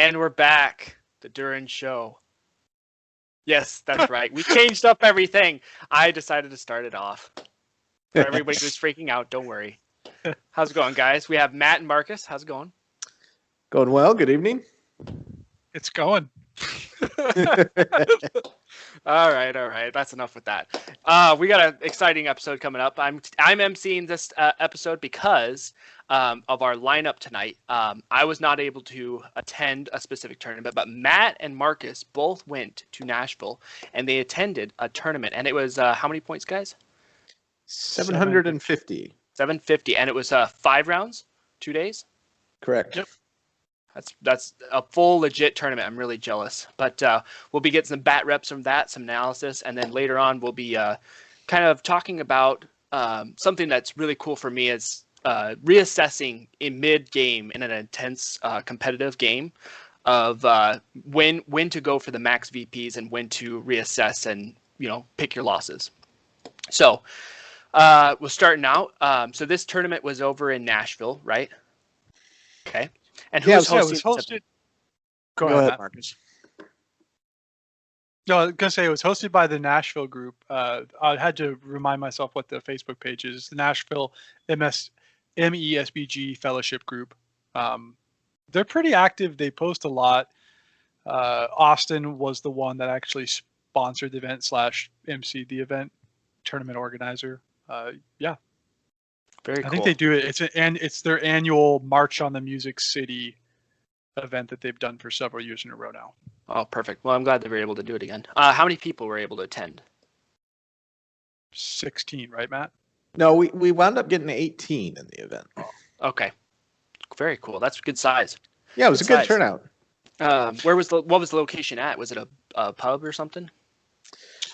And we're back. The Duran Show. Yes, that's right. We changed up everything. I decided to start it off. For everybody who's freaking out, don't worry. How's it going, guys? We have Matt and Marcus. How's it going? Going well. Good evening. It's going. All right. That's enough with that. We got an exciting episode coming up. I'm emceeing this episode because of our lineup tonight. I was not able to attend a specific tournament, but Matt and Marcus both went to Nashville and they attended a tournament. And it was how many points, guys? 750. 750, and it was 5 rounds, 2 days. Correct. Yep. That's a full legit tournament. I'm really jealous, but we'll be getting some bat reps from that, some analysis, and then later on we'll be kind of talking about something that's really cool for me is reassessing in mid-game in an intense competitive game of when to go for the max VPs and when to reassess and pick your losses. So we're starting out. So this tournament was over in Nashville, right? Okay. And who was hosted? Go ahead, Marcus. No, I was going to say it was hosted by the Nashville group. I had to remind myself what the Facebook page is. It's the Nashville MESBG Fellowship Group. They're pretty active. They post a lot. Austin was the one that actually sponsored the event / MC the event, tournament organizer. Yeah. Very cool. I think they do it. It's their annual March on the Music City event that they've done for several years in a row now. Oh, perfect. Well, I'm glad they were able to do it again. How many people were able to attend? 16, right, Matt? No, we wound up getting 18 in the event. Okay. Very cool. That's a good size. Yeah, it was a good turnout. What was the location at? Was it a pub or something?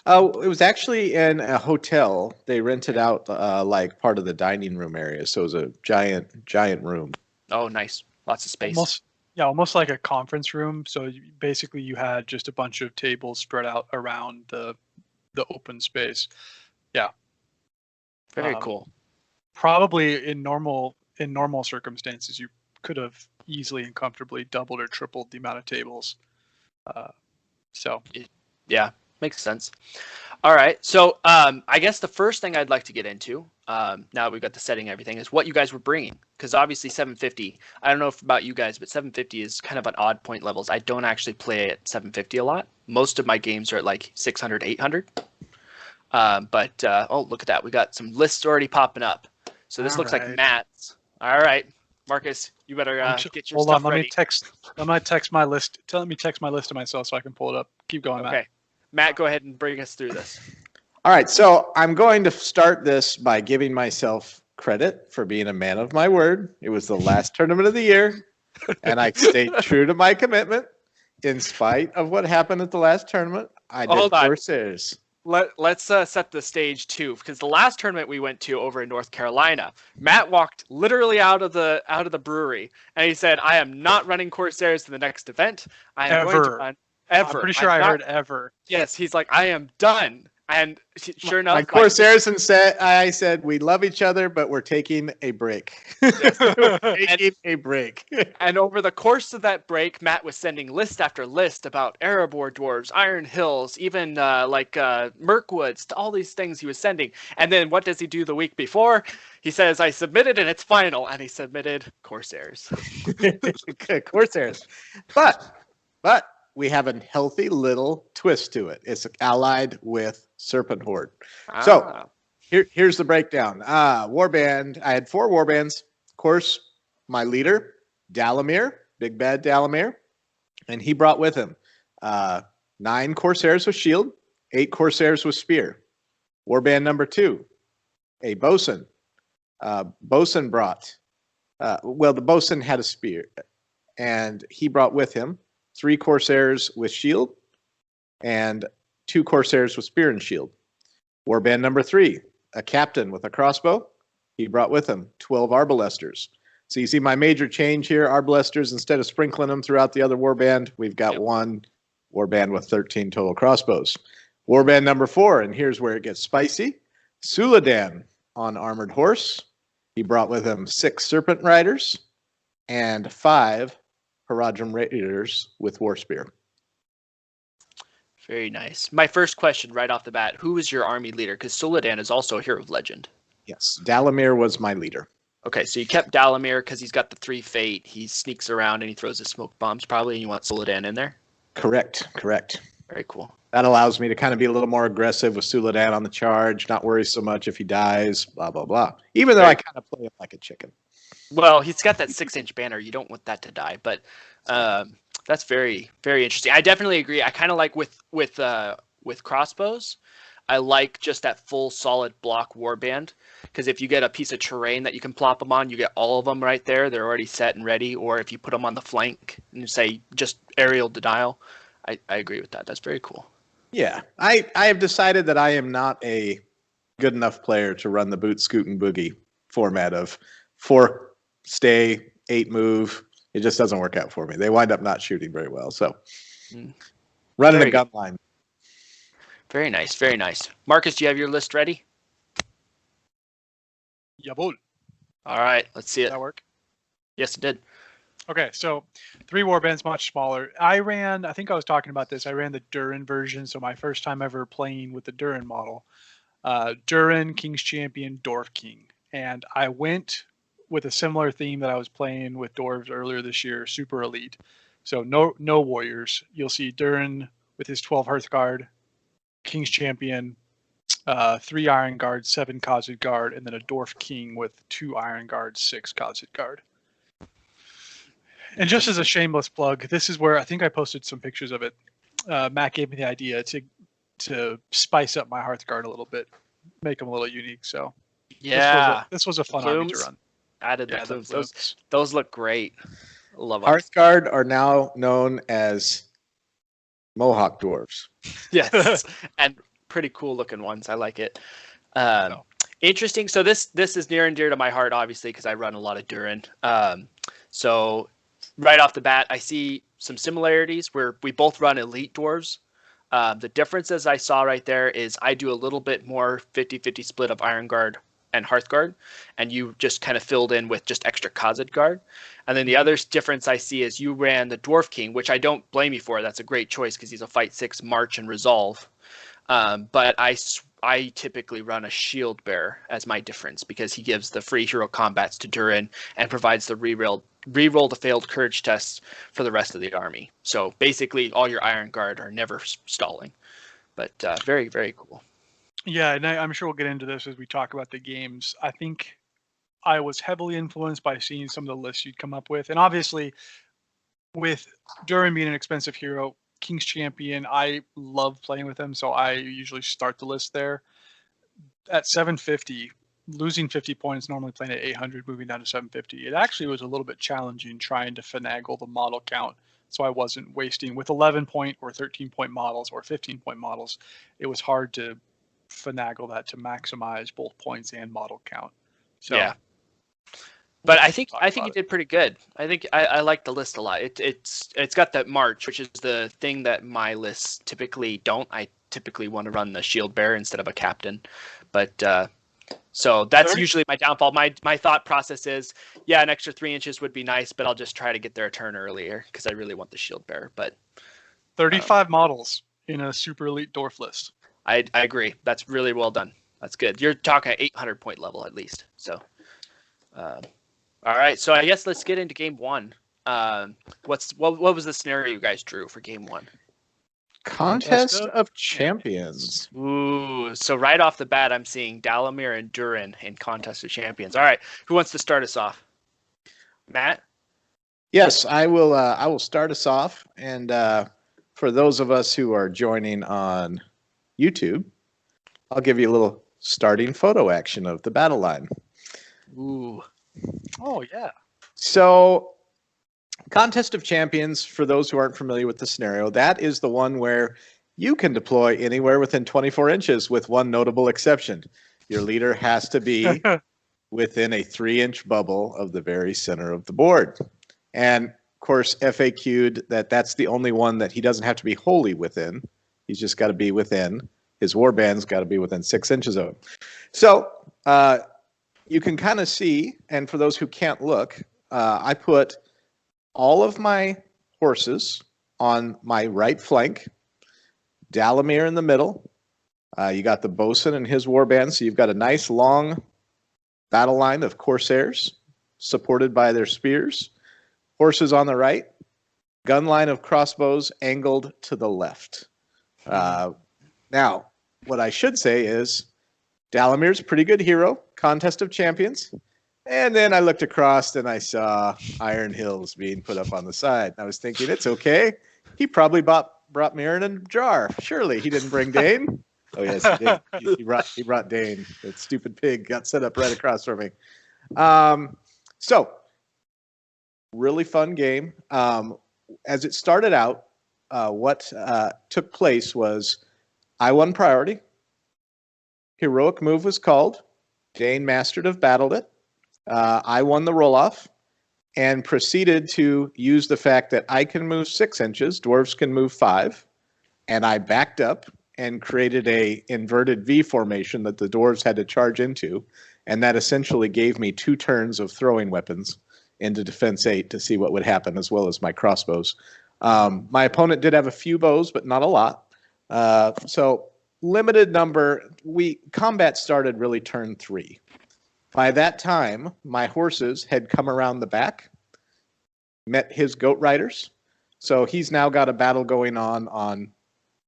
It was actually in a hotel. They rented out like part of the dining room area, so it was a giant room. Oh, nice. Lots of space. Almost like a conference room. So basically you had just a bunch of tables spread out around the open space. Yeah. Very cool. Probably in normal circumstances, you could have easily and comfortably doubled or tripled the amount of tables. Yeah. Makes sense. All right. So I guess the first thing I'd like to get into, now that we've got the setting and everything, is what you guys were bringing. Because obviously 750, I don't know about you guys, but 750 is kind of an odd point levels. I don't actually play at 750 a lot. Most of my games are at like 600, 800. But look at that. We got some lists already popping up. So this looks like Matt's. All right. Marcus, you better get your stuff ready. Let me text my list. Let me text my list to myself so I can pull it up. Keep going, okay. Matt, go ahead and bring us through this. All right, so I'm going to start this by giving myself credit for being a man of my word. It was the last tournament of the year, and I stayed true to my commitment. In spite of what happened at the last tournament, I did Corsairs. Let's set the stage too, because the last tournament we went to over in North Carolina, Matt walked literally out of the brewery, and he said, "I am not running Corsairs to the next event. I am going to run." Ever. I'm pretty sure I heard ever. Yes, he's like, I am done. And sure enough, my Corsairs I said, we love each other, but we're taking a break. Yes. taking a break. And over the course of that break, Matt was sending list after list about Erebor Dwarves, Iron Hills, even Mirkwoods, all these things he was sending. And then what does he do the week before? He says, I submitted and it's final. And he submitted Corsairs. Corsairs. But we have a healthy little twist to it. It's allied with Serpent Horde. So here's the breakdown. Warband. I had 4 warbands. Of course, my leader, Dalamir, Big Bad Dalamir, and he brought with him 9 Corsairs with shield, 8 Corsairs with spear. Warband number 2, a bosun. Bosun brought. The bosun had a spear, and he brought with him 3 Corsairs with shield and 2 Corsairs with spear and shield. Warband number 3, a captain with a crossbow. He brought with him 12 Arbalesters. So you see my major change here, Arbalesters, instead of sprinkling them throughout the other warband, we've got one warband with 13 total crossbows. Warband number 4, and here's where it gets spicy. Suladan on armored horse. He brought with him 6 Serpent Riders and 5 Haradrim Raiders with War Spear. Very nice. My first question right off the bat, who is your army leader? Because Suladan is also a hero of legend. Yes, Dalamir was my leader. Okay, so you kept Dalamir because he's got the 3 fate. He sneaks around and he throws his smoke bombs probably, and you want Suladan in there? Correct. Very cool. That allows me to kind of be a little more aggressive with Suladan on the charge, not worry so much if he dies, blah, blah, blah. Even though I kind of play him like a chicken. Well, he's got that 6-inch banner. You don't want that to die, but that's very, very interesting. I definitely agree. I kind of like with crossbows. I like just that full solid block warband, because if you get a piece of terrain that you can plop them on, you get all of them right there. They're already set and ready. Or if you put them on the flank and you say just aerial denial, I agree with that. That's very cool. Yeah, I have decided that I am not a good enough player to run the boot, scoot, and boogie format of 4 stay, 8 move. It just doesn't work out for me. They wind up not shooting very well. So running a gun line. Very nice, very nice. Marcus, do you have your list ready? Jawohl. All right, let's see it. Did that work? Yes, it did. Okay, so 3 warbands, much smaller. I think I was talking about this. I ran the Durin version, so my first time ever playing with the Durin model. Durin, King's Champion, Dwarf King. And I went with a similar theme that I was playing with Dwarves earlier this year, Super Elite. So no warriors. You'll see Durin with his 12 Hearthguard, King's Champion, 3 Iron Guard, 7 Khazad Guard, and then a Dwarf King with 2 Iron Guard, 6 Khazad Guard. And just as a shameless plug, this is where I think I posted some pictures of it. Matt gave me the idea to spice up my Hearthguard a little bit, make them a little unique. So yeah, this was a fun army to run. Added the plumes. Those look great. Love them. Hearthguard are now known as Mohawk dwarves. Yes, and pretty cool looking ones. I like it. Interesting. So this is near and dear to my heart, obviously, because I run a lot of Durin. So right off the bat, I see some similarities where we both run elite dwarves. The differences I saw right there is I do a little bit more 50-50 split of Iron Guard and Hearthguard, and you just kind of filled in with just extra Khazad Guard. And then the other difference I see is you ran the Dwarf King, which I don't blame you for. That's a great choice because he's a Fight 6 March and Resolve. But I typically run a Shield Bearer as my difference because he gives the free hero combats to Durin and provides the reroll the failed courage tests for the rest of the army. So basically all your Iron Guard are never stalling. But very, very cool. Yeah, and I'm sure we'll get into this as we talk about the games. I think I was heavily influenced by seeing some of the lists you'd come up with. And obviously, with Durin being an expensive hero, King's Champion, I love playing with him, so I usually start the list there. At 750, losing 50 points, normally playing at 800, moving down to 750. It actually was a little bit challenging trying to finagle the model count, so I wasn't wasting. With 11-point or 13-point models or 15-point models, it was hard to finagle that to maximize both points and model count. So yeah. But I think you did pretty good. I think I like the list a lot. It's got that March, which is the thing that my lists typically don't. I typically want to run the Shield Bearer instead of a Captain. But so that's usually my downfall. My thought process is, yeah, an extra 3 inches would be nice, but I'll just try to get there a turn earlier because I really want the Shield Bearer. But 35 models in a super elite dwarf list. I agree. That's really well done. That's good. You're talking 800-point level at least. So, all right. So I guess let's get into game 1. What was the scenario you guys drew for game 1? Contest of Champions. Ooh. So right off the bat, I'm seeing Dalamir and Durin in Contest of Champions. All right. Who wants to start us off? Matt? Yes, I will. I will start us off. And for those of us who are joining on YouTube, I'll give you a little starting photo action of the battle line. Ooh. Oh, yeah. So, Contest of Champions, for those who aren't familiar with the scenario, that is the one where you can deploy anywhere within 24 inches with one notable exception. Your leader has to be within a 3-inch bubble of the very center of the board. And, of course, FAQ'd that's the only one that he doesn't have to be wholly within. He's just got to be within. His warband's got to be within 6 inches of him. So you can kind of see, and for those who can't look, I put all of my horses on my right flank, Dalamir in the middle. You got the bosun and his warband, so you've got a nice long battle line of Corsairs supported by their spears. Horses on the right, gun line of crossbows angled to the left. Now, what I should say is Dalamir's a pretty good hero, Contest of Champions. And then I looked across and I saw Iron Hills being put up on the side. I was thinking, it's okay. He probably brought Mirren in a jar. Surely he didn't bring Dane. Oh, yes, he did. He brought Dane. That stupid pig got set up right across from me. So, really fun game. As it started out, what took place was I won priority. Heroic move was called. Dane Mastered have battled it. I won the roll-off and proceeded to use the fact that I can move 6 inches, dwarves can move 5, and I backed up and created a inverted V formation that the dwarves had to charge into, and that essentially gave me 2 turns of throwing weapons into defense 8 to see what would happen, as well as my crossbows. My opponent did have a few bows, but not a lot. So limited number. Combat started really turn 3. By that time, my horses had come around the back, met his goat riders. So he's now got a battle going on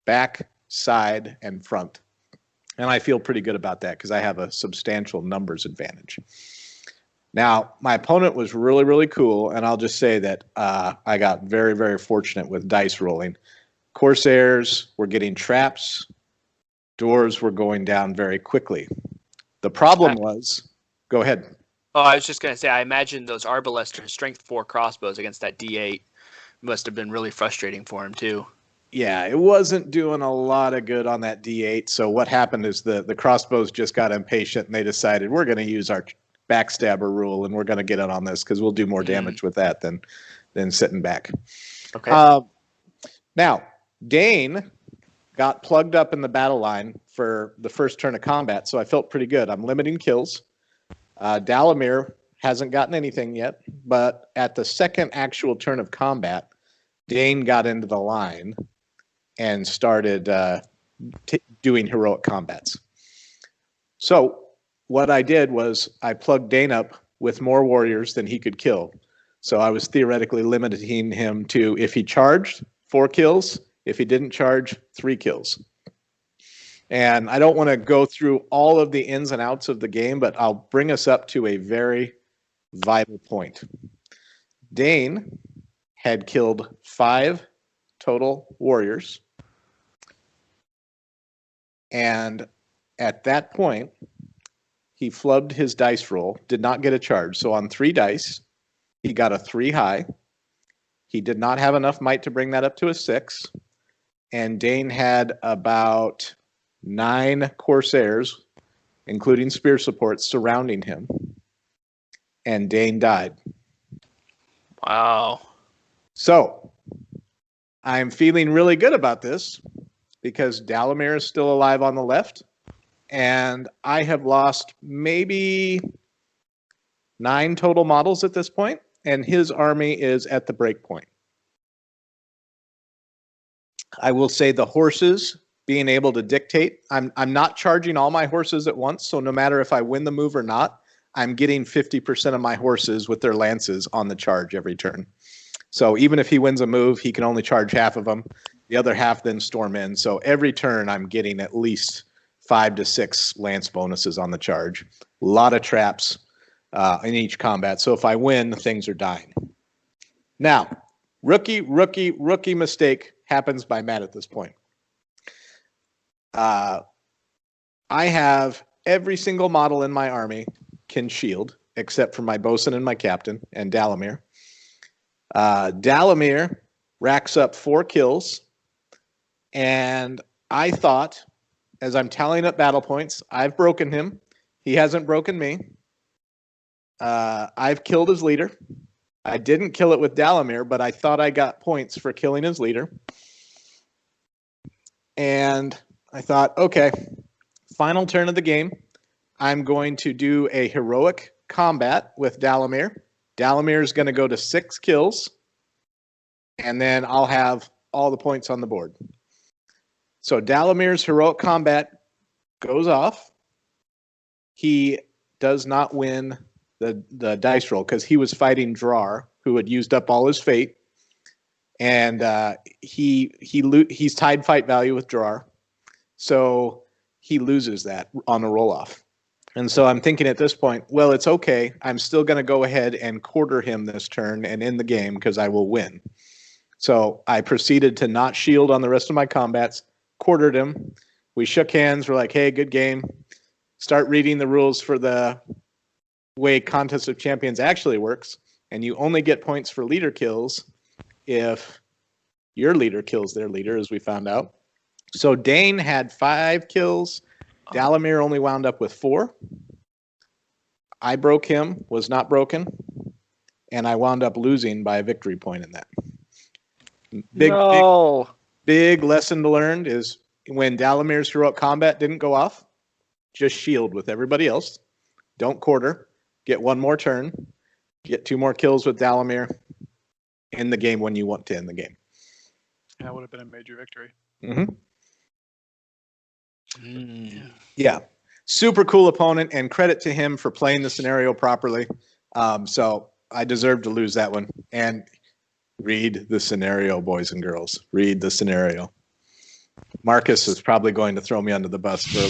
back, side, and front. And I feel pretty good about that because I have a substantial numbers advantage. Now, my opponent was really, really cool, and I'll just say that I got very, very fortunate with dice rolling. Corsairs were getting traps. Dwarves were going down very quickly. The problem was... Go ahead. Oh, I was just going to say, I imagine those Arbalesters, strength 4 crossbows against that D8 must have been really frustrating for him, too. Yeah, it wasn't doing a lot of good on that D8. So what happened is the crossbows just got impatient, and they decided, we're going to use our backstabber rule, and we're going to get in on this because we'll do more damage with that than sitting back. Okay. Now, Dane got plugged up in the battle line for the first turn of combat, so I felt pretty good. I'm limiting kills. Dalamir hasn't gotten anything yet, but at the second actual turn of combat, Dane got into the line and started doing heroic combats. So what I did was I plugged Dane up with more warriors than he could kill. So I was theoretically limiting him to, if he charged, 4 kills. If he didn't charge, 3 kills. And I don't want to go through all of the ins and outs of the game, but I'll bring us up to a very vital point. Dane had killed 5 total warriors. And at that point, he flubbed his dice roll, did not get a charge. So on 3 dice, he got a 3 high. He did not have enough might to bring that up to a 6. And Dane had about 9 Corsairs, including spear supports, surrounding him. And Dane died. Wow. So, I'm feeling really good about this because Dalamir is still alive on the left. And I have lost maybe 9 total models at this point, and his army is at the break point. I will say the horses being able to dictate. I'm not charging all my horses at once, so no matter if I win the move or not, I'm getting 50% of my horses with their lances on the charge every turn. So even if he wins a move, he can only charge half of them. The other half then storm in. So every turn I'm getting at least 5 to 6 lance bonuses on the charge. A lot of traps in each combat. So if I win, things are dying. Now, rookie mistake happens by Matt at this point. I have every single model in my army can shield, except for my bosun and my captain, and Dalamir. Dalamir racks up 4 kills, and I thought, as I'm tallying up battle points, I've broken him. He hasn't broken me. I've killed his leader. I didn't kill it with Dalamir, but I thought I got points for killing his leader. And I thought, okay, final turn of the game. I'm going to do a heroic combat with Dalamir. Dalamir is going to go to 6 kills. and then I'll have all the points on the board. So Dalamir's heroic combat goes off. He does not win the dice roll because he was fighting Drar, who had used up all his fate, and he's tied fight value with Drar, so he loses that on a roll off. And so I'm thinking at this point, well, it's okay. I'm still going to go ahead and quarter him this turn and end the game because I will win. So I proceeded to not shield on the rest of my combats, quartered him. We shook hands. We're like, hey, good game. Start reading the rules for the way Contest of Champions actually works. And you only get points for leader kills if your leader kills their leader, as we found out. So Dane had 5 kills. Dalamir only wound up with 4. I broke him, was not broken, and I wound up losing by a victory point in that. Big lesson to learn is when Dalamir's heroic combat didn't go off, just shield with everybody else. Don't quarter. Get 1 more turn. Get 2 more kills with Dalamir. End the game when you want to end the game. That would have been a major victory. Mm-hmm. Yeah, super cool opponent, and credit to him for playing the scenario properly. So I deserve to lose that one. And read the scenario, boys and girls. Read the scenario. Marcus is probably going to throw me under the bus for.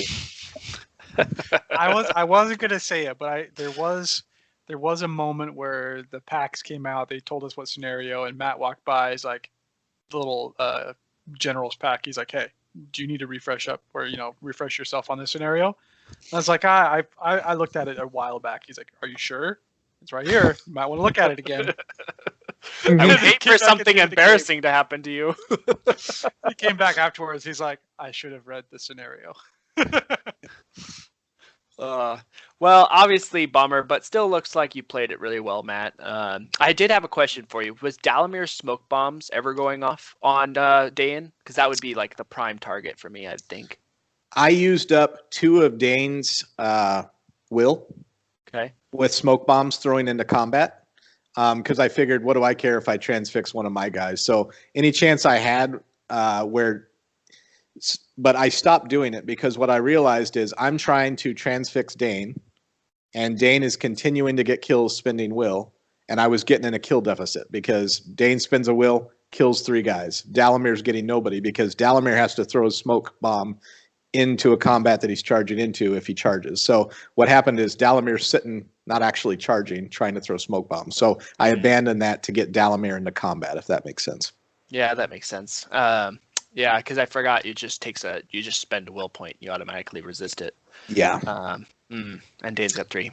I wasn't gonna say it, but there was a moment where the packs came out. They told us what scenario, and Matt walked by. He's like, the little general's pack. He's like, hey, do you need to refresh up or refresh yourself on this scenario? And I was like, I looked at it a while back. He's like, are you sure? It's right here. You might want to look at it again. I would hate for something embarrassing to happen to you. He came back afterwards. He's like, I should have read the scenario. Well, obviously bummer, but still looks like you played it really well, Matt. I did have a question for you. Was Dalamir's smoke bombs ever going off on Dane? Because that would be like the prime target for me, I think. I used up 2 of Dane's will. Okay. With smoke bombs throwing into combat. Because I figured, what do I care if I transfix one of my guys? So any chance I had but I stopped doing it because what I realized is I'm trying to transfix Dane, and Dane is continuing to get kills spending will, and I was getting in a kill deficit because Dane spends a will, kills 3 guys. Dalamir's getting nobody because Dalamir has to throw a smoke bomb into a combat that he's charging into if he charges. So what happened is Dalamir's sitting, not actually charging, trying to throw smoke bombs. So I abandoned that to get Dalamir into combat, if that makes sense. Yeah, that makes sense. Yeah, because I forgot you just spend a will point, you automatically resist it. Yeah. And Dane's got 3.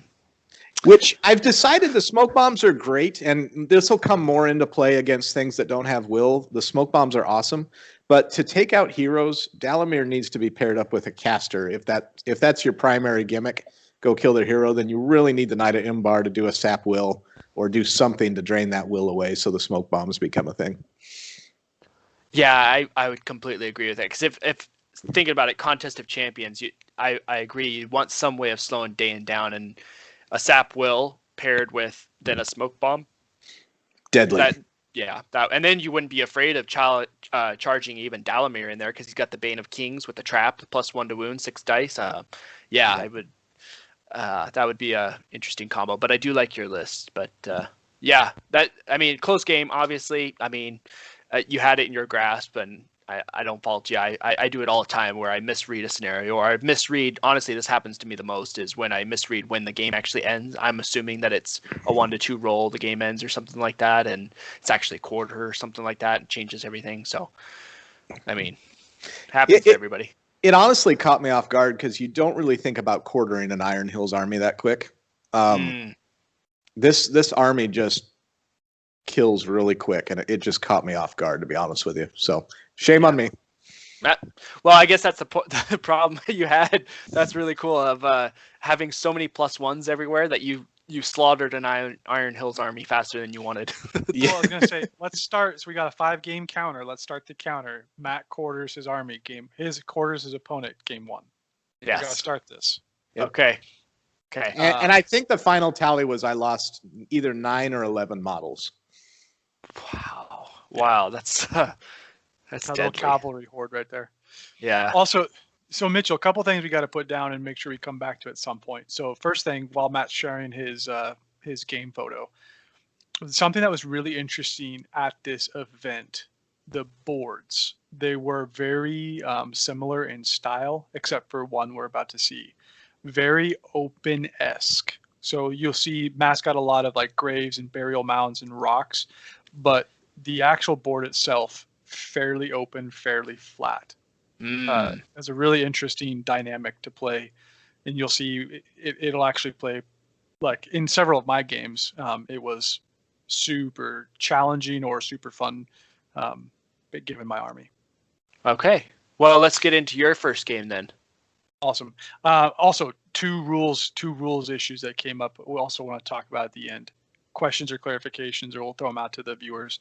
Which I've decided the smoke bombs are great, and this will come more into play against things that don't have will. The smoke bombs are awesome, but to take out heroes, Dalamir needs to be paired up with a caster. If that's your primary gimmick, go kill their hero, then you really need the Knight of Imbar to do a sap will or do something to drain that will away so the smoke bombs become a thing. Yeah, I would completely agree with that. Because if thinking about it, Contest of Champions, I agree. You want some way of slowing Dane down, and a sap will paired with then a smoke bomb. Deadly. And then you wouldn't be afraid of charging even Dalamir in there because he's got the Bane of Kings with the trap +1 to wound, 6 dice. I would. That would be a interesting combo. But I do like your list. But close game. Obviously, you had it in your grasp, and I don't fault you. I do it all the time where I misread a scenario, or I misread. Honestly, this happens to me the most is when I misread when the game actually ends. I'm assuming that it's a 1 to 2 roll, the game ends or something like that, and it's actually quarter or something like that. It changes everything. So, happens to everybody. It honestly caught me off guard because you don't really think about quartering an Iron Hills army that quick. This army just kills really quick, and it just caught me off guard, to be honest with you. So shame on me. Well, I guess that's the problem you had. That's really cool of having so many +1s everywhere that you slaughtered an Iron Hills army faster than you wanted. Yeah. Well, I was gonna say, let's start. So we got a 5-game counter. Let's start the counter. Matt quarters his army game. His quarters his opponent game 1. Yes. We gotta start this. Yep. Okay. And I think the final tally was I lost either 9 or 11 models. Wow, that's A deadly. little cavalry horde right there. Yeah. Also, so Mitchell, a couple things we got to put down and make sure we come back to at some point. So first thing, while Matt's sharing his game photo, something that was really interesting at this event, the boards. They were very similar in style, except for one we're about to see. Very open-esque. So you'll see Matt's got a lot of like graves and burial mounds and rocks, but the actual board itself, fairly open, fairly flat. It's a really interesting dynamic to play, and you'll see it'll actually play like in several of my games. It was super challenging or super fun, given my army. Okay. Well, let's get into your first game then. Awesome. Also, two rules issues that came up. We also want to talk about at the end. Questions or clarifications, or we'll throw them out to the viewers.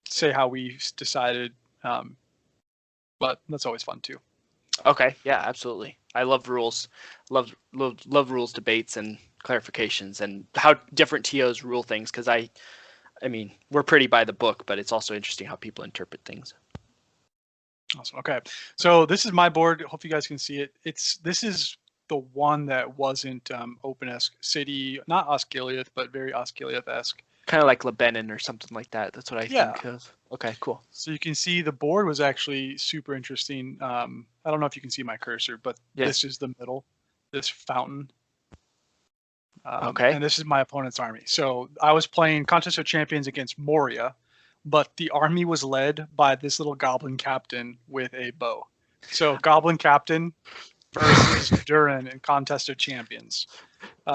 Say how we decided, but that's always fun too. Okay. Yeah, absolutely. I love rules. Love rules debates and clarifications and how different TOs rule things, because I mean, we're pretty by the book, but it's also interesting how people interpret things. Awesome. Okay, so this is my board. Hope you guys can see it. This is the one that wasn't open-esque city, not Osgiliath, but very Osgiliath-esque. Kind of like Lebanon or something like that. That's what I think of. Okay, cool. So you can see the board was actually super interesting. I don't know if you can see my cursor, but This is the middle, this fountain. Okay. And this is my opponent's army. So I was playing Contest of Champions against Moria, but the army was led by this little goblin captain with a bow. So Goblin Captain versus Durin in Contest of Champions.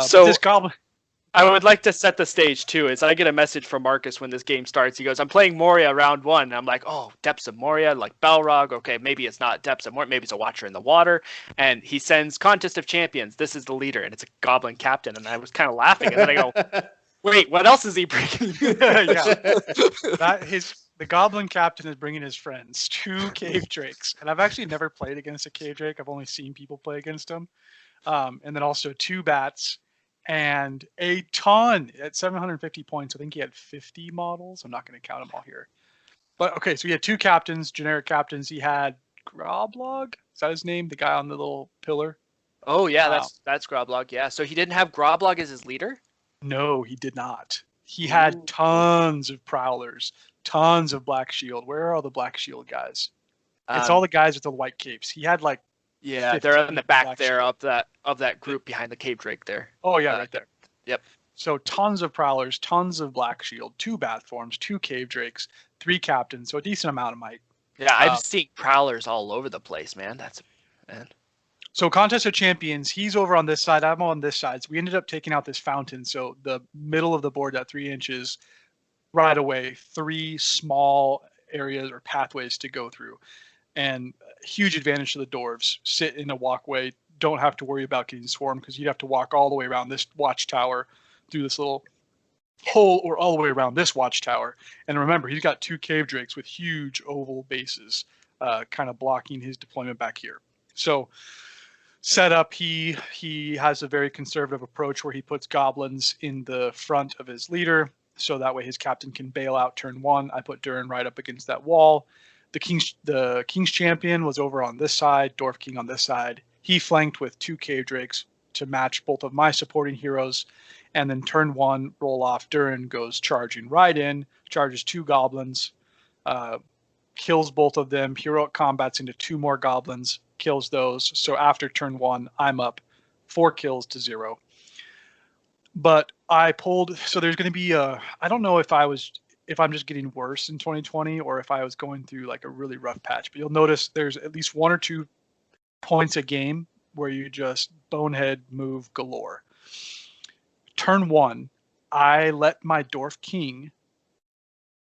So this goblin. I would like to set the stage too. Is I get a message from Marcus when this game starts. He goes, "I'm playing Moria round 1." And I'm like, "Oh, Depths of Moria, like Balrog. Okay, maybe it's not Depths of Moria. Maybe it's a Watcher in the Water." And he sends Contest of Champions. This is the leader, and it's a Goblin Captain. And I was kind of laughing, and then I go, "Wait, what else is he bringing?" The Goblin Captain is bringing his friends, 2 Cave Drakes, and I've actually never played against a Cave Drake. I've only seen people play against them, and then also 2 Bats. And a ton at 750 points. I think he had 50 models. I'm not going to count them all here. But okay, so he had 2 captains, generic captains. He had Groblog. Is that his name? The guy on the little pillar? Oh, yeah, that's Groblog. Yeah. So he didn't have Groblog as his leader? No, he did not. He had tons of Prowlers, tons of Black Shield. Where are all the Black Shield guys? It's all the guys with the white capes. He had like they're in the back there of that group behind the Cave Drake there. Oh yeah, right there. Yep. So tons of Prowlers, tons of Black Shield, 2 Bat Forms, 2 Cave Drakes, 3 Captains, so a decent amount of might. Yeah, I'm seeing Prowlers all over the place, man. So Contest of Champions, he's over on this side, I'm on this side. So we ended up taking out this fountain. So the middle of the board, that 3 inches, right away, 3 small areas or pathways to go through. And huge advantage to the dwarves. Sit in a walkway, don't have to worry about getting swarmed, because you'd have to walk all the way around this watchtower through this little hole, or all the way around this watchtower. And remember, he's got 2 Cave Drakes with huge oval bases, kind of blocking his deployment back here. So setup, he has a very conservative approach where he puts goblins in the front of his leader, so that way his captain can bail out turn 1. I put Durin right up against that wall. The King's Champion was over on this side, Dwarf King on this side. He flanked with 2 Cave Drakes to match both of my supporting heroes. And then turn 1, roll off, Durin goes charging right in, charges 2 goblins, kills both of them, heroic combats into 2 more goblins, kills those. So after turn 1, I'm up 4 kills to 0. But I pulled, so there's going to be I don't know if I'm just getting worse in 2020 or if I was going through like a really rough patch, but you'll notice there's at least 1 or 2 points a game where you just bonehead move galore. Turn 1, I let my Dwarf King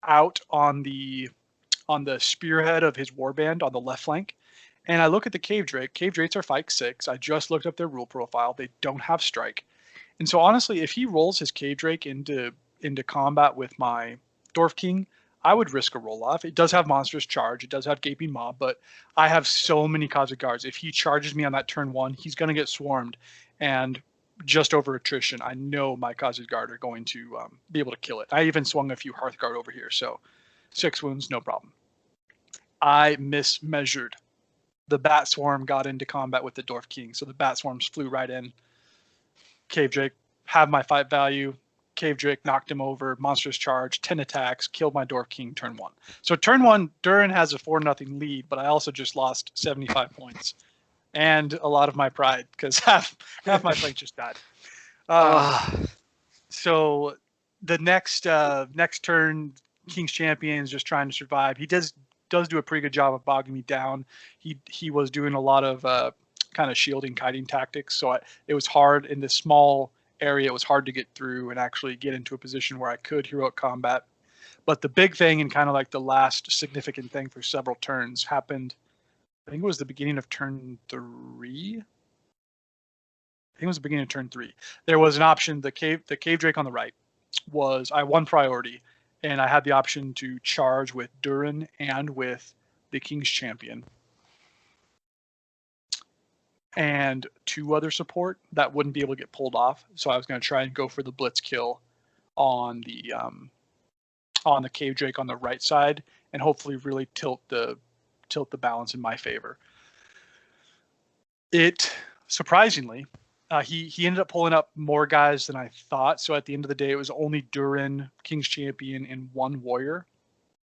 out on the spearhead of his warband on the left flank, and I look at the Cave Drake. Cave Drakes are 5/6. I just looked up their rule profile. They don't have strike. And so honestly, if he rolls his Cave Drake into combat with my Dwarf King, I would risk a roll-off. It does have Monstrous Charge. It does have Gaping Maw, but I have so many Cosmic Guards. If he charges me on that turn 1, he's going to get swarmed. And just over attrition, I know my Cosmic Guard are going to be able to kill it. I even swung a few Hearthguard over here. So 6 wounds, no problem. I mismeasured. The Bat Swarm got into combat with the Dwarf King, so the Bat Swarms flew right in. Cave Drake have my fight value. Cave Drake knocked him over. Monstrous Charge, 10 attacks, killed my Dwarf King turn 1. So turn 1, Durin has a 4-0 lead, but I also just lost 75 points. And a lot of my pride, because half my flank just died. So the next turn, King's Champion is just trying to survive. He does do a pretty good job of bogging me down. He was doing a lot of kind of shielding, kiting tactics. So it was hard in this small area. It was hard to get through and actually get into a position where I could heroic combat. But the big thing and kind of like the last significant thing for several turns happened. I think it was the beginning of turn 3. I think it was the beginning of turn 3. There was an option. The cave Drake on the right was I won priority, and I had the option to charge with Durin and with the King's Champion, and 2 other support that wouldn't be able to get pulled off. So I was going to try and go for the blitz kill on the Cave Drake on the right side, and hopefully really tilt the balance in my favor. It surprisingly. He ended up pulling up more guys than I thought. So at the end of the day, it was only Durin, King's Champion, and 1 warrior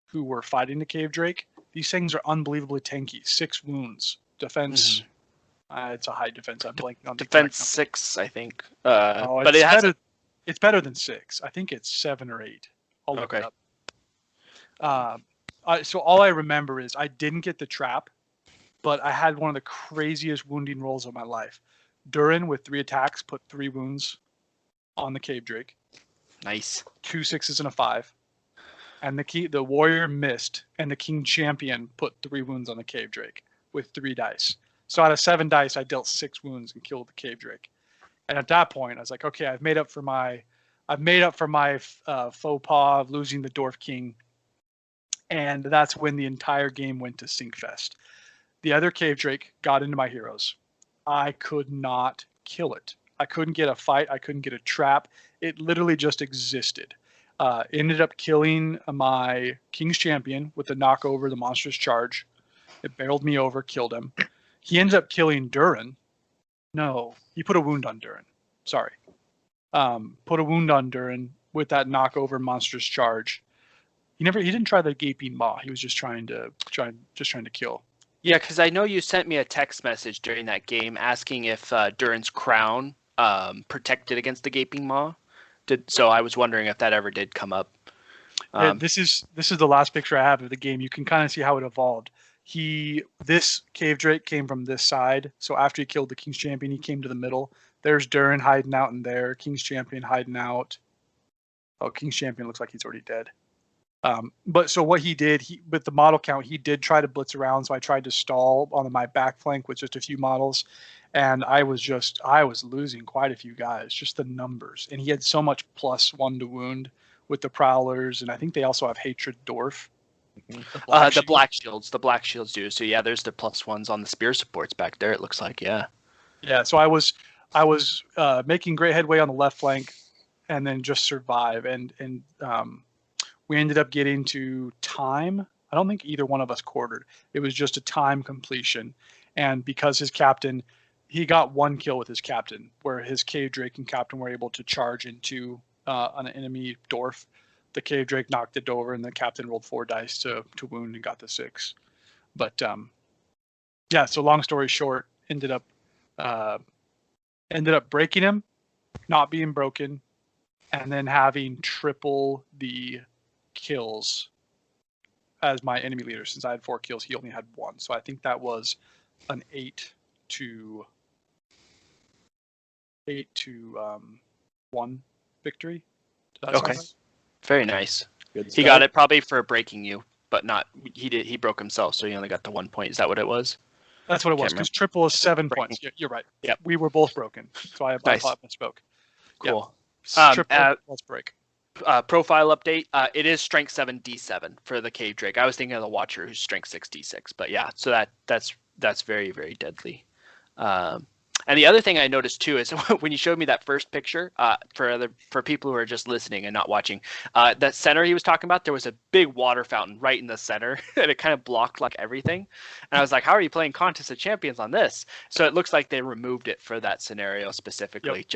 who were fighting the Cave Drake. These things are unbelievably tanky. 6 wounds. Defense. It's a high defense. I'm blanking on the defense 6, I think. But it's better than 6. I think it's 7 or 8. I'll look it up. So all I remember is I didn't get the trap, but I had one of the craziest wounding rolls of my life. Durin with 3 attacks put 3 wounds on the Cave Drake. Nice. 2 6s and a 5. And the warrior missed, and the King Champion put 3 wounds on the Cave Drake with 3 dice. So out of 7 dice, I dealt 6 wounds and killed the Cave Drake. And at that point, I was like, okay, I've made up for my faux pas of losing the Dwarf King. And that's when the entire game went to Sinkfest. The other Cave Drake got into my heroes. I could not kill it. I couldn't get a fight. I couldn't get a trap. It literally just existed. Ended up killing my King's Champion with the knockover, the Monstrous Charge. It barreled me over, killed him. He ended up killing Durin. No, he put a wound on Durin. Sorry. Put a wound on Durin with that knockover Monstrous Charge. He didn't try the Gaping Maw. He was just trying to kill. Yeah, because I know you sent me a text message during that game asking if Durin's crown protected against the Gaping Maw. So I was wondering if that ever did come up. This is the last picture I have of the game. You can kind of see how it evolved. This Cave Drake came from this side. So after he killed the King's Champion, he came to the middle. There's Durin hiding out in there. King's Champion hiding out. Oh, King's Champion looks like he's already dead. But so what he did, with the model count, he did try to blitz around. So I tried to stall on my back flank with just a few models, and I was losing quite a few guys, just the numbers. And he had so much +1 to wound with the Prowlers, and I think they also have Hatred Dwarf. The Black Shields do. So yeah, there's the +1s on the spear supports back there. It looks like yeah. So I was making great headway on the left flank, and then just survive and we ended up getting to time. I don't think either one of us quartered. It was just a time completion. And because his captain, he got 1 kill with his captain, where his Cave Drake and captain were able to charge into an enemy dwarf. The Cave Drake knocked it over, and the captain rolled 4 dice to wound and got the 6. But so long story short, ended up breaking him, not being broken, and then having triple the kills as my enemy leader. Since I had 4 kills, he only had 1. So I think that was an 8-1 victory. Okay. Very nice. Good He start. got it probably for breaking you, but not he broke himself, so he only got the 1 point. Is that what it was? That's what it was, because triple is 7 points. You're right. Yep. We were both broken, so I Nice. misspoke. Cool. Triple plus break. Profile update. It is strength 7 D7 for the Cave Drake. I was thinking of the Watcher who's strength 6 D6, but yeah. So that's very, very deadly. And the other thing I noticed too is when you showed me that first picture, for people who are just listening and not watching, that center he was talking about, there was a big water fountain right in the center, and it kind of blocked like everything. And I was like, how are you playing Contest of Champions on this? So it looks like they removed it for that scenario specifically,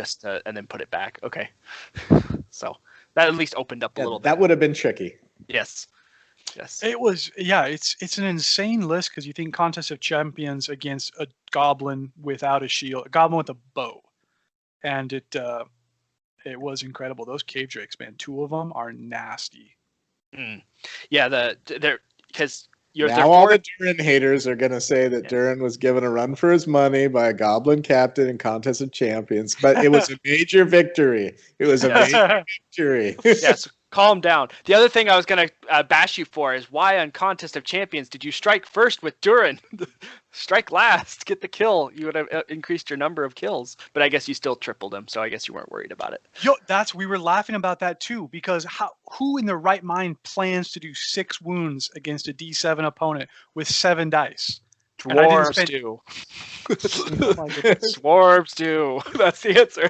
and then put it back. Okay, so that at least opened up a little bit. That would have been tricky. Yes. Yes. It was, it's an insane list because you think Contest of Champions against a goblin without a shield, a goblin with a bow, and it was incredible. Those cave drakes, man, 2 of them are nasty. Yeah, they're because now all the Durin haters are gonna say that Durin was given a run for his money by a goblin captain in Contest of Champions, but it was a major victory. It was a major victory. Yes. Calm down. The other thing I was going to bash you for is why on Contest of Champions did you strike first with Durin? Strike last, get the kill. You would have increased your number of kills, but I guess you still tripled them, so I guess you weren't worried about it. We were laughing about that too, because who in their right mind plans to do 6 wounds against a D7 opponent with 7 dice? Dwarves do. Dwarves do. That's the answer.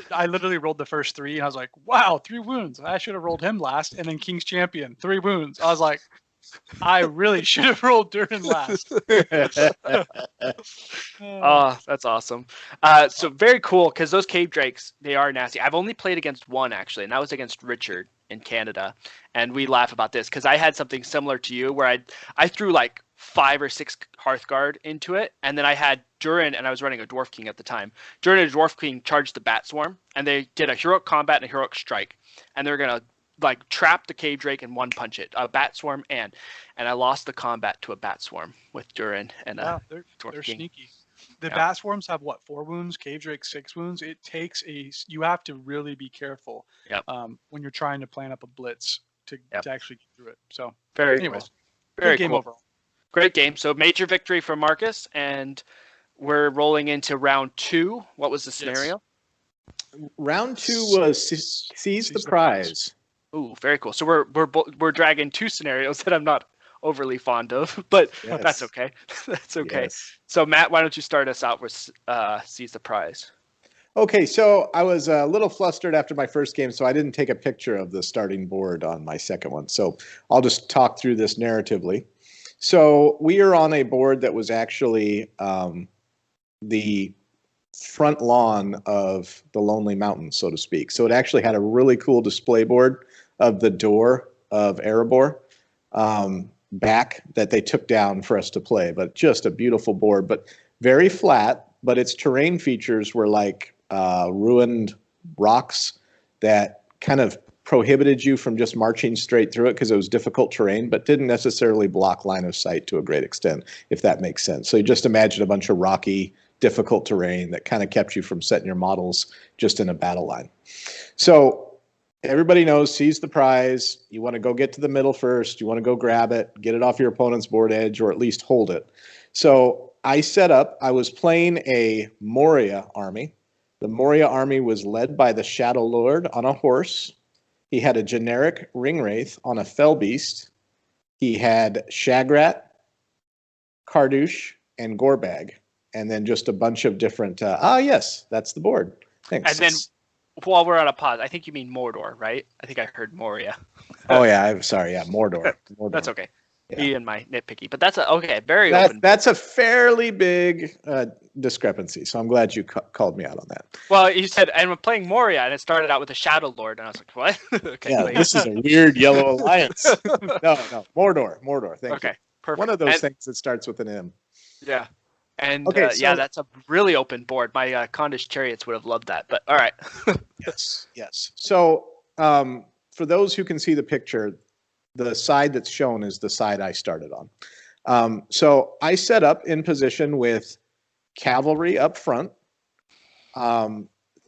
I literally rolled the first 3, and I was like, wow, 3 wounds. I should have rolled him last, and then King's Champion, 3 wounds. I was like, I really should have rolled Durin last. Oh, that's awesome. So very cool, because those cave drakes, they are nasty. I've only played against one, actually, and that was against Richard in Canada. And we laugh about this, because I had something similar to you, where I threw like 5 or 6 Hearthguard into it, and then I had Durin, and I was running a Dwarf King at the time. Durin and a Dwarf King charged the Bat Swarm, and they did a Heroic Combat and a Heroic Strike, and they're gonna like trap the Cave Drake and 1-punch it, a Bat Swarm, and I lost the combat to a Bat Swarm with Durin and they're Dwarf King. Sneaky. The Bat Swarms have 4 wounds, Cave Drake 6 wounds. It takes you have to really be careful when you're trying to plan up a blitz to actually get through it. So very game cool. overall. Great game. So major victory for Marcus, and we're rolling into round 2. What was the scenario? Round 2 was seize the prize. Ooh, very cool. So we're dragging 2 scenarios that I'm not overly fond of, but that's okay. That's okay. Yes. So Matt, why don't you start us out with seize the prize? Okay, so I was a little flustered after my first game, so I didn't take a picture of the starting board on my second one. So I'll just talk through this narratively. So we are on a board that was actually the front lawn of the Lonely Mountains, so to speak. So it actually had a really cool display board of the door of Erebor back that they took down for us to play. But just a beautiful board, but very flat. But its terrain features were like ruined rocks that kind of prohibited you from just marching straight through it because it was difficult terrain, but didn't necessarily block line of sight to a great extent, if that makes sense. So you just imagine a bunch of rocky, difficult terrain that kind of kept you from setting your models just in a battle line. So everybody knows, seize the prize. You want to go get to the middle first. You want to go grab it, get it off your opponent's board edge, or at least hold it. So I set up, I was playing a Moria army. The Moria army was led by the Shadow Lord on a horse. He had a generic Ringwraith on a Fell Beast. He had Shagrat, Kardouche, and Gorbag. And then just a bunch of different, yes, that's the board. Thanks. And then while we're on a pause, I think you mean Mordor, right? I think I heard Moria. Oh, yeah, I'm sorry. Yeah, Mordor. That's okay. Me and my nitpicky, but that's open. That's a fairly big discrepancy. So I'm glad you called me out on that. Well, you said, and we're playing Moria, and it started out with a Shadow Lord, and I was like, what? Okay. Yeah, this is a weird yellow alliance. No, Mordor. Thank you. Okay, perfect. One of those things that starts with an M. Yeah. And okay, that's a really open board. My Condish Chariots would have loved that, but all right. Yes. So for those who can see the picture, the side that's shown is the side I started on. So I set up in position with cavalry up front,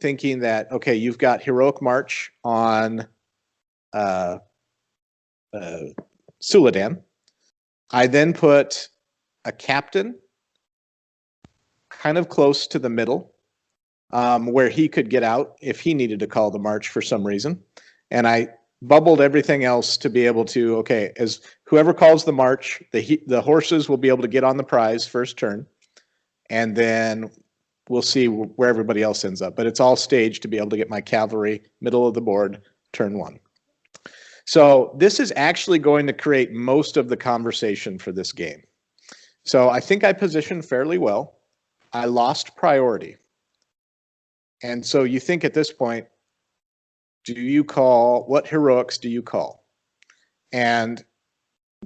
thinking that, okay, you've got Heroic March on Suladan. I then put a captain kind of close to the middle, where he could get out if he needed to call the march for some reason. And I bubbled everything else to be able to, okay, as whoever calls the march, the horses will be able to get on the prize first turn. And then we'll see where everybody else ends up. But it's all staged to be able to get my cavalry middle of the board, turn 1. So this is actually going to create most of the conversation for this game. So I think I positioned fairly well. I lost priority. And so you think at this point, what heroics do you call? And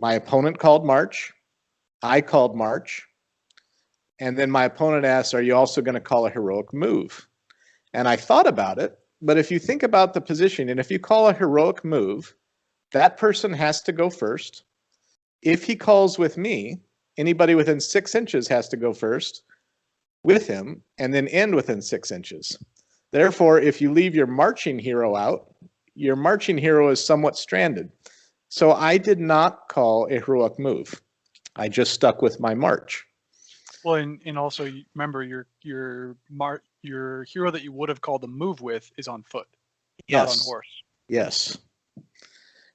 my opponent called March. I called March. And then my opponent asked, are you also going to call a heroic move? And I thought about it, but if you think about the position, and if you call a heroic move, that person has to go first. If he calls with me, anybody within 6 inches has to go first with him and then end within 6 inches. Therefore, if you leave your marching hero out, your marching hero is somewhat stranded. So I did not call a heroic move. I just stuck with my march. Well, and also remember your hero that you would have called the move with is on foot, not on horse. Yes.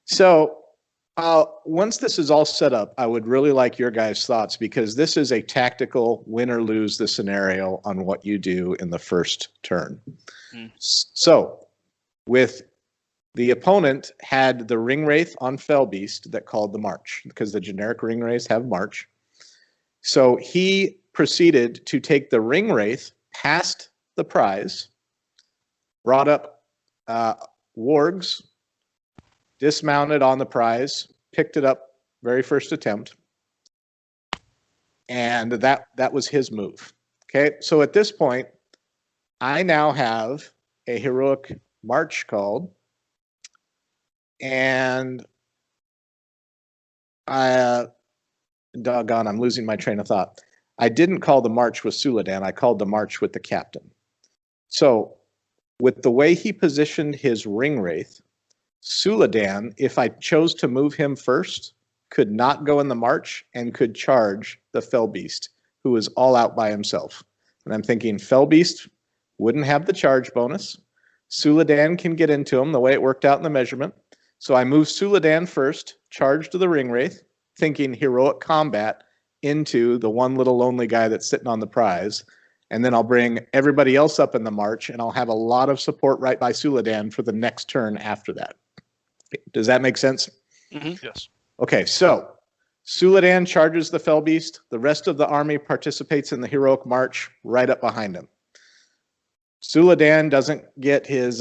So once this is all set up, I would really like your guys' thoughts, because this is a tactical win or lose the scenario on what you do in the first turn. So with the opponent had the ring wraith on Fell Beast that called the march, because the generic ring wraiths have march. So he proceeded to take the ring wraith past the prize, brought up wargs, dismounted on the prize, picked it up very first attempt, and that was his move. Okay, so at this point, I now have a heroic march called, and doggone, I'm losing my train of thought. I didn't call the march with Suladan, I called the march with the captain. So with the way he positioned his ring wraith, Suladan, if I chose to move him first, could not go in the march and could charge the Fell Beast, who was all out by himself. And I'm thinking Fell Beast wouldn't have the charge bonus. Suladan can get into him the way it worked out in the measurement. So I moved Suladan first, charged the ring wraith, thinking heroic combat into the one little lonely guy that's sitting on the prize. And then I'll bring everybody else up in the march, and I'll have a lot of support right by Suladan for the next turn after that. Does that make sense? Mm-hmm. Yes. Okay, so Suladan charges the Fell Beast. The rest of the army participates in the heroic march right up behind him. Suladan doesn't get his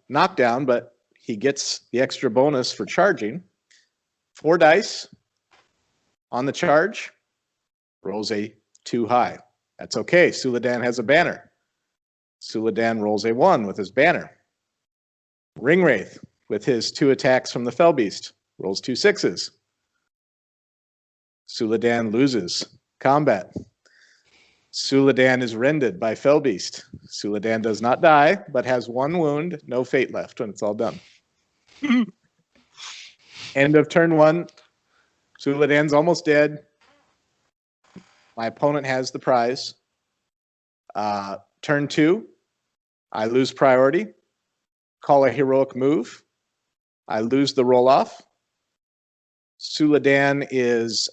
knockdown, but he gets the extra bonus for charging. 4 dice on the charge, rolls a 2 high. That's okay. Suladan has a banner. Suladan rolls a 1 with his banner. Ring Wraith with his 2 attacks from the Fell Beast rolls 2 6s. Suladan loses combat. Suladan is rended by Fell Beast. Suladan does not die, but has 1 wound, no fate left when it's all done. End of turn 1. Suladan's almost dead. My opponent has the prize. Turn 2, I lose priority. Call a heroic move. I lose the roll-off. Suladan is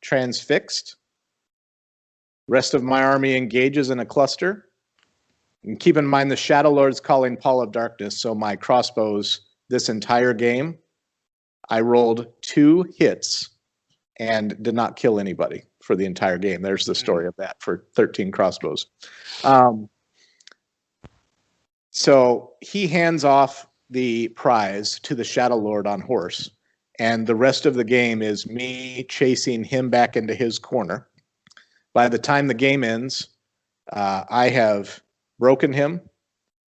transfixed. Rest of my army engages in a cluster. And keep in mind the Shadow Lord's calling Pall of Darkness, so my crossbows this entire game, I rolled 2 hits and did not kill anybody for the entire game. There's the story of that for 13 crossbows. So he hands off the prize to the Shadow Lord on horse, and the rest of the game is me chasing him back into his corner. By the time the game ends, I have broken him,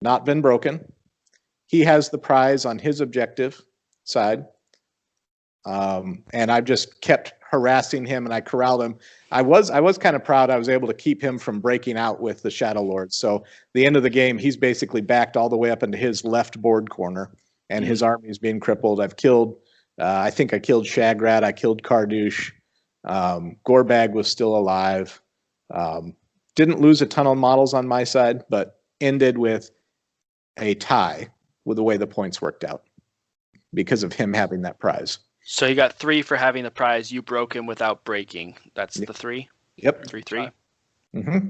not been broken. He has the prize on his objective side. And I've just kept harassing him, and I corralled him. I was kind of proud I was able to keep him from breaking out with the Shadow Lord. So the end of the game, he's basically backed all the way up into his left board corner, and his army is being crippled. I've killed, I think I killed Shagrat, I killed Kardouche. Gorbag was still alive. Didn't lose a ton of models on my side, but ended with a tie with the way the points worked out because of him having that prize. So you got 3 for having the prize. You broke him without breaking. That's the 3? Yep. 3-3. Mm-hmm.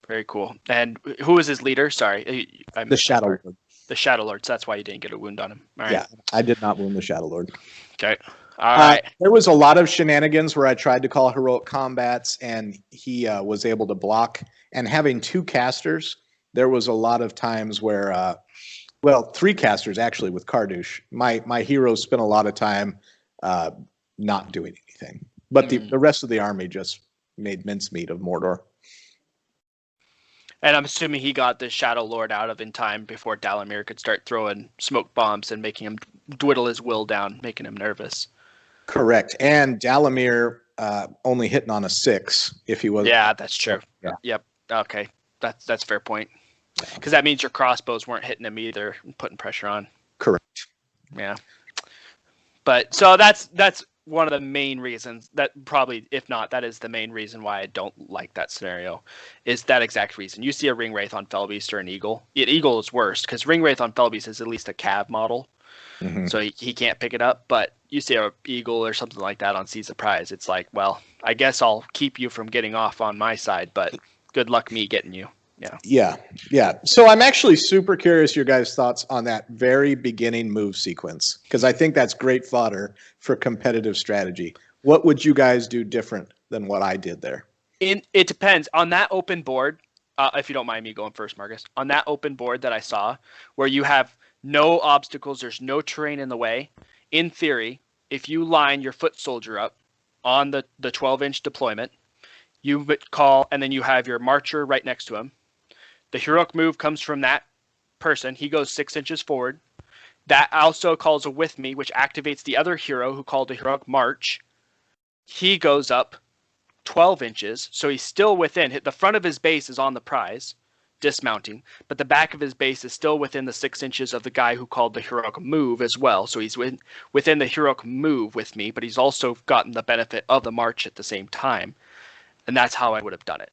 Very cool. And who was his leader? Sorry, I The missed that Shadow part. Lord. The Shadow Lord. So that's why you didn't get a wound on him. All right. Yeah, I did not wound the Shadow Lord. Okay. All right. There was a lot of shenanigans where I tried to call heroic combats, and he was able to block. And having 2 casters, there was a lot of times where, 3 casters actually with Kardouche. My heroes spent a lot of time not doing anything, but the rest of the army just made mincemeat of Mordor. And I'm assuming he got the Shadow Lord out of in time before Dalamir could start throwing smoke bombs and making him dwindle his will down, making him nervous. Correct. And Dalamir only hitting on a 6 if he was. Yeah, that's true. Yeah. Yep. Okay. That's a fair point. Because that means your crossbows weren't hitting him either, putting pressure on. Correct. Yeah. But so that's one of the main reasons that probably, if not, that is the main reason why I don't like that scenario, is that exact reason. You see a Ring Wraith on Felbeast or an Eagle. Eagle is worst because Ring Wraith on Felbeast is at least a cav model. Mm-hmm. So he can't pick it up. But you see a Eagle or something like that on Seas of Prize. It's like, well, I guess I'll keep you from getting off on my side, but good luck me getting you. Yeah. So I'm actually super curious your guys' thoughts on that very beginning move sequence, because I think that's great fodder for competitive strategy. What would you guys do different than what I did there? It depends. On that open board, if you don't mind me going first, Marcus, on that open board that I saw, where you have no obstacles, there's no terrain in the way, in theory, if you line your foot soldier up on the 12-inch deployment, you call, and then you have your marcher right next to him. The heroic move comes from that person. He goes 6 inches forward. That also calls a with me, which activates the other hero who called a heroic march. He goes up 12 inches, so he's still within. The front of his base is on the prize, dismounting, but the back of his base is still within the 6 inches of the guy who called the heroic move as well. So he's within the heroic move with me, but he's also gotten the benefit of the march at the same time. And that's how I would have done it.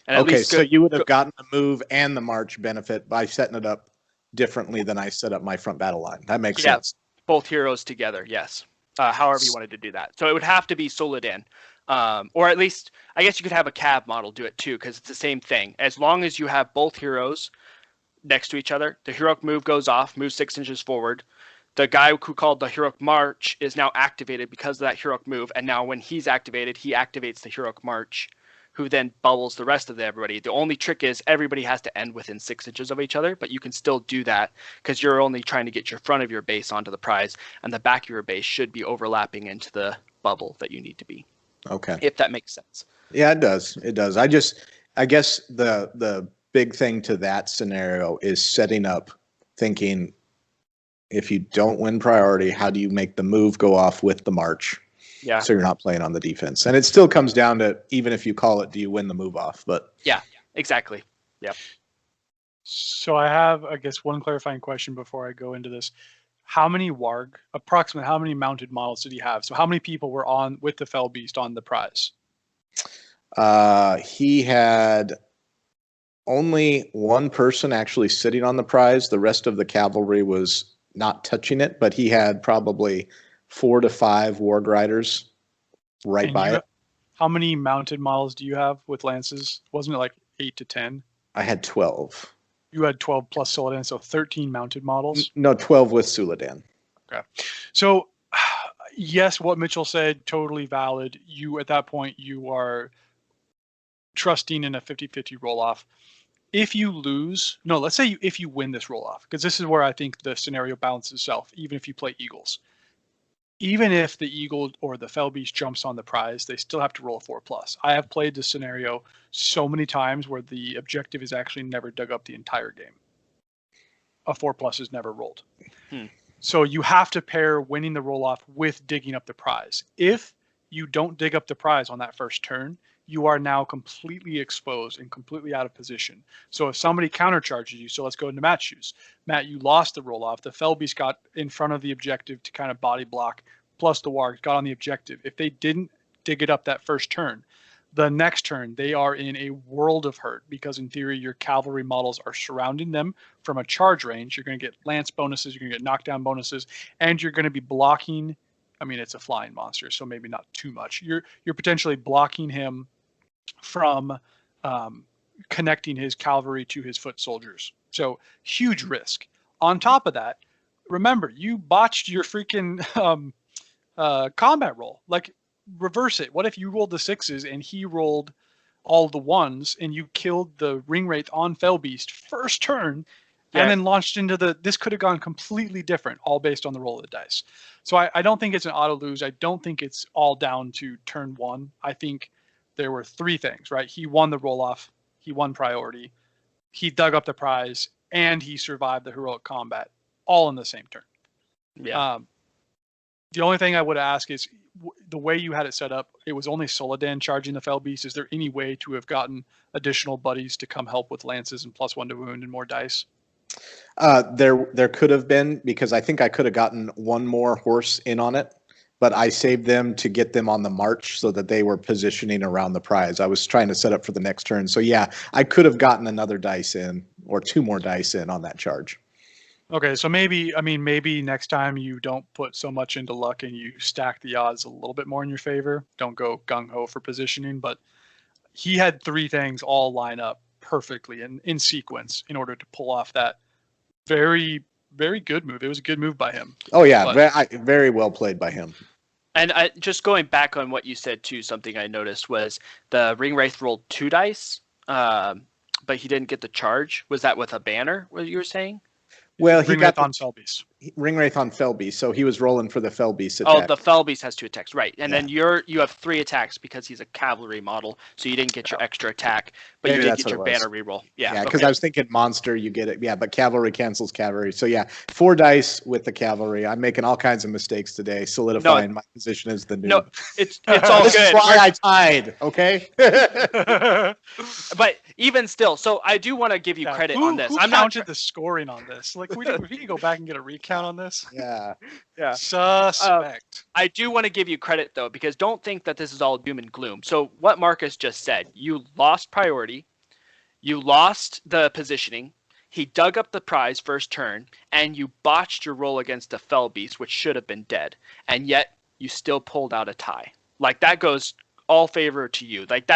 And okay, so you would have gotten the move and the march benefit by setting it up differently than I set up my front battle line. That makes sense. Both heroes together, yes. However you wanted to do that. So it would have to be Soladin. Or at least, I guess you could have a cab model do it too, because it's the same thing. As long as you have both heroes next to each other, the heroic move goes off, moves 6 inches forward. The guy who called the heroic march is now activated because of that heroic move, and now when he's activated, he activates the heroic march, who then bubbles the rest of everybody. The only trick is everybody has to end within 6 inches of each other, but you can still do that because you're only trying to get your front of your base onto the prize, and the back of your base should be overlapping into the bubble that you need to be. Okay. If that makes sense. Yeah, it does. It does. I guess the big thing to that scenario is setting up, thinking if you don't win priority, how do you make the move go off with the march? Yeah. So you're not playing on the defense. And it still comes down to, even if you call it, do you win the move off? But yeah, exactly. Yep. So I have, I guess, one clarifying question before I go into this. How many approximately how many mounted models did he have? So how many people were on with the Fell Beast on the prize? He had only one person actually sitting on the prize. The rest of the cavalry was not touching it, but he had probably 4 to 5 warg riders right by it. How many mounted models do you have with lances? Wasn't it like 8 to 10? I had 12. You had 12 plus Suladan, so 13 mounted models? No, 12 with Suladan. Okay. So, yes, what Mitchell said, totally valid. You, at that point, you are trusting in a 50-50 roll-off. If you lose, no, let's say if you win this roll-off, because this is where I think the scenario balances itself, even if you play Eagles. Even if the Eagle or the Fell Beast jumps on the prize, they still have to roll a 4+. I have played this scenario so many times where the objective is actually never dug up the entire game. A 4+ is never rolled. So you have to pair winning the roll-off with digging up the prize. If you don't dig up the prize on that first turn, you are now completely exposed and completely out of position. So if somebody countercharges you, so let's go into Matt's shoes. Matt, you lost the roll-off. The Fell Beast got in front of the objective to kind of body block, plus the Warg got on the objective. If they didn't dig it up that first turn, the next turn, they are in a world of hurt because in theory, your cavalry models are surrounding them from a charge range. You're going to get lance bonuses, you're going to get knockdown bonuses, and you're going to be blocking. I mean, it's a flying monster, so maybe not too much. You're potentially blocking him from connecting his cavalry to his foot soldiers. So huge risk. On top of that, remember, you botched your freaking combat roll. Like, reverse it. What if you rolled the 6s and he rolled all the 1s and you killed the ring wraith on Fellbeast first turn and then launched into this could have gone completely different, all based on the roll of the dice. So I don't think it's an auto lose. I don't think it's all down to turn 1. I think there were 3 things, right? He won the roll off, he won priority, he dug up the prize, and he survived the heroic combat all in the same turn. Yeah. The only thing I would ask is the way you had it set up, it was only Soladan charging the Fellbeast. Is there any way to have gotten additional buddies to come help with lances and +1 to wound and more dice? There could have been, because I think I could have gotten one more horse in on it, but I saved them to get them on the march so that they were positioning around the prize. I was trying to set up for the next turn. So yeah, I could have gotten another dice in or 2 more dice in on that charge. Okay, so maybe next time you don't put so much into luck and you stack the odds a little bit more in your favor. Don't go gung-ho for positioning, but he had 3 things all line up perfectly and in sequence in order to pull off that very, very good move. It was a good move by him. Oh yeah, very well played by him. And just going back on what you said too, something I noticed was the ring wraith rolled 2 dice, but he didn't get the charge. Was that with a banner? What you were saying? Well, he got on Fellbeast. Ring wraith on Fellbeast, so he was rolling for the Fellbeast attack. Oh, the Fellbeast has 2 attacks, right? And then you have 3 attacks because he's a cavalry model, so you didn't get your extra attack, but Maybe you did get your banner reroll. Yeah, because I was thinking monster, you get it. Yeah, but cavalry cancels cavalry. So yeah, 4 dice with the cavalry. I'm making all kinds of mistakes today, solidifying my position as the new. No, it's all this good. This is why I tied. Okay. But even still, so I do want to give you credit on this. I'm counted the scoring on this. Like we can go back and get a recount on this. Yeah. Suspect. I do want to give you credit though, because don't think that this is all doom and gloom. So what Marcus just said, you lost priority, you lost the positioning, he dug up the prize first turn, and you botched your roll against the Fellbeast, which should have been dead, and yet you still pulled out a tie. Like that goes all favor to you. Like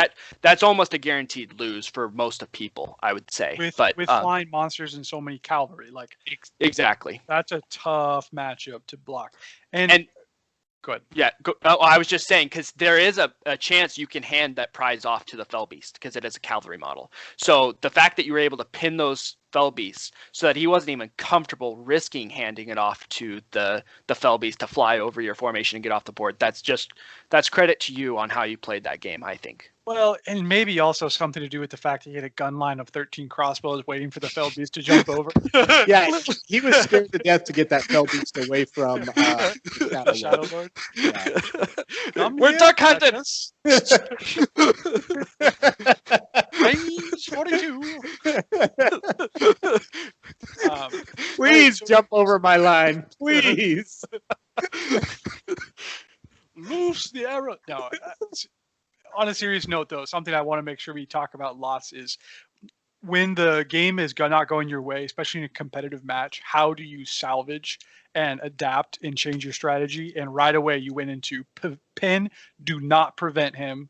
that's almost a guaranteed lose for most of people, I would say. With flying monsters and so many cavalry, like exactly. That's a tough matchup to block. And go ahead. Yeah, I was just saying, because there is a chance you can hand that prize off to the Fellbeast because it is a cavalry model. So the fact that you were able to pin those Fellbeasts so that he wasn't even comfortable risking handing it off to the Fellbeast to fly over your formation and get off the board, that's credit to you on how you played that game, I think. Well, and maybe also something to do with the fact that he had a gun line of 13 crossbows waiting for the Fellbeast to jump over. Yeah, he was scared to death to get that Fellbeast away from Shadow Lord. Yeah. We're duck hunting. Range 42. Please jump over my line, please. Loose the arrow. No. On a serious note, though, something I want to make sure we talk about lots is when the game is not going your way, especially in a competitive match, how do you salvage and adapt and change your strategy? And right away, you went into pin. Do not prevent him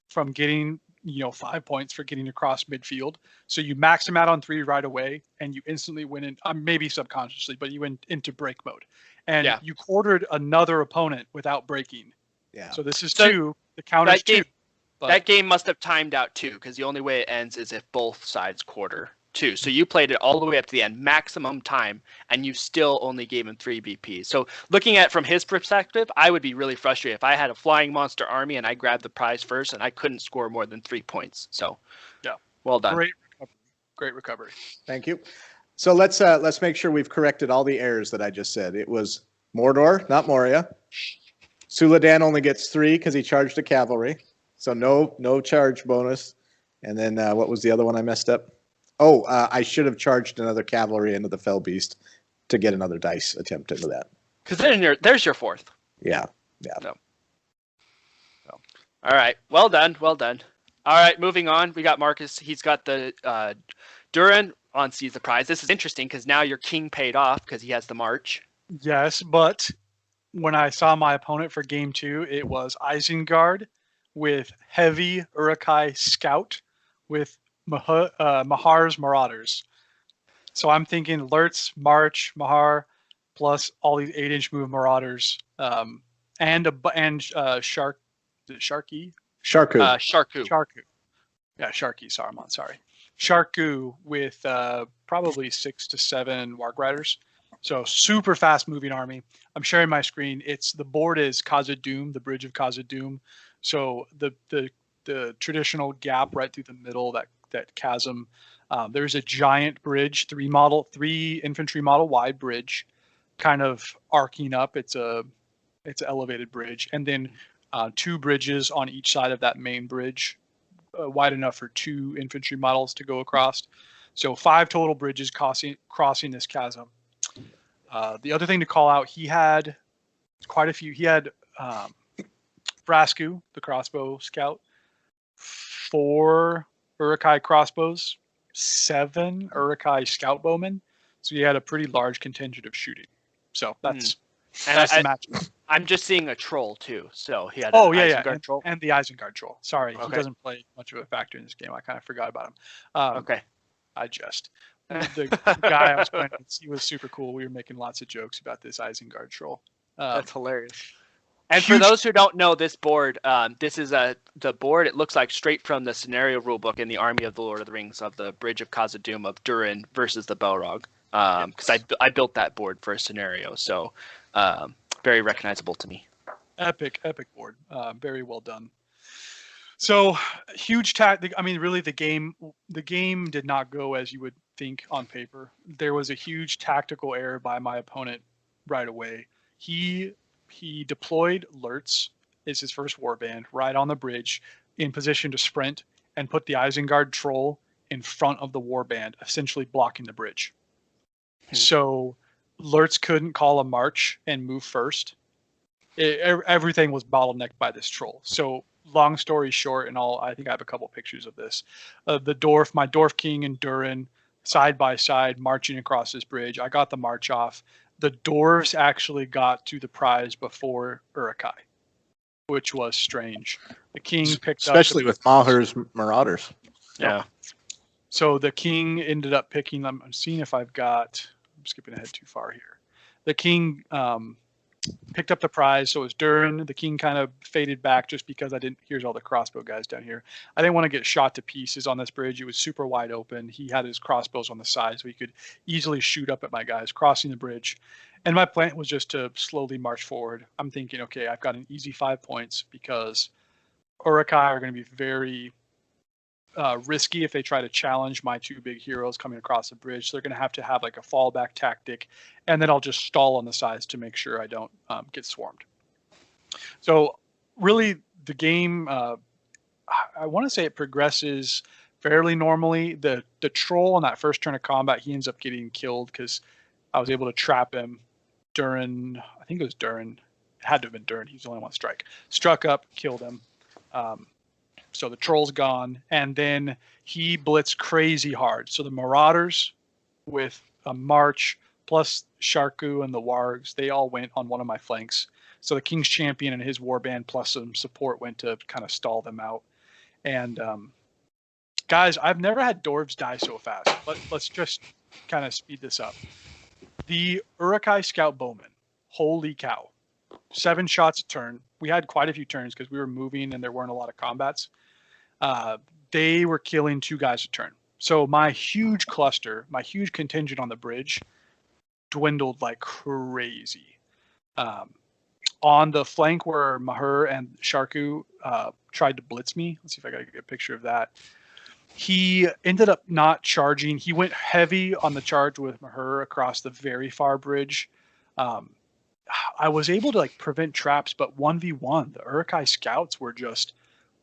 from getting 5 points for getting across midfield. So you max him out on 3 right away, and you instantly went in, maybe subconsciously, but you went into break mode. And you quartered another opponent without breaking. Yeah. So this is 2. The counter's 2. That game must have timed out too, because the only way it ends is if both sides quarter 2. So you played it all the way up to the end, maximum time, and you still only gave him 3 BP. So looking at it from his perspective, I would be really frustrated if I had a flying monster army and I grabbed the prize first and I couldn't score more than 3 points. So well done. Great recovery. Thank you. So let's make sure we've corrected all the errors that I just said. It was Mordor, not Moria. Suladan only gets 3 because he charged a cavalry. So no charge bonus. And then what was the other one I messed up? Oh, I should have charged another cavalry into the Fellbeast to get another dice attempt into that. Because there's your 4th. Yeah. No. All right. Well done. All right, moving on. We got Marcus. He's got the Durin on Seize the Prize. This is interesting because now your king paid off because he has the march. Yes, but when I saw my opponent for game 2, it was Isengard with heavy Uruk-hai scout with Mahar's Marauders. So I'm thinking Lurtz, March, Mahar, plus all these 8-inch move Marauders, and Shark, is it Sharky? Sharku. Sharku. Yeah, Sharky, Saruman, sorry. Sharku with probably 6 to 7 Warg Riders. So super fast moving army. I'm sharing my screen. The board is Khazad-dûm, the bridge of Khazad-dûm. So the traditional gap right through the middle, that chasm. There's a giant bridge, 3 infantry model wide bridge, kind of arcing up. It's an elevated bridge, and then 2 bridges on each side of that main bridge, wide enough for 2 infantry models to go across. So 5 total bridges crossing this chasm. The other thing to call out, he had quite a few. He had Brasku, the crossbow scout, 4 Uruk-hai crossbows, 7 Uruk-hai scout bowmen. So he had a pretty large contingent of shooting. So that's the match. I'm just seeing a troll too. So he had Isengard troll. And the Isengard troll. Sorry, Okay. He doesn't play much of a factor in this game. I kind of forgot about him. Okay. I just. The guy I was playing with, he was super cool. We were making lots of jokes about this Isengard troll. That's hilarious. And for those who don't know this board, this is the board. It looks like straight from the scenario rulebook in the Army of the Lord of the Rings of the Bridge of Khazad-dûm of Durin versus the Balrog. Because I built that board for a scenario, so very recognizable to me. Epic board. Very well done. So huge tactic. I mean, really, the game did not go as you would think on paper. There was a huge tactical error by my opponent right away. He deployed Lurtz, is his first warband, right on the bridge, in position to sprint, and put the Isengard troll in front of the warband, essentially blocking the bridge. So Lurtz couldn't call a march and move first. Everything was bottlenecked by this troll. So long story short, I think I have a couple pictures of this. My Dwarf King and Durin, side by side, marching across this bridge. I got the march off. The dwarves actually got to the prize before Uruk-hai, which was strange. The king picked up... Especially with Mahar's Marauders. Yeah. So the king ended up picking them. I'm seeing if I've got... I'm skipping ahead too far here. The king picked up the prize. So it was Durin. The king kind of faded back just because here's all the crossbow guys down here. I didn't want to get shot to pieces on this bridge. It was super wide open. He had his crossbows on the side, so he could easily shoot up at my guys crossing the bridge. And my plan was just to slowly march forward. I'm thinking, okay, I've got an easy 5 points because Uruk-hai are going to be very risky if they try to challenge my 2 big heroes coming across the bridge. So they're going to have like a fallback tactic, and then I'll just stall on the sides to make sure I don't get swarmed. So really the game, I want to say it progresses fairly normally. The troll on that first turn of combat, he ends up getting killed because I was able to trap him. Durin, I think it was Durin. It had to have been Durin. He's the only one strike. Struck up, killed him. So the troll's gone, and then he blitzed crazy hard. So the Marauders with a march plus Sharku and the Wargs, they all went on one of my flanks. So the King's Champion and his warband plus some support went to kind of stall them out. And guys, I've never had dwarves die so fast. Let's just kind of speed this up. The Uruk-hai Scout Bowman, holy cow. 7 shots a turn. We had quite a few turns because we were moving and there weren't a lot of combats. They were killing 2 guys a turn. So my huge cluster, my huge contingent on the bridge dwindled like crazy. On the flank where Mahar and Sharku tried to blitz me, let's see if I got a good picture of that. He ended up not charging. He went heavy on the charge with Mahar across the very far bridge. I was able to like prevent traps, but 1v1, the Uruk-hai scouts were just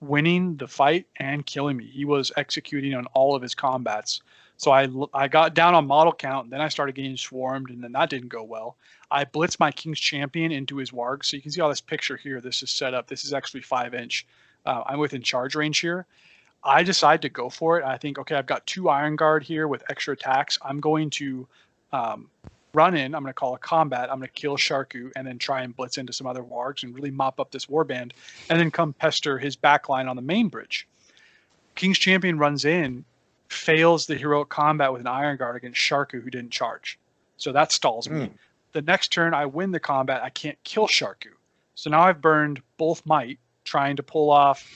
winning the fight and killing me. He was executing on all of his combats. So I got down on model count, and then I started getting swarmed, and then that didn't go well. I blitzed my King's Champion into his warg. So you can see all this picture here. This is set up. This is actually 5-inch. I'm within charge range here. I decided to go for it. I think, okay, I've got 2 Iron Guard here with extra attacks. I'm going to run in. I'm going to call a combat. I'm going to kill Sharku and then try and blitz into some other wargs and really mop up this warband and then come pester his backline on the main bridge. King's Champion runs in. fails the heroic combat with an Iron Guard against Sharku, who didn't charge. So that stalls me. The next turn, I win the combat. I can't kill Sharku. So now I've burned both might trying to pull off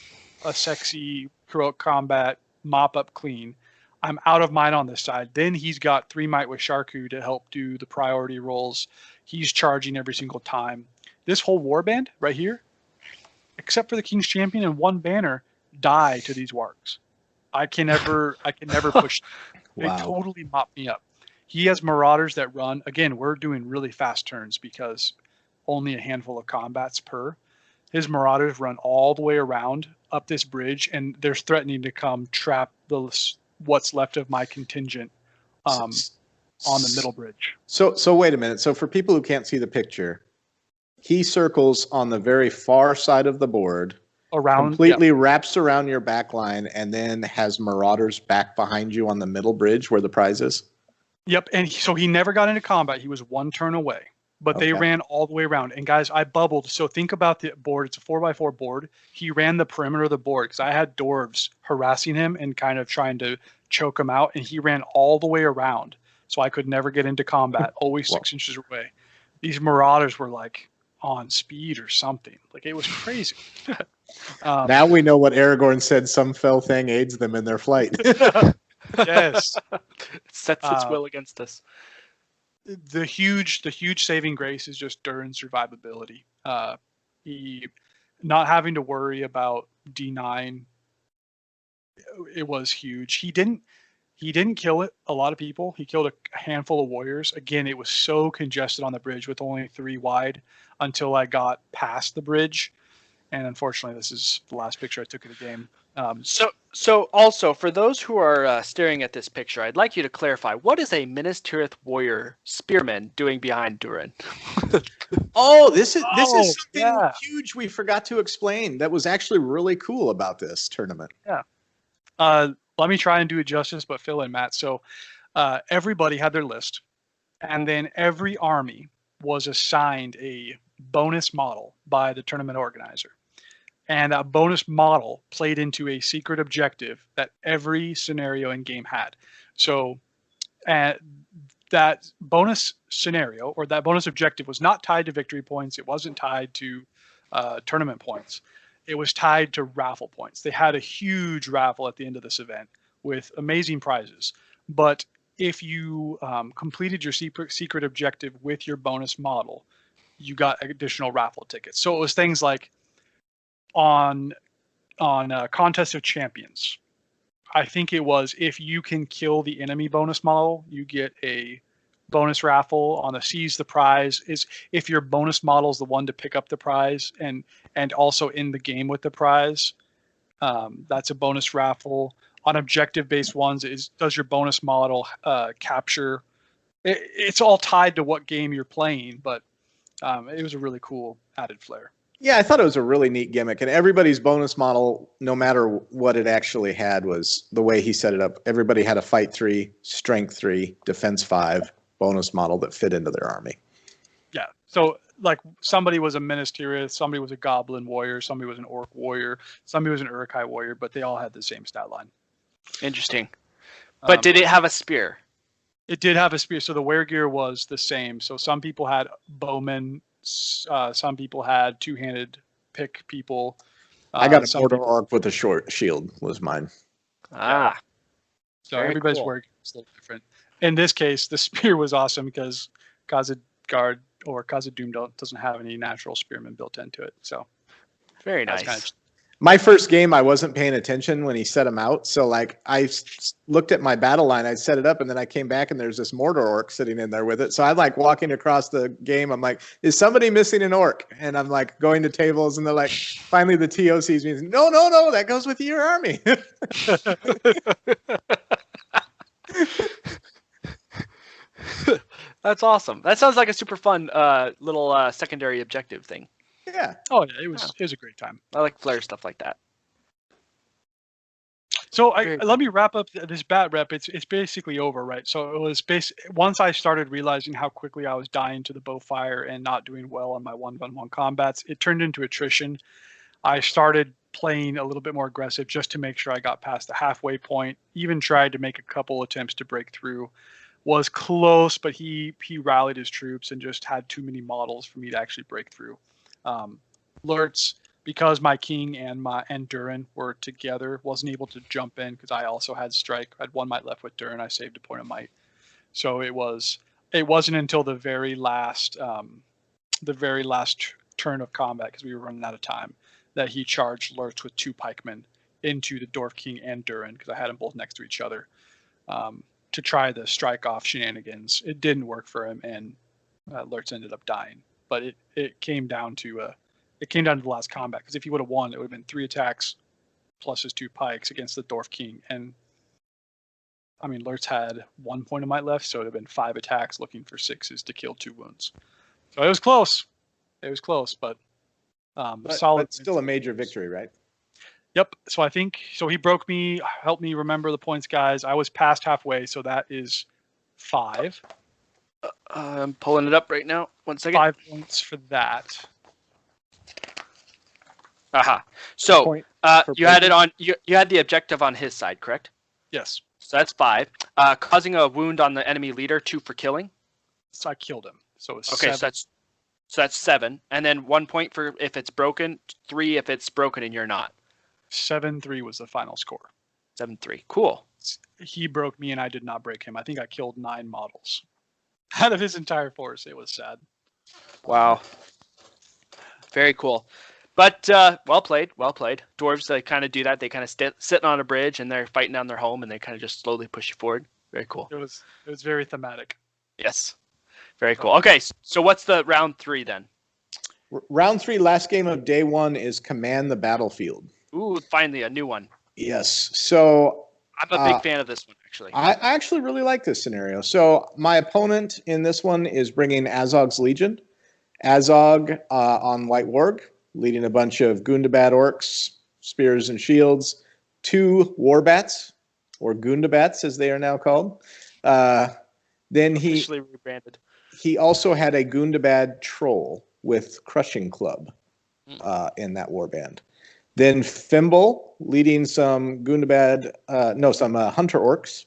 a sexy heroic combat mop up clean. I'm out of mine on this side. Then he's got 3 might with Sharku to help do the priority rolls. He's charging every single time. This whole warband right here, except for the King's Champion and 1 banner, die to these wargs. I can never push. They totally mop me up. He has Marauders that run. Again, we're doing really fast turns because only a handful of combats per. His Marauders run all the way around up this bridge, and they're threatening to come trap what's left of my contingent on the middle bridge. So wait a minute. So for people who can't see the picture, he circles on the very far side of the board, completely wraps around your back line, and then has Marauders back behind you on the middle bridge where the prize is? Yep, and so he never got into combat. He was 1 turn away, but they ran all the way around. And guys, I bubbled. So think about the board. It's a 4x4 board. He ran the perimeter of the board because I had dwarves harassing him and kind of trying to choke him out, and he ran all the way around. So I could never get into combat, always 6 inches away. These Marauders were like on speed or something. Like, it was crazy. Now we know what Aragorn said, some fell thing aids them in their flight. Yes. It sets its will against us. The huge saving grace is just Durin's survivability. He not having to worry about D9. It was huge. He didn't kill it. A lot of people. He killed a handful of warriors. Again, it was so congested on the bridge with only 3 wide until I got past the bridge. And unfortunately, this is the last picture I took of the game. So also, for those who are staring at this picture, I'd like you to clarify, what is a Minas Tirith warrior spearman doing behind Durin? This is something huge we forgot to explain that was actually really cool about this tournament. Yeah. Let me try and do it justice, but Phil and Matt. So everybody had their list, and then every army was assigned a bonus model by the tournament organizer. And that bonus model played into a secret objective that every scenario in game had. So that bonus scenario or that bonus objective was not tied to victory points. It wasn't tied to tournament points. It was tied to raffle points. They had a huge raffle at the end of this event with amazing prizes. But if you completed your secret objective with your bonus model, you got additional raffle tickets. So it was things like on Contest of Champions, I think it was if you can kill the enemy bonus model, you get a bonus raffle. On the Seize the Prize is if your bonus model is the one to pick up the prize and also in the game with the prize. That's a bonus raffle. On objective-based ones, does your bonus model capture? It's all tied to what game you're playing, but it was a really cool added flair. Yeah, I thought it was a really neat gimmick, and everybody's bonus model, no matter what it actually had, was the way he set it up. Everybody had a fight 3, strength 3, defense 5 bonus model that fit into their army. Yeah, so like somebody was a Minas Tirith, somebody was a Goblin warrior, somebody was an Orc warrior, somebody was an Uruk-hai warrior, but they all had the same stat line. Interesting. But did it have a spear? It did have a spear, so the wear gear was the same. So some people had bowmen. Some people had 2-handed pick people. I got a Mortar Orc with a short shield was mine. So everybody's wear gear is a little different. In this case, the spear was awesome because Khazad-Guard or Khazad-dûm doesn't have any natural spearmen built into it. So very nice. My first game, I wasn't paying attention when he set them out. So, like, I looked at my battle line, I set it up, and then I came back, and there's this Mortar Orc sitting in there with it. So I'm, like, walking across the game. I'm like, is somebody missing an Orc? And I'm, like, going to tables, and they're like, finally the TO sees me. No, that goes with your army. That's awesome. That sounds like a super fun little secondary objective thing. Yeah. Oh, yeah. It was a great time. I like flair stuff like that. So let me wrap up this bat rep. It's basically over, right? So it was once I started realizing how quickly I was dying to the bow fire and not doing well on my 1-on-1 combats, it turned into attrition. I started playing a little bit more aggressive just to make sure I got past the halfway point. Even tried to make a couple attempts to break through. Was close, but he rallied his troops and just had too many models for me to actually break through. Lurtz, because my king and Durin were together, wasn't able to jump in because I also had strike. I had 1 might left with Durin. I saved a point of might. So it wasn't until the very last turn of combat, because we were running out of time, that he charged Lurtz with 2 pikemen into the Dwarf King and Durin, because I had them both next to each other, to try the strike off shenanigans. It didn't work for him, and Lurtz ended up dying. But it came down to the last combat, because if he would have won, it would have been 3 attacks plus his 2 pikes against the Dwarf King, and I mean, Lurtz had 1 point of might left, so it would have been 5 attacks looking for 6s to kill 2 wounds. So it was close. It was close, but solid. But still a major victory, right? Yep. So I think he broke me, helped me remember the points, guys. I was past halfway, so that is 5. I'm pulling it up right now. 1 second. 5 points for that. Aha. So Point you had it on. You had the objective on his side, correct? Yes. So that's 5. Causing a wound on the enemy leader, 2 for killing. So I killed him. So it's Okay, 7. so that's 7, and then 1 point for if it's broken, 3 if it's broken and you're not. 7-3 was the final score. 7-3. Cool. He broke me, and I did not break him. I think I killed 9 models out of his entire force. It was sad. Wow. Very cool. But well played, well played. Dwarves, they kind of do that. They kind of sitting on a bridge and they're fighting down their home, and they kind of just slowly push you forward. Very cool. It was very thematic. Yes. Very cool. Okay, so what's the round 3 then? Round 3, last game of day 1 is Command the Battlefield. Ooh, finally a new one. Yes. So I'm a big fan of this one, actually. I actually really like this scenario. So my opponent in this one is bringing Azog's Legion. Azog on White Warg, leading a bunch of Gundabad orcs, spears and shields, 2 warbats, or Gundabats as they are now called. Then Officially rebranded. He also had a Gundabad troll with Crushing Club in that warband. Then Fimble leading some Gundabad, some hunter orcs.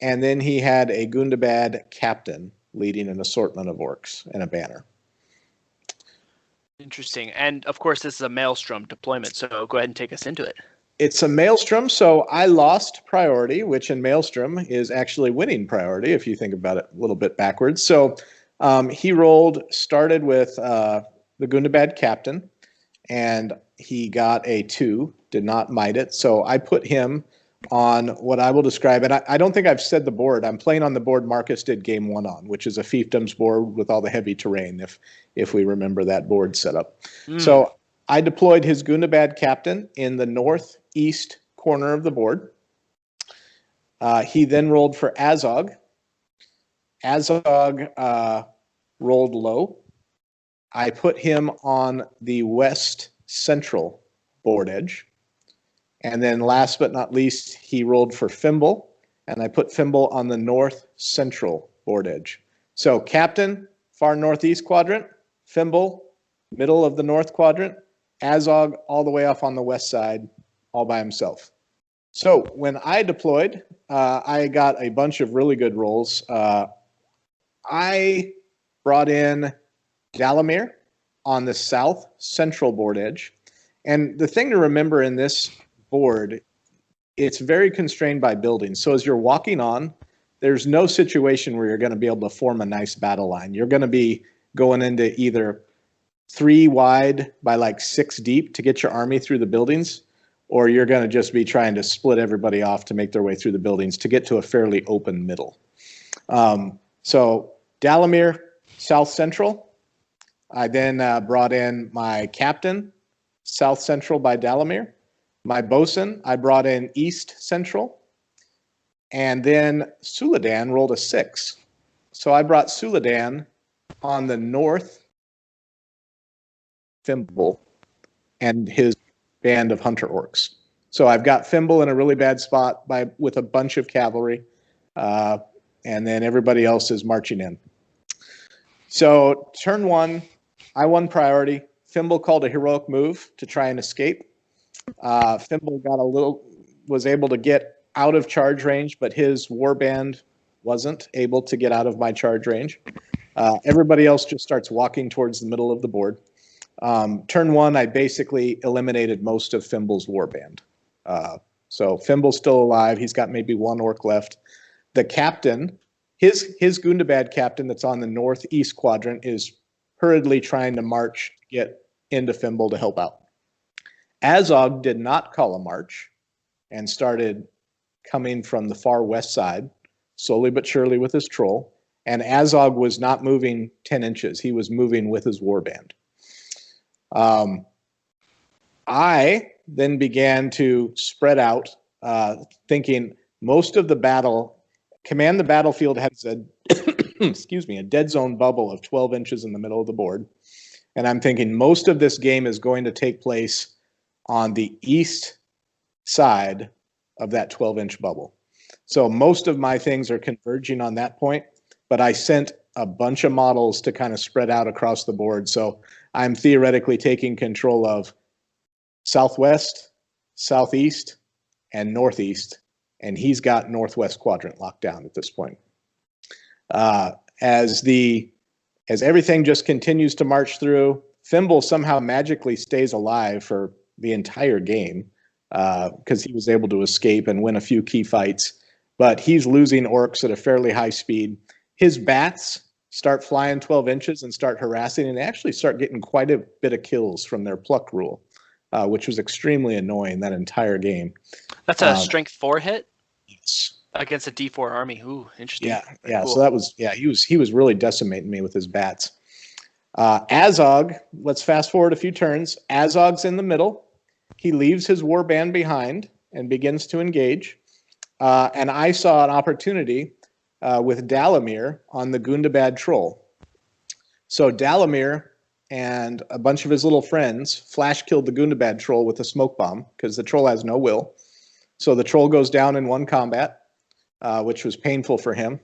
And then he had a Gundabad captain leading an assortment of orcs and a banner. Interesting. And of course, this is a Maelstrom deployment, so go ahead and take us into it. It's a Maelstrom, so I lost priority, which in Maelstrom is actually winning priority, if you think about it a little bit backwards. So he started with the Gundabad captain, and he got a 2, did not might it. So I put him on what I will describe, and I don't think I've said the board. I'm playing on the board Marcus did game 1 on, which is a fiefdoms board with all the heavy terrain, if we remember that board setup. So I deployed his Gundabad captain in the northeast corner of the board. He then rolled for Azog. Azog rolled low. I put him on the west central board edge. And then last but not least, he rolled for Fimble, and I put Fimble on the north central board edge. So captain, far northeast quadrant, Fimble, middle of the north quadrant, Azog all the way off on the west side, all by himself. So when I deployed, I got a bunch of really good rolls. I brought in Dalamir on the south central board edge. And the thing to remember in this board, it's very constrained by buildings. So as you're walking on, there's no situation where you're going to be able to form a nice battle line. You're going to be going into either 3 wide by like 6 deep to get your army through the buildings, or you're going to just be trying to split everybody off to make their way through the buildings to get to a fairly open middle. So Dalamir, south central. I then brought in my captain, south central by Dalamir. My bosun, I brought in east central. And then Suladan rolled a 6. So I brought Suladan on the north Fimble and his band of hunter orcs. So I've got Fimble in a really bad spot with a bunch of cavalry. And then everybody else is marching in. So turn 1, I won priority. Fimble called a heroic move to try and escape. Fimble was able to get out of charge range, but his warband wasn't able to get out of my charge range. Everybody else just starts walking towards the middle of the board. Turn 1, I basically eliminated most of Fimble's warband. So Fimble's still alive. He's got maybe 1 orc left. The captain, his Gundabad captain that's on the northeast quadrant is hurriedly trying to march to get into Fimble to help out. Azog did not call a march and started coming from the far west side, slowly but surely with his troll. And Azog was not moving 10 inches. He was moving with his warband. I then began to spread out, thinking most of the battle, command the battlefield has a, excuse me, a dead zone bubble of 12 inches in the middle of the board. And I'm thinking most of this game is going to take place on the east side of that 12-inch bubble. So most of my things are converging on that point, but I sent a bunch of models to kind of spread out across the board. So I'm theoretically taking control of southwest, southeast, and northeast, and he's got northwest quadrant locked down at this point. As everything just continues to march through, Fimble somehow magically stays alive for the entire game because he was able to escape and win a few key fights, but he's losing orcs at a fairly high speed. His bats start flying 12 inches and start harassing, and they actually start getting quite a bit of kills from their pluck rule, which was extremely annoying that entire game. That's a strength 4 hit? Yes. Against a D4 army. Ooh, interesting. Yeah. Cool. So that was, he was really decimating me with his bats. Azog, let's fast forward a few turns. Azog's in the middle. He leaves his warband behind and begins to engage. And I saw an opportunity with Dalamir on the Gundabad troll. So Dalamir and a bunch of his little friends flash killed the Gundabad troll with a smoke bomb because the troll has no will. So the troll goes down in 1 combat, which was painful for him.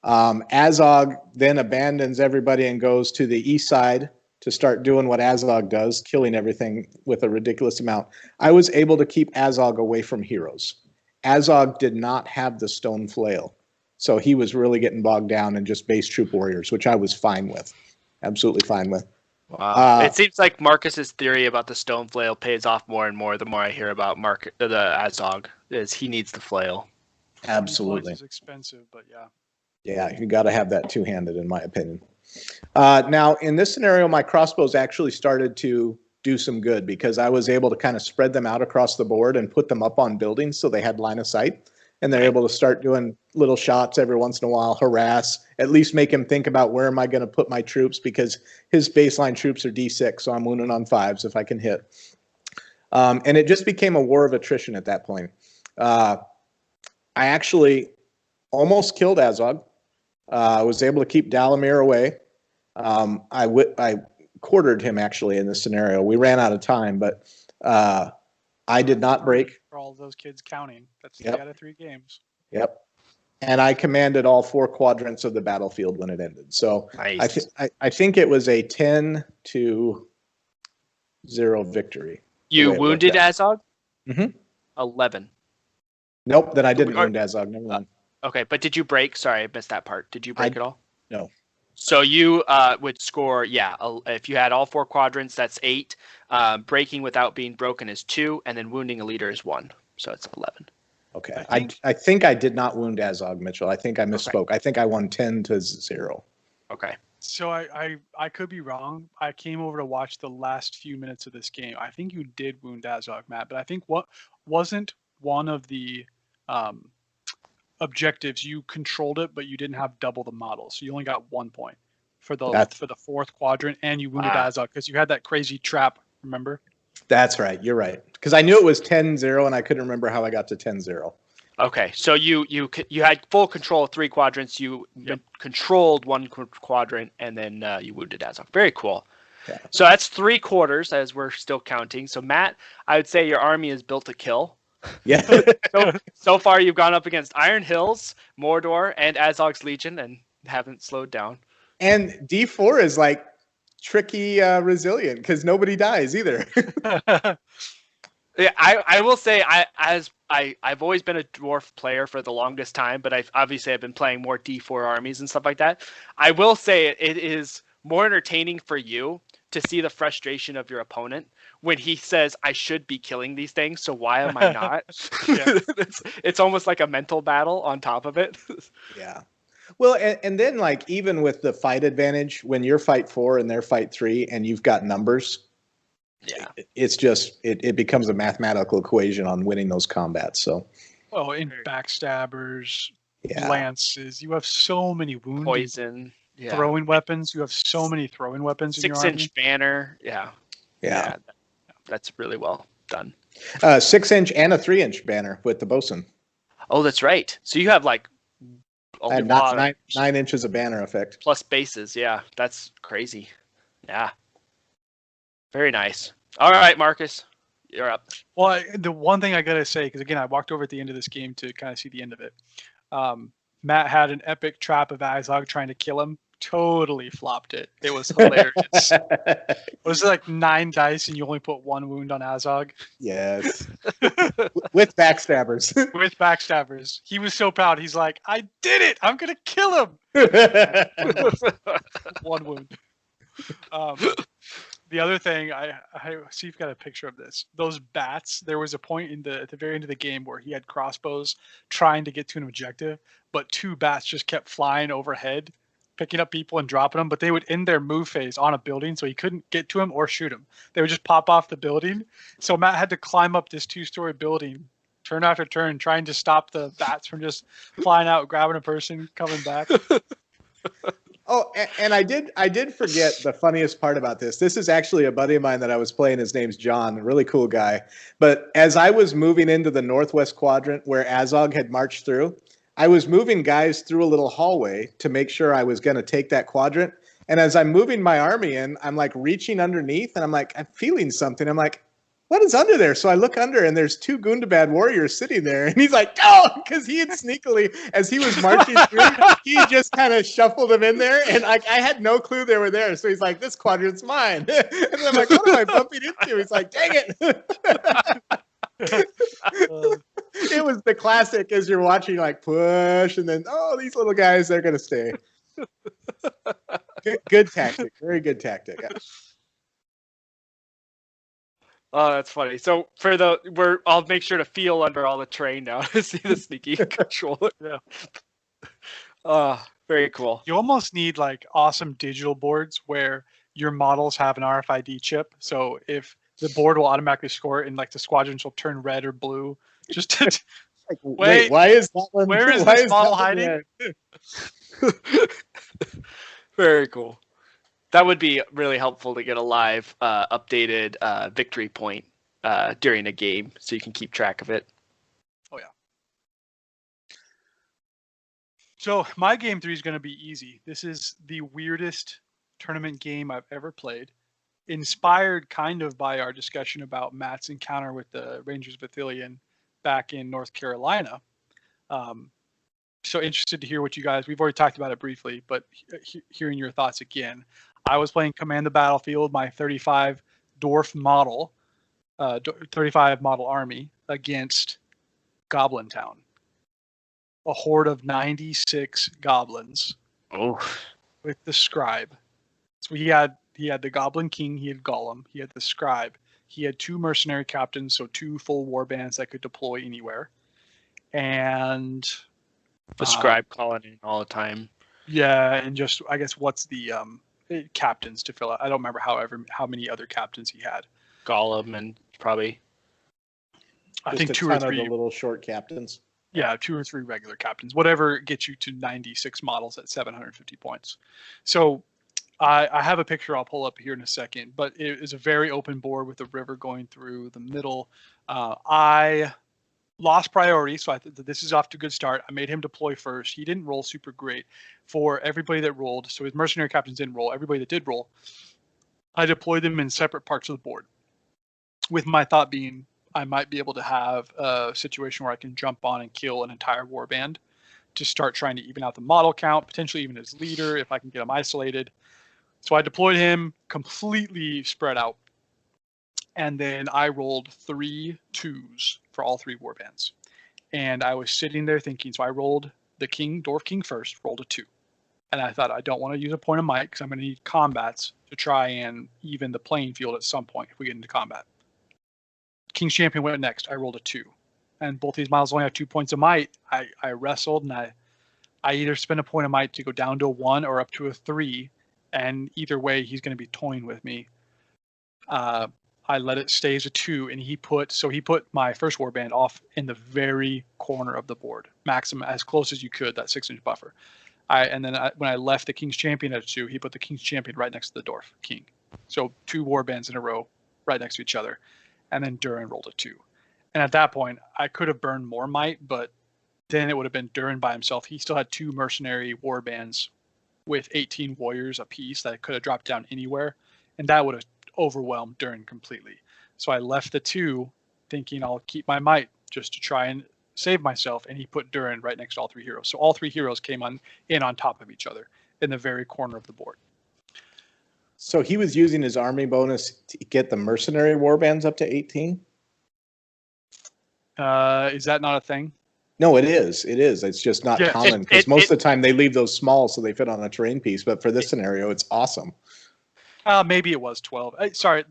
Azog then abandons everybody and goes to the east side to start doing what Azog does, killing everything with a ridiculous amount. I was able to keep Azog away from heroes. Azog did not have the stone flail, so he was really getting bogged down in just base troop warriors, which I was fine with, absolutely fine with. Wow. It seems like Marcus's theory about the stone flail pays off more and more the more I hear about the Azog, is he needs the flail. Absolutely. It's expensive, but yeah. Yeah, you got to have that two-handed, in my opinion. Now, in this scenario, my crossbows actually started to do some good because I was able to kind of spread them out across the board and put them up on buildings so they had line of sight. And they're able to start doing little shots every once in a while, harass, at least make him think about where am I going to put my troops because his baseline troops are D6, so I'm wounded on 5s if I can hit. And it just became a war of attrition at that point. I actually almost killed Azog. I was able to keep Dalamir away. I quartered him actually in this scenario. We ran out of time, but I did not break. For all of those kids counting, that's 3 out of 3 games. Yep. And I commanded all 4 quadrants of the battlefield when it ended. So nice. I think it was a 10-0 victory. You wounded Azog? Mm-hmm. 11. Nope, then I didn't wound Azog. Never mind. Okay, but did you break? Sorry, I missed that part. Did you break at all? No. So you would score, if you had all 4 quadrants, that's 8. Breaking without being broken is 2, and then wounding a leader is 1. So it's 11. Okay. I think I did not wound Azog, Mitchell. I think I misspoke. Okay. I think I won 10-0. Okay. So I could be wrong. I came over to watch the last few minutes of this game. I think you did wound Azog, Matt, but I think what wasn't one of the objectives, you controlled it, but you didn't have double the models, so you only got 1 point for the 4th quadrant, and you wounded Azog because you had that crazy trap. Remember? That's right. You're right. Because I knew it was 10-0, and I couldn't remember how I got to 10-0. Okay, so you had full control of 3 quadrants. You controlled 1 quadrant, and then you wounded Azog. Very cool. Yeah. So that's 3 quarters, as we're still counting. So Matt, I would say your army is built to kill. Yeah. so far, you've gone up against Iron Hills, Mordor, and Azog's Legion, and haven't slowed down. And D4 is like tricky resilient because nobody dies either. Yeah, I will say I've always been a dwarf player for the longest time, but I've been playing more D4 armies and stuff like that. I will say it is more entertaining for you to see the frustration of your opponent when he says, I should be killing these things, so why am I not? It's almost like a mental battle on top of it. Yeah. Well, and then like even with the fight advantage, when you're fight 4 and they're fight 3 and you've got numbers, yeah, it's just it becomes a mathematical equation on winning those combats. So in backstabbers, yeah. lances, you have so many wounded. Poison. Yeah. Throwing weapons. You have so many throwing weapons in your army. 6-inch banner. Yeah. That's really well done. 6-inch and a 3-inch banner with the bosun. Oh, that's right. So you have like a lot 9 inches of banner effect plus bases. Yeah, that's crazy. Yeah, very nice. All right, Marcus, you're up. Well, the one thing I gotta say, because again, I walked over at the end of this game to kind of see the end of it. Matt had an epic trap of Azog trying to kill him. Totally flopped it. It was hilarious. Was it like 9 dice and you only put 1 wound on Azog? Yes. With backstabbers. With backstabbers. He was so proud. He's like, I did it. I'm going to kill him. 1 wound. The other thing, I see you've got a picture of this. Those bats, there was a point at the very end of the game where he had crossbows trying to get to an objective, but 2 bats just kept flying overhead, picking up people and dropping them, but they would end their move phase on a building, so he couldn't get to him or shoot him. They would just pop off the building. So Matt had to climb up this 2-story building, turn after turn, trying to stop the bats from just flying out, grabbing a person, coming back. Oh, and I did forget the funniest part about this. This is actually a buddy of mine that I was playing. His name's John, a really cool guy. But as I was moving into the northwest quadrant where Azog had marched through, I was moving guys through a little hallway to make sure I was going to take that quadrant. And as I'm moving my army in, I'm like reaching underneath and I'm like, I'm feeling something. I'm like, what is under there? So I look under and there's 2 Gundabad warriors sitting there. And he's like, oh, because he had sneakily, as he was marching through, he just kind of shuffled them in there. And I had no clue they were there. So he's like, this quadrant's mine. And I'm like, what am I bumping into? He's like, dang it. It was the classic as you're watching like push and then, oh, these little guys, they're going to stay. Good tactic. Very good tactic. Oh, that's funny. So I'll make sure to feel under all the terrain now to see the sneaky control. Yeah. Very cool. You almost need like awesome digital boards where your models have an RFID chip. So if the board will automatically score it and like the squadrons will turn red or blue. Just to like, wait, why is that one? Where is this model hiding? Very cool. That would be really helpful to get a live updated victory point during a game so you can keep track of it. Oh, yeah. So my game 3 is going to be easy. This is the weirdest tournament game I've ever played. Inspired kind of by our discussion about Matt's encounter with the Rangers Battalion back in North Carolina. So interested to hear what you guys, we've already talked about it briefly, but hearing your thoughts again. I was playing Command the Battlefield, my 35 dwarf model, 35 model army against Goblin Town. A horde of 96 goblins. Oh. With the scribe. So he had the Goblin King, he had Gollum, he had the scribe, he had 2 mercenary captains, so 2 full war bands that could deploy anywhere. And the scribe calling in all the time. Yeah, and just I guess what's the captains to fill out. I don't remember how many other captains he had. Gollum and probably I think 2 or 3 of the little short captains. Yeah, 2 or 3 regular captains. Whatever gets you to 96 models at 750 points. So I have a picture I'll pull up here in a second, but it is a very open board with a river going through the middle. I lost priority, so I thought this is off to a good start. I made him deploy first. He didn't roll super great. For everybody that rolled, so his mercenary captains didn't roll. Everybody that did roll, I deployed them in separate parts of the board, with my thought being I might be able to have a situation where I can jump on and kill an entire warband to start trying to even out the model count, potentially even his leader if I can get him isolated. So I deployed him completely spread out. And then I rolled 3 2s for all 3 warbands. And I was sitting there thinking, so I rolled the Dwarf King first, rolled a 2. And I thought, I don't want to use a point of might because I'm going to need combats to try and even the playing field at some point if we get into combat. King's Champion went next. I rolled a 2. And both these models only have 2 points of might. I wrestled, and I either spend a point of might to go down to a 1 or up to a 3. And either way, he's going to be toying with me. I let it stay as a 2, and he put my first warband off in the very corner of the board, maximum as close as you could, that 6-inch buffer. When I left the King's Champion at a 2, he put the King's Champion right next to the Dwarf King. So 2 warbands in a row, right next to each other, and then Durin rolled a 2. And at that point, I could have burned more might, but then it would have been Durin by himself. He still had 2 mercenary warbands with 18 warriors apiece that could have dropped down anywhere, and that would have overwhelmed Durin completely. So I left the 2 thinking I'll keep my might just to try and save myself, and he put Durin right next to all 3 heroes. So all 3 heroes came on top of each other in the very corner of the board. So he was using his army bonus to get the mercenary warbands up to 18? Is that not a thing? No, it is. It is. It's just not common because most of the time they leave those small so they fit on a terrain piece. But for this scenario, it's awesome. Maybe it was 12. Sorry,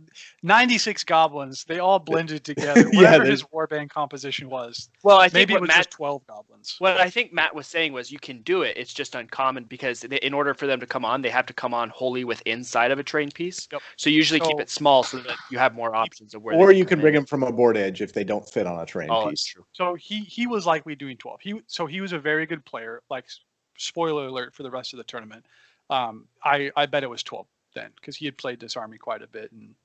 96 goblins. They all blended together. Whatever his warband composition was. Well, I think maybe it was just 12 goblins. What I think Matt was saying was you can do it. It's just uncommon because in order for them to come on, they have to come on wholly with inside of a terrain piece. Yep. So usually keep it small so that you have more options of where. Or you can bring them from a board edge if they don't fit on a terrain piece. That's true. So he was likely doing 12. He was a very good player. Like, spoiler alert for the rest of the tournament. I bet it was 12. Then, because he had played this army quite a bit and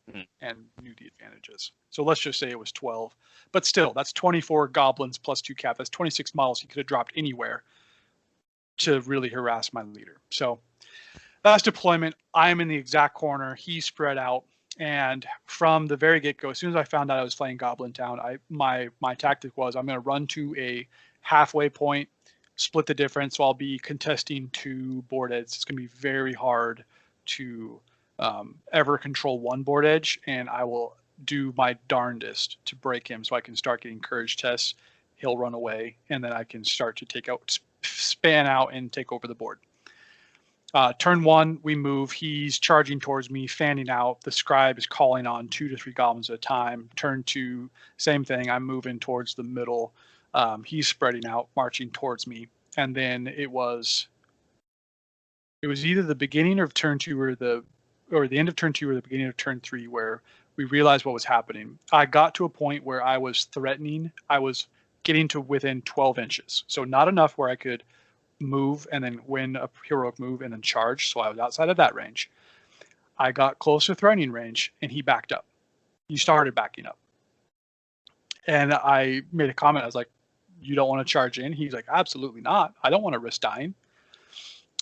knew the advantages. So let's just say it was 12. But still, that's 24 goblins plus 2 cap. That's 26 models he could have dropped anywhere to really harass my leader. So that's deployment. I'm in the exact corner. He's spread out. And from the very get-go, as soon as I found out I was playing Goblin Town, my tactic was I'm going to run to a halfway point, split the difference. So I'll be contesting 2 board edges. It's going to be very hard to ever control 1 board edge, and I will do my darndest to break him so I can start getting courage tests. He'll run away, and then I can start to span out and take over the board. Turn 1, we move. He's charging towards me, fanning out. The scribe is calling on 2 to 3 goblins at a time. Turn 2, same thing. I'm moving towards the middle. He's spreading out, marching towards me, and then it was either the beginning of turn 2 or the end of turn 2 or the beginning of turn 3 where we realized what was happening. I got to a point where I was threatening. I was getting to within 12 inches. So not enough where I could move and then win a heroic move and then charge. So I was outside of that range. I got close to threatening range and he backed up. He started backing up. And I made a comment. I was like, you don't want to charge in? He's like, absolutely not. I don't want to risk dying.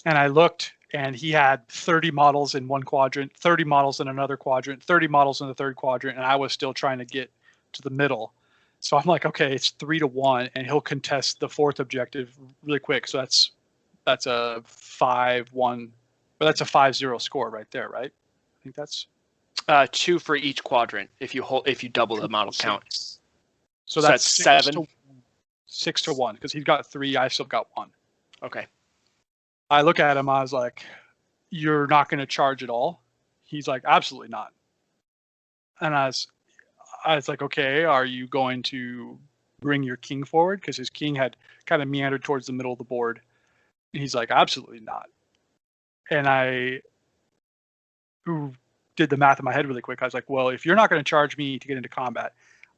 And I looked, and he had 30 models in one quadrant, 30 models in another quadrant, 30 models in the third quadrant, and I was still trying to get to the middle. So I'm like, okay, it's 3-1, and he'll contest the 4th objective really quick. So that's a 5-1, but that's a 5-0 score right there, right? I think that's 2 for each quadrant if you double the model count. So that's 7. 6-1 because he's got 3. I still got 1. Okay. I look at him. I was like, "You're not going to charge at all?" He's like, "Absolutely not." And I was like, "Okay, are you going to bring your king forward?" Because his king had kind of meandered towards the middle of the board. And he's like, "Absolutely not." And I did the math in my head really quick. I was like, "Well, if you're not going to charge me to get into combat,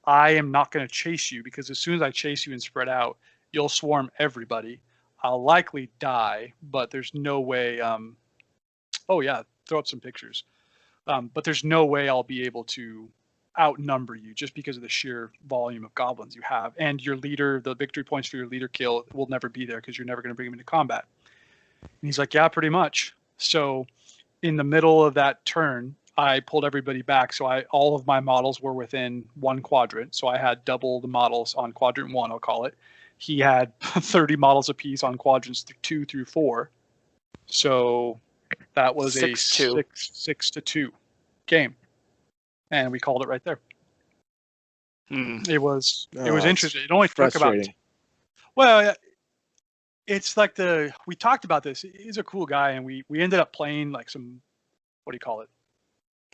I am not going to chase you because as soon as I chase you and spread out, you'll swarm everybody. I'll likely die, but there's no way. Oh yeah, throw up some pictures. But there's no way I'll be able to outnumber you just because of the sheer volume of goblins you have. And your leader, the victory points for your leader kill will never be there because you're never going to bring him into combat." And he's like, "Yeah, pretty much." So in the middle of that turn, I pulled everybody back. So all of my models were within 1 quadrant. So I had double the models on quadrant 1, I'll call it. He had 30 models apiece on quadrants 2 through 4. So That was 6-2. a 6-2 game, and we called it right there. It was interesting. It only took about. Well, it's like we talked about this. He's a cool guy, and we ended up playing like some, what do you call it?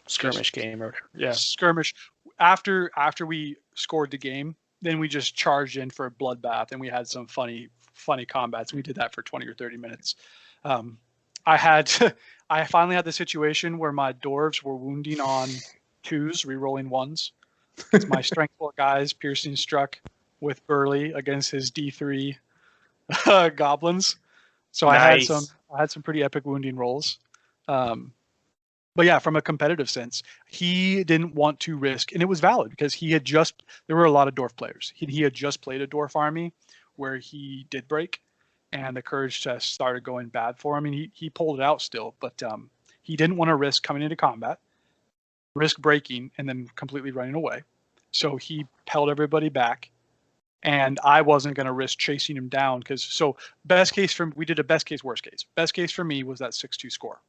Skirmish game, or skirmish. After we scored the game, then we just charged in for a bloodbath, and we had some funny combats. We did that for 20 or 30 minutes. I finally had the situation where my dwarves were wounding on 2s, rerolling 1s. It's my strength 4 guys piercing struck with Burley against his D3 goblins. So nice. I had some pretty epic wounding rolls. But yeah, from a competitive sense, he didn't want to risk, and it was valid because there were a lot of dwarf players. He had just played a dwarf army where he did break, and the courage test started going bad for him. I mean, he pulled it out still, but he didn't want to risk coming into combat, risk breaking, and then completely running away. So he held everybody back, and I wasn't going to risk chasing him down because we did a best case, worst case. Best case for me was that 6-2 score.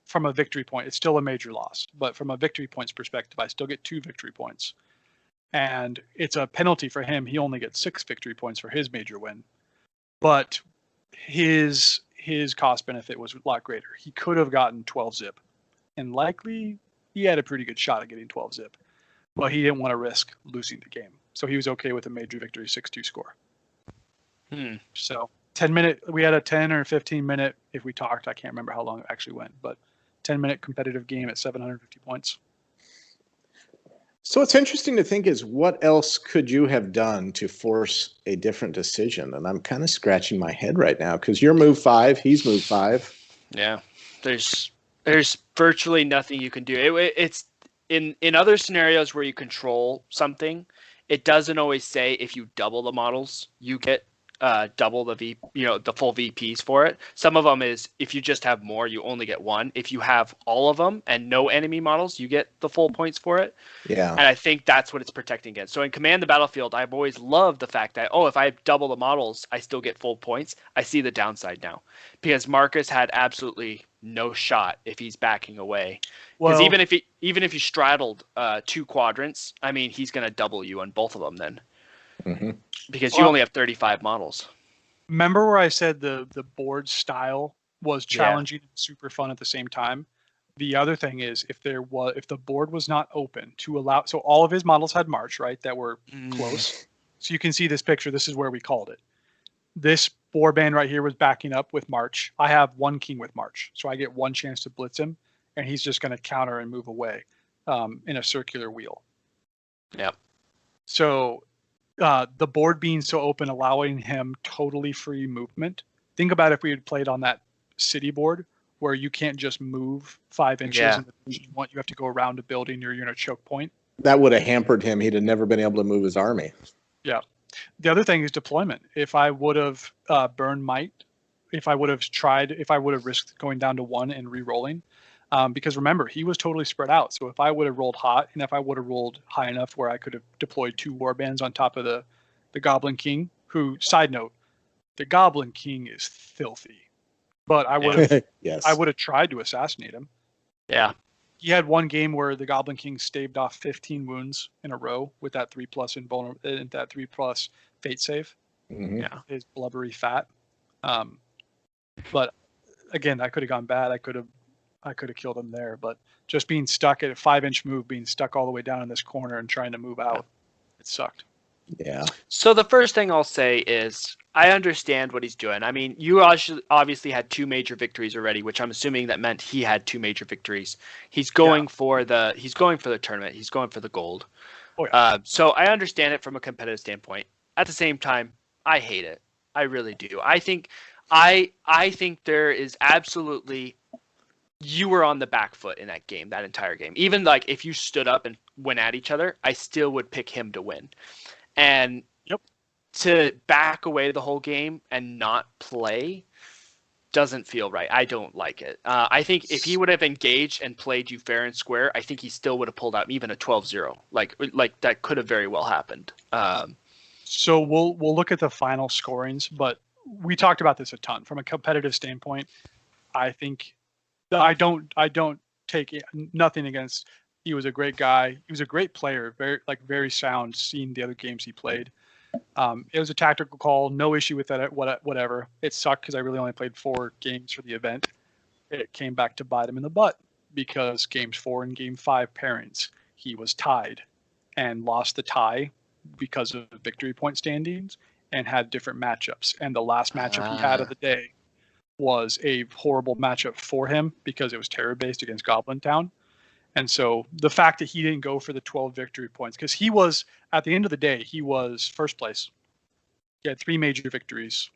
From a victory point, it's still a major loss, but from a victory points perspective, I still get 2 victory points, and it's a penalty for him. He only gets 6 victory points for his major win, but his cost benefit was a lot greater. He could have gotten 12 zip, and likely he had a pretty good shot at getting 12 zip, but he didn't want to risk losing the game, so he was okay with a major victory 6-2 score. So 10-minute, we had a 10 or 15-minute, if we talked, I can't remember how long it actually went, but 10-minute competitive game at 750 points. So what's interesting to think is what else could you have done to force a different decision? And I'm kind of scratching my head right now because you're move 5, he's move 5. Yeah, there's virtually nothing you can do. It's in other scenarios where you control something, it doesn't always say if you double the models, you get double the full VPs for it. Some of them is if you just have more, you only get 1. If you have all of them and no enemy models, you get the full points for it. Yeah. And I think that's what it's protecting against. So in Command the Battlefield, I've always loved the fact that, if I double the models, I still get full points. I see the downside now because Marcus had absolutely no shot if he's backing away. Because even if you straddled 2 quadrants, I mean, he's going to double you on both of them then. Mm-hmm. Because you only have 35 models. Remember where I said the board style was challenging and super fun at the same time? The other thing is if the board was not open to allow, so all of his models had march, right, that were close. So you can see this picture. This is where we called it. This warband right here was backing up with march. I have 1 king with march, so I get 1 chance to blitz him, and he's just going to counter and move away in a circular wheel. Yep. So the board being so open, allowing him totally free movement. Think about if we had played on that city board where you can't just move 5 inches in the position you want. You have to go around a building or you're in a choke point. That would have hampered him. He'd have never been able to move his army. Yeah. The other thing is deployment. If I would have burned might, if I would have risked going down to 1 and re-rolling, because remember, he was totally spread out. So if I would have rolled hot, and if I would have rolled high enough where I could have deployed 2 warbands on top of the Goblin King, who, side note, the Goblin King is filthy. But I would have I would have tried to assassinate him. Yeah. He had 1 game where the Goblin King staved off 15 wounds in a row with that 3+ and that 3+ fate save. Mm-hmm. Yeah. His blubbery fat. But again, that could have gone bad. I could have killed him there, but just being stuck at a 5-inch move, being stuck all the way down in this corner and trying to move out, it sucked. Yeah. So the first thing I'll say is I understand what he's doing. I mean, you obviously had 2 major victories already, which I'm assuming that meant he had 2 major victories. He's going for the tournament. He's going for the gold. Oh, yeah. So I understand it from a competitive standpoint. At the same time, I hate it. I really do. I think there is absolutely, you were on the back foot in that game, that entire game. Even like if you stood up and went at each other, I still would pick him to win. And to back away the whole game and not play doesn't feel right. I don't like it. I think if he would have engaged and played you fair and square, I think he still would have pulled out even a 12-0. Like that could have very well happened. So we'll look at the final scorings, but we talked about this a ton from a competitive standpoint. I think I don't take nothing against. He was a great guy. He was a great player. Very sound. Seeing the other games he played. It was a tactical call. No issue with that. Whatever. It sucked because I really only played 4 games for the event. It came back to bite him in the butt because games 4 and game 5 pairings, he was tied and lost the tie because of victory point standings and had different matchups. And the last matchup he had of the day was a horrible matchup for him because it was terror based against Goblin Town. And so the fact that he didn't go for the 12 victory points, because he was, at the end of the day, he was first place. He had 3 major victories.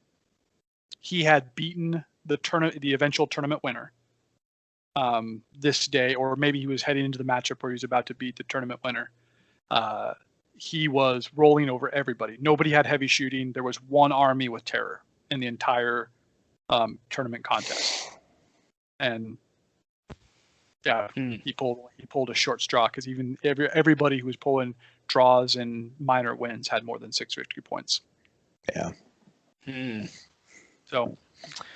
He had beaten the eventual tournament winner this day, or maybe he was heading into the matchup where he was about to beat the tournament winner. He was rolling over everybody. Nobody had heavy shooting. There was 1 army with terror in the entire tournament contest. And yeah, he pulled a short straw because even everybody who was pulling draws and minor wins had more than 6 victory points. Yeah. So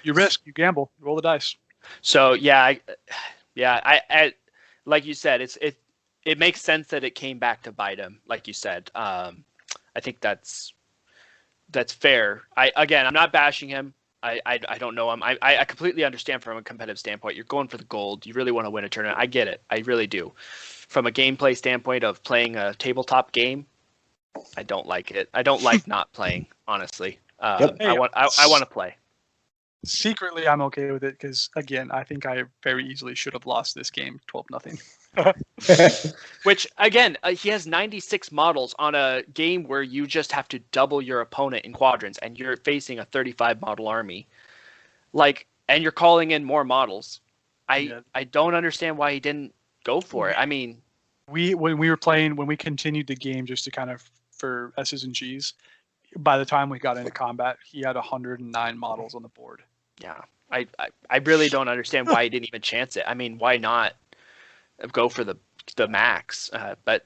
you risk, you gamble, you roll the dice. So I like you said, it makes sense that it came back to bite him, like you said. I think that's fair. I'm not bashing him. I don't know him. I completely understand from a competitive standpoint. You're going for the gold. You really want to win a tournament. I get it. I really do. From a gameplay standpoint of playing a tabletop game, I don't like it. I don't like not playing, honestly. Yep. I want to play. Secretly, I'm okay with it because, again, I think I very easily should have lost this game 12-0. Which, again, he has 96 models on a game where you just have to double your opponent in quadrants, and you're facing a 35 model army. And you're calling in more models. I don't understand why he didn't go for it. I mean, when we continued the game just to kind of for S's and G's, by the time we got into combat, he had 109 models on the board. Yeah, I really don't understand why he didn't even chance it. I mean, why not go for the max? But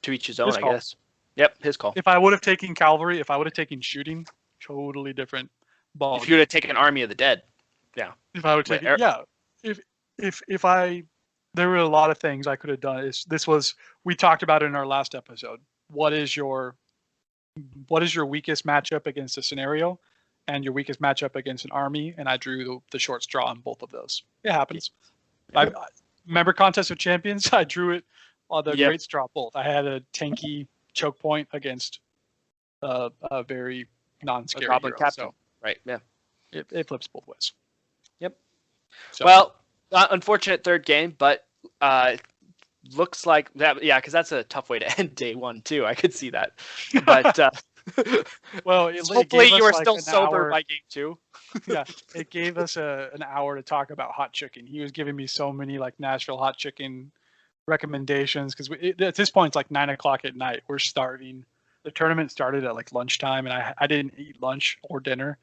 to each his own, I guess. Yep, his call. If I would have taken cavalry, if I would have taken shooting, totally different ball. If you would have taken Army of the Dead, yeah. If I would have taken, there were a lot of things I could have done. We talked about it in our last episode. What is your weakest matchup against a scenario, and your weakest matchup against an army? And I drew the short straw on both of those. It happens. I remember Contest of Champions. I drew it on the great straw both. I had a tanky choke point against a very non-scary hero. Captain. So right, yeah. It flips both ways. Yep. So. Well, unfortunate third game, but looks like that. Yeah, because that's a tough way to end day 1 too. I could see that. But well, hopefully you were still sober by game 2. Yeah, it gave us an hour to talk about hot chicken. He was giving me so many Nashville hot chicken recommendations because at this point it's 9:00 at night. We're starving. The tournament started at lunchtime, and I didn't eat lunch or dinner,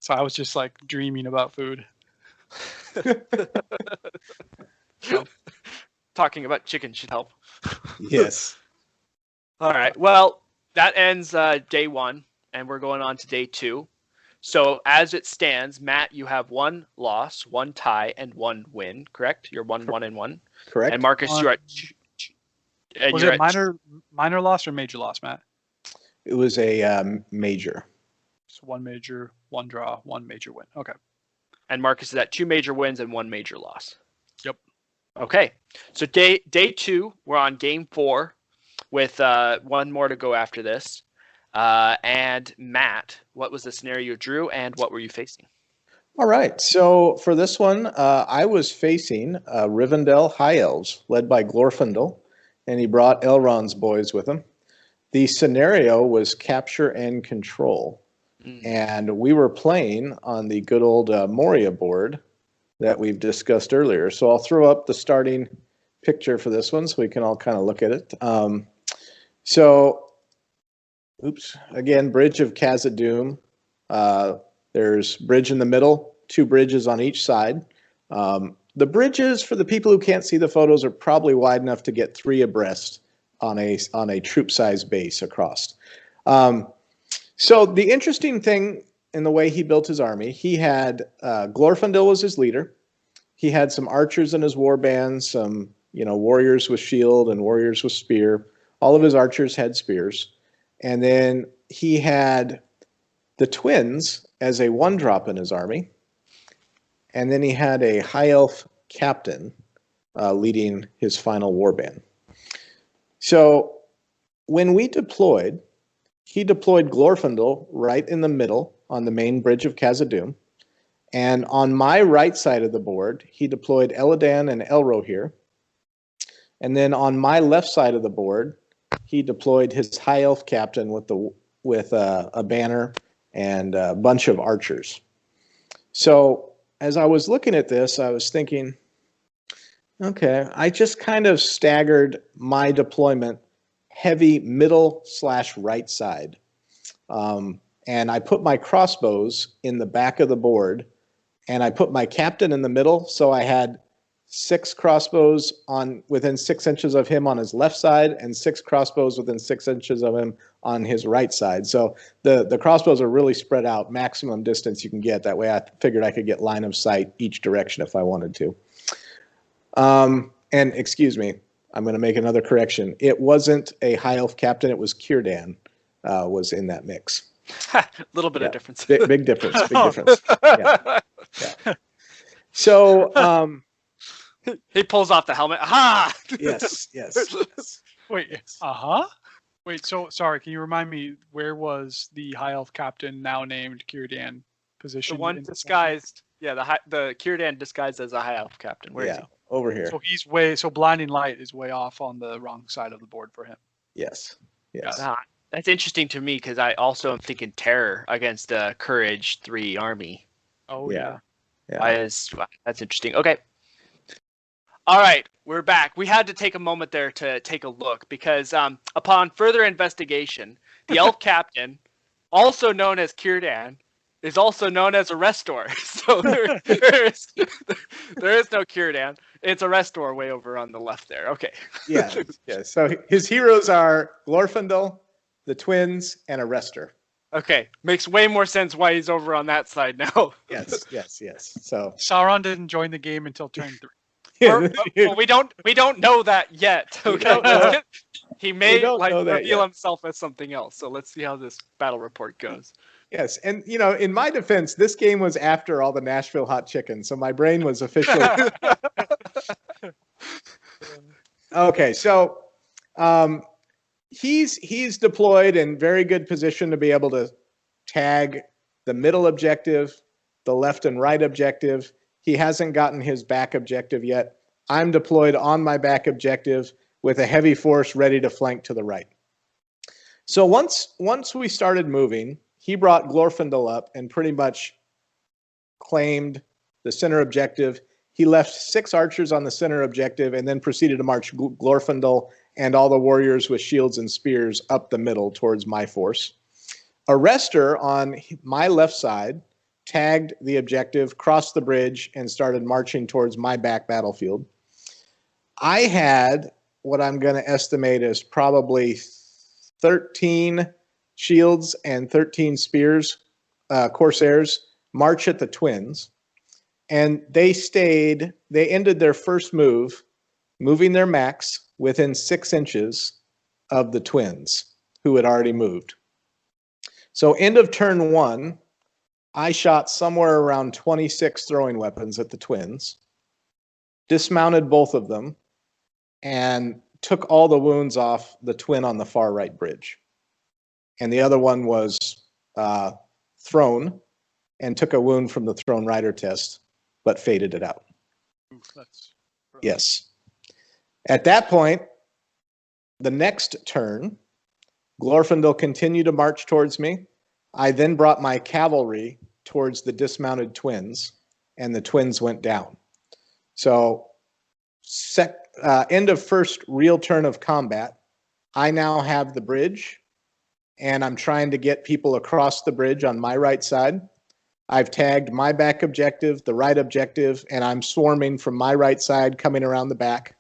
so I was just dreaming about food. So, talking about chicken should help. Yes. All right. Well, that ends day 1, and we're going on to day 2. So as it stands, Matt, you have 1 loss, 1 tie, and 1 win. Correct? You're 1-1-1. Correct. And Marcus, you're at. Was it minor loss or major loss, Matt? It was a major. So 1 major, 1 draw, 1 major win. Okay. And Marcus is at 2 major wins and 1 major loss. Yep. Okay. So day 2, we're on game 4 with 1 more to go after this. And Matt, what was the scenario you drew, and what were you facing? All right. So for this one, I was facing Rivendell High Elves, led by Glorfindel, and he brought Elrond's boys with him. The scenario was capture and control. And we were playing on the good old Moria board that we've discussed earlier. So I'll throw up the starting picture for this one so we can all kind of look at it. Again, Bridge of Khazad-dûm. There's bridge in the middle, 2 bridges on each side. The bridges, for the people who can't see the photos, are probably wide enough to get 3 abreast on a troop size base across. So the interesting thing in the way he built his army. He had Glorfindel was his leader. He had some archers in his war band, some warriors with shield and warriors with spear. All of his archers had spears. And then he had the twins as a 1-drop in his army. And then he had a high elf captain leading his final warband. So when we deployed, he deployed Glorfindel right in the middle on the main bridge of Khazad-dûm. And on my right side of the board, he deployed Eladan and Elrohir. And then on my left side of the board, he deployed his high elf captain with a banner and a bunch of archers. So as I was looking at this, I was thinking, okay, I just kind of staggered my deployment heavy middle/right side. And I put my crossbows in the back of the board, and I put my captain in the middle, so I had 6 crossbows within 6 inches of him on his left side, and 6 crossbows within 6 inches of him on his right side. So the crossbows are really spread out, maximum distance you can get. That way I figured I could get line of sight each direction if I wanted to. And excuse me, I'm going to make another correction. It wasn't a high elf captain, it was Círdan was in that mix. A little bit of difference. Big difference. Big difference. Yeah. Yeah. So he pulls off the helmet. Aha! Yes. Wait. Wait. So sorry. Can you remind me where was the high elf captain, now named Círdan, positioned? The one disguised. Yeah, the Círdan disguised as a high elf captain. Where is he? Over here. So blinding light is way off on the wrong side of the board for him. Yes. That's interesting to me because I also am thinking terror against a courage 3 army. Oh yeah. That's interesting. Okay. All right, we're back. We had to take a moment there to take a look because upon further investigation, the elf captain, also known as Círdan, is also known as a Restor. So there is no Círdan. It's a Restor way over on the left there. Okay. Yeah. So his heroes are Glorfindel, the twins, and a Restor. Okay, makes way more sense why he's over on that side now. Yes. So Sauron didn't join the game until turn 3. Well, we don't know that yet. Okay, he may reveal himself as something else. So let's see how this battle report goes. Yes, and in my defense, this game was after all the Nashville hot chicken, so my brain was officially okay. So he's deployed in very good position to be able to tag the middle objective, the left and right objective. He hasn't gotten his back objective yet. I'm deployed on my back objective with a heavy force ready to flank to the right. So once we started moving, he brought Glorfindel up and pretty much claimed the center objective. He left 6 archers on the center objective and then proceeded to march Glorfindel and all the warriors with shields and spears up the middle towards my force. A Restor on my left side tagged the objective, crossed the bridge, and started marching towards my back battlefield. I had what I'm going to estimate as probably 13 shields and 13 spears, Corsairs, march at the twins. And they ended their first move, moving their max within 6 inches of the twins, who had already moved. So end of turn 1, I shot somewhere around 26 throwing weapons at the twins, dismounted both of them, and took all the wounds off the twin on the far right bridge. And the other one was thrown and took a wound from the thrown rider test, but faded it out. Yes. At that point, the next turn, Glorfindel continued to march towards me. I then brought my cavalry towards the dismounted twins, and the twins went down. So end of first real turn of combat, I now have the bridge, and I'm trying to get people across the bridge on my right side. I've tagged my back objective, the right objective, and I'm swarming from my right side coming around the back.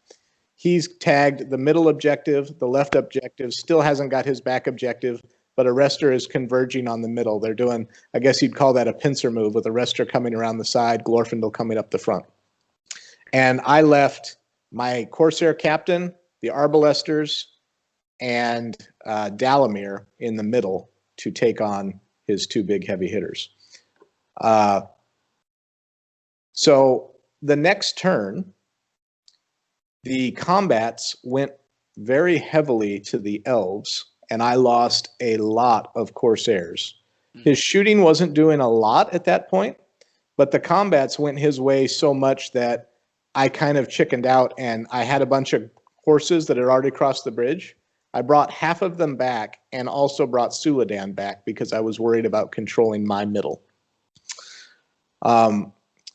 He's tagged the middle objective, the left objective, still hasn't got his back objective, but Arrestor is converging on the middle. They're doing, I guess you'd call that a pincer move, with Arrestor coming around the side, Glorfindel coming up the front. And I left my Corsair captain, the Arbalesters, and Dalamir in the middle to take on his two big heavy hitters. So the next turn, the combats went very heavily to the elves, and I lost a lot of Corsairs. His shooting wasn't doing a lot at that point, but the combats went his way so much that I kind of chickened out, and I had a bunch of horses that had already crossed the bridge. I brought half of them back and also brought Suladan back because I was worried about controlling my middle.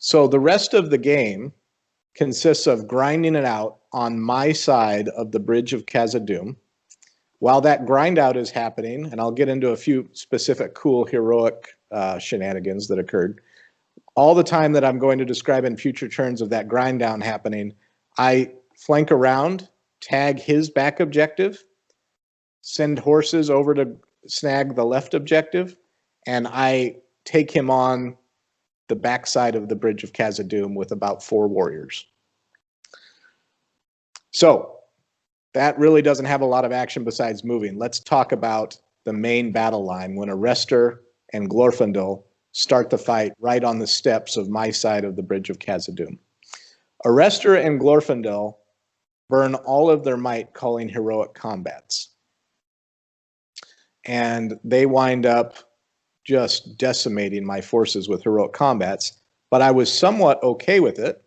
So the rest of the game consists of grinding it out on my side of the Bridge of Khazad-dûm. While that grind out is happening, and I'll get into a few specific cool heroic shenanigans that occurred, all the time that I'm going to describe in future turns of that grind down happening, I flank around, tag his back objective, send horses over to snag the left objective, and I take him on the backside of the Bridge of Khazad-dûm with about 4 warriors. So that really doesn't have a lot of action besides moving. Let's talk about the main battle line when Arrestor and Glorfindel start the fight right on the steps of my side of the Bridge of Khazad-dûm. Arrestor and Glorfindel burn all of their might calling heroic combats. And they wind up just decimating my forces with heroic combats. But I was somewhat okay with it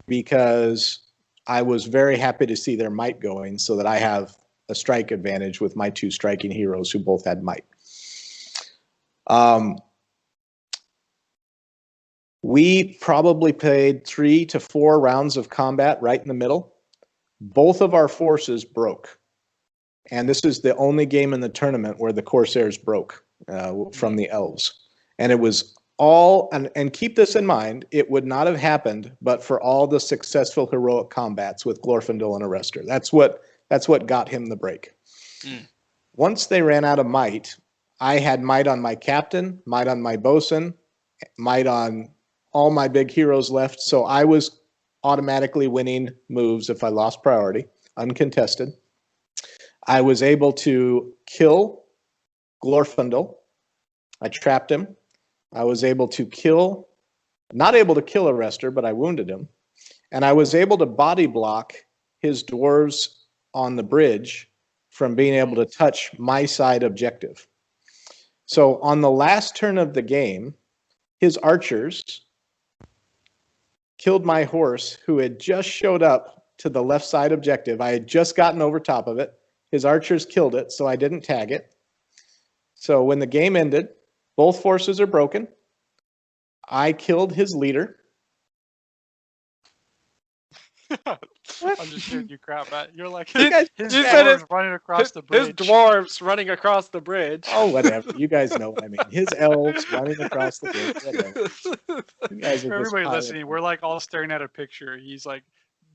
because I was very happy to see their might going so that I have a strike advantage with my 2 striking heroes who both had might. We probably played 3 to 4 rounds of combat right in the middle. Both of our forces broke. And this is the only game in the tournament where the Corsairs broke from the elves. And it was all, and keep this in mind, it would not have happened but for all the successful heroic combats with Glorfindel and Arrestor. That's what got him the break. Once they ran out of might, I had might on my captain, might on my bosun, might on all my big heroes left, so I was automatically winning moves if I lost priority, uncontested. I was able to kill Glorfindel. I trapped him. I was able to kill, not able to kill Arrestor, but I wounded him. And I was able to body block his dwarves on the bridge from being able to touch my side objective. So on the last turn of the game, his archers killed my horse who had just showed up to the left side objective. I had just gotten over top of it. His archers killed it, so I didn't tag it. So when the game ended, both forces are broken. I killed his leader. I'm just giving you crap, Matt. You're like, his dwarves running across the bridge. His dwarves running across the bridge. Oh, whatever. You guys know what I mean. His elves running across the bridge. Whatever. You guys are For everybody just listening, we're like all staring at a picture. He's like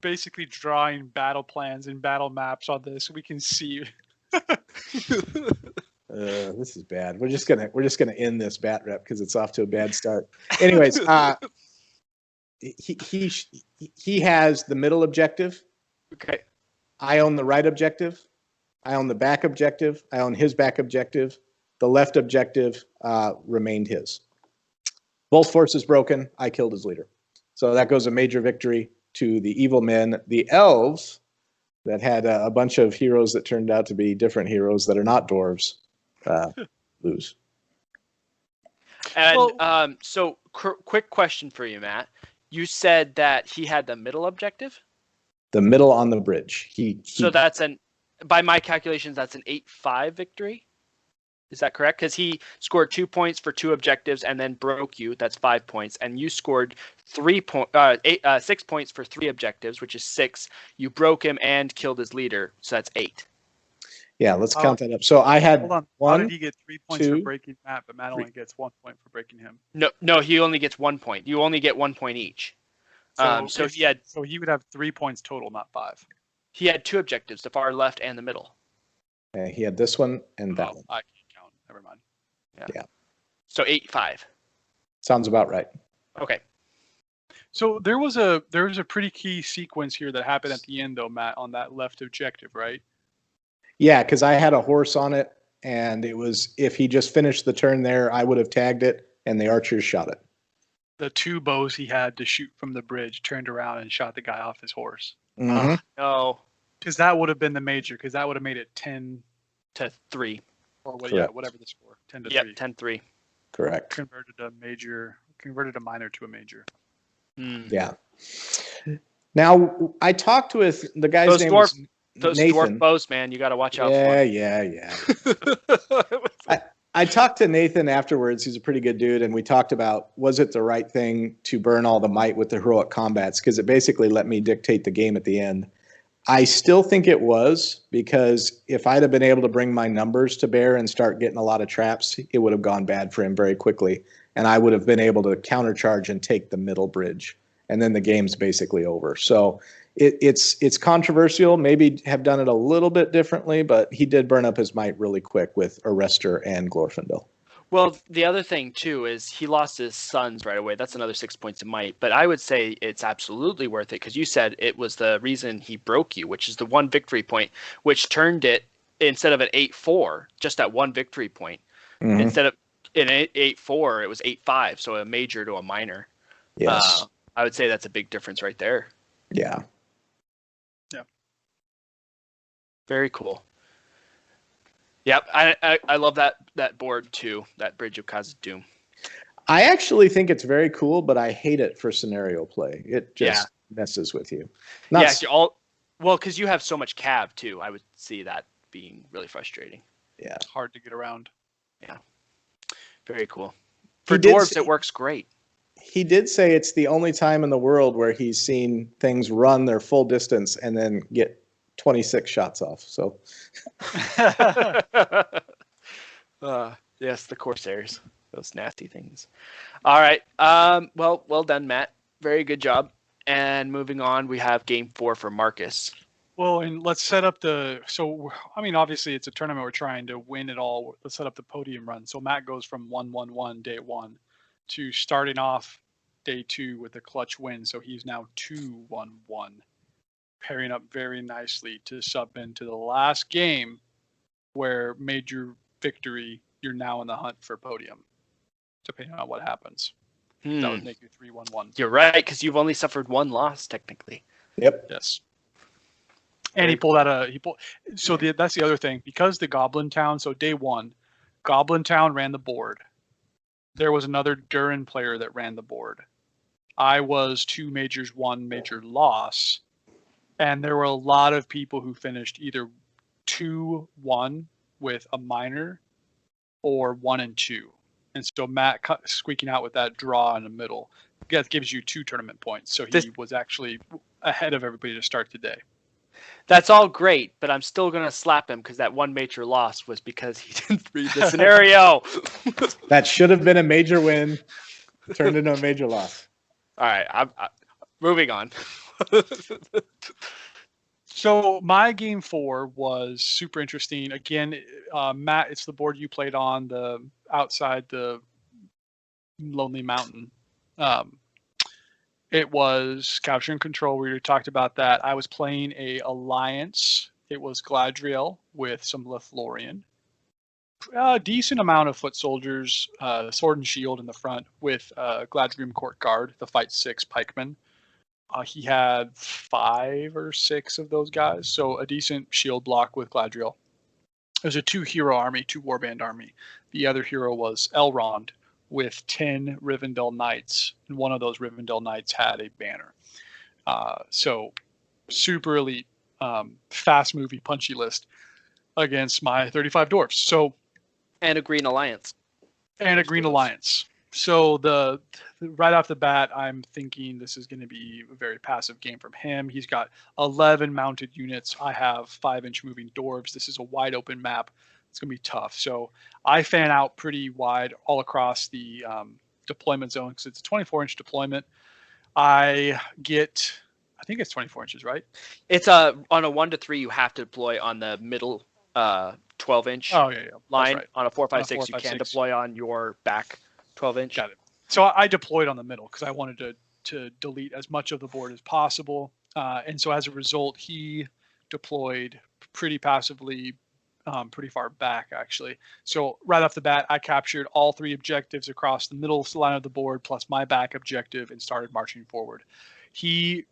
basically drawing battle plans and battle maps on this so we can see. This is bad. We're just gonna end this bat rep because it's off to a bad start. Anyways, he has the middle objective. Okay. I own the right objective. I own the back objective. I own his back objective. The left objective remained his. Both forces broken. I killed his leader. So that goes a major victory to the evil men. The elves that had a bunch of heroes that turned out to be different heroes that are not dwarves lose. And so quick question for you, Matt. You said that he had the middle objective? The middle on the bridge. So that's by my calculations, that's an 8-5 victory. Is that correct? Because he scored 2 points for 2 objectives and then broke you. That's 5 points. And you scored 6 points for 3 objectives, which is 6. You broke him and killed his leader. So that's 8. Yeah, let's count that up. So I had hold on. one. How did he get 3 points for breaking Matt, but Matt only gets 1 point for breaking him? No, he only gets 1 point. You only get 1 point each. So he would have 3 points total, not 5. He had 2 objectives, the far left and the middle. He had this one and that one. I can't count. never mind. Yeah. So 8-5. Sounds about right. Okay. So there was a pretty key sequence here that happened at the end, though, Matt, on that left objective, right? Yeah, because I had a horse on it, and it was if he just finished the turn there, I would have tagged it, and the archers shot it. The 2 bows he had to shoot from the bridge turned around and shot the guy off his horse. Mm-hmm. No. Because that would have been the major, because that would have made it 10 to 3. Or what, Correct. yeah, whatever the score. 10 to 3. Yep, 10-3. Correct. Converted a minor to a major. Yeah. Now, I talked with the guy's Those name dwarf- was Those Nathan. dwarf bows, man, you got to watch out Yeah. for. I talked to Nathan afterwards. He's a pretty good dude. And we talked about, was it the right thing to burn all the might with the heroic combats? Because it basically let me dictate the game at the end. I still think it was, because if I'd have been able to bring my numbers to bear and start getting a lot of traps, it would have gone bad for him very quickly. And I would have been able to countercharge and take the middle bridge. And then the game's basically over. So it's controversial. Maybe have done it a little bit differently, but he did burn up his might really quick with Arrestor and Glorfindel. Well, the other thing, too, is he lost his sons right away. That's another 6 points of might. But I would say it's absolutely worth it, because you said it was the reason he broke you, which is the 1 victory point, which turned it, instead of an 8-4, just at 1 victory point. Mm-hmm. Instead of an 8-4, it was 8-5, so a major to a minor. Yes. I would say that's a big difference right there. Yeah. Yeah. Very cool. Yep, I love that board too, that Bridge of Khazad-dûm. I actually think it's very cool, but I hate it for scenario play. It just messes with you. Because you have so much cav too. I would see that being really frustrating. Yeah. It's hard to get around. Yeah. Very cool. For dwarves, it works great. He did say it's the only time in the world where he's seen things run their full distance and then get 26 shots off. So, yes, the Corsairs, those nasty things. All right. Well done, Matt. Very good job. And moving on, we have game 4 for Marcus. Well, and let's set up obviously it's a tournament. We're trying to win it all. Let's set up the podium run. So Matt goes from 1-1-1 day 1 to starting off day 2 with a clutch win. So he's now 2-1-1, pairing up very nicely to sub into the last game where major victory, you're now in the hunt for podium, depending on what happens. That would make you 3-1-1. You're right, because you've only suffered 1 loss, technically. Yep. Yes. And he pulled out that's the other thing. Because the Goblin Town, so day 1, Goblin Town ran the board. There was another Durin player that ran the board. I was 2 majors, 1 major loss. And there were a lot of people who finished either 2-1 with a minor or 1-2. And so Matt squeaking out with that draw in the middle. That gives you 2 tournament points. So he was actually ahead of everybody to start the day. That's all great, but I'm still going to slap him because that 1 major loss was because he didn't read the scenario. That should have been a major win, turned into a major loss. All right, I'm moving on. So my game 4 was super interesting. Again, Matt, it's the board you played on, the outside the Lonely Mountain. It was Capture and Control. We already talked about that. I was playing a Alliance. It was Gladriel with some Lothlorien. A decent amount of foot soldiers, sword and shield in the front with Gladriel Court Guard, the Fight 6 pikemen. He had 5 or 6 of those guys, so a decent shield block with Gladriel. It was a 2-hero army, 2 warband army. The other hero was Elrond with 10 Rivendell Knights, and one of those Rivendell Knights had a banner. So super elite, fast movie, punchy list against my 35 dwarfs. So and a Green Alliance. So right off the bat, I'm thinking this is going to be a very passive game from him. He's got 11 mounted units. I have 5-inch moving dwarves. This is a wide open map. It's going to be tough. So I fan out pretty wide all across the deployment zone because it's a 24-inch deployment. I think it's 24 inches, right? It's on a 1 to 3. You have to deploy on the middle 12-inch line. Right. On a 4.56, you 4.56. can deploy on your back 12-inch. Got it. So I deployed on the middle because I wanted to delete as much of the board as possible. And so as a result, he deployed pretty passively, pretty far back, actually. So right off the bat, I captured all 3 objectives across the middle line of the board, plus my back objective, and started marching forward. He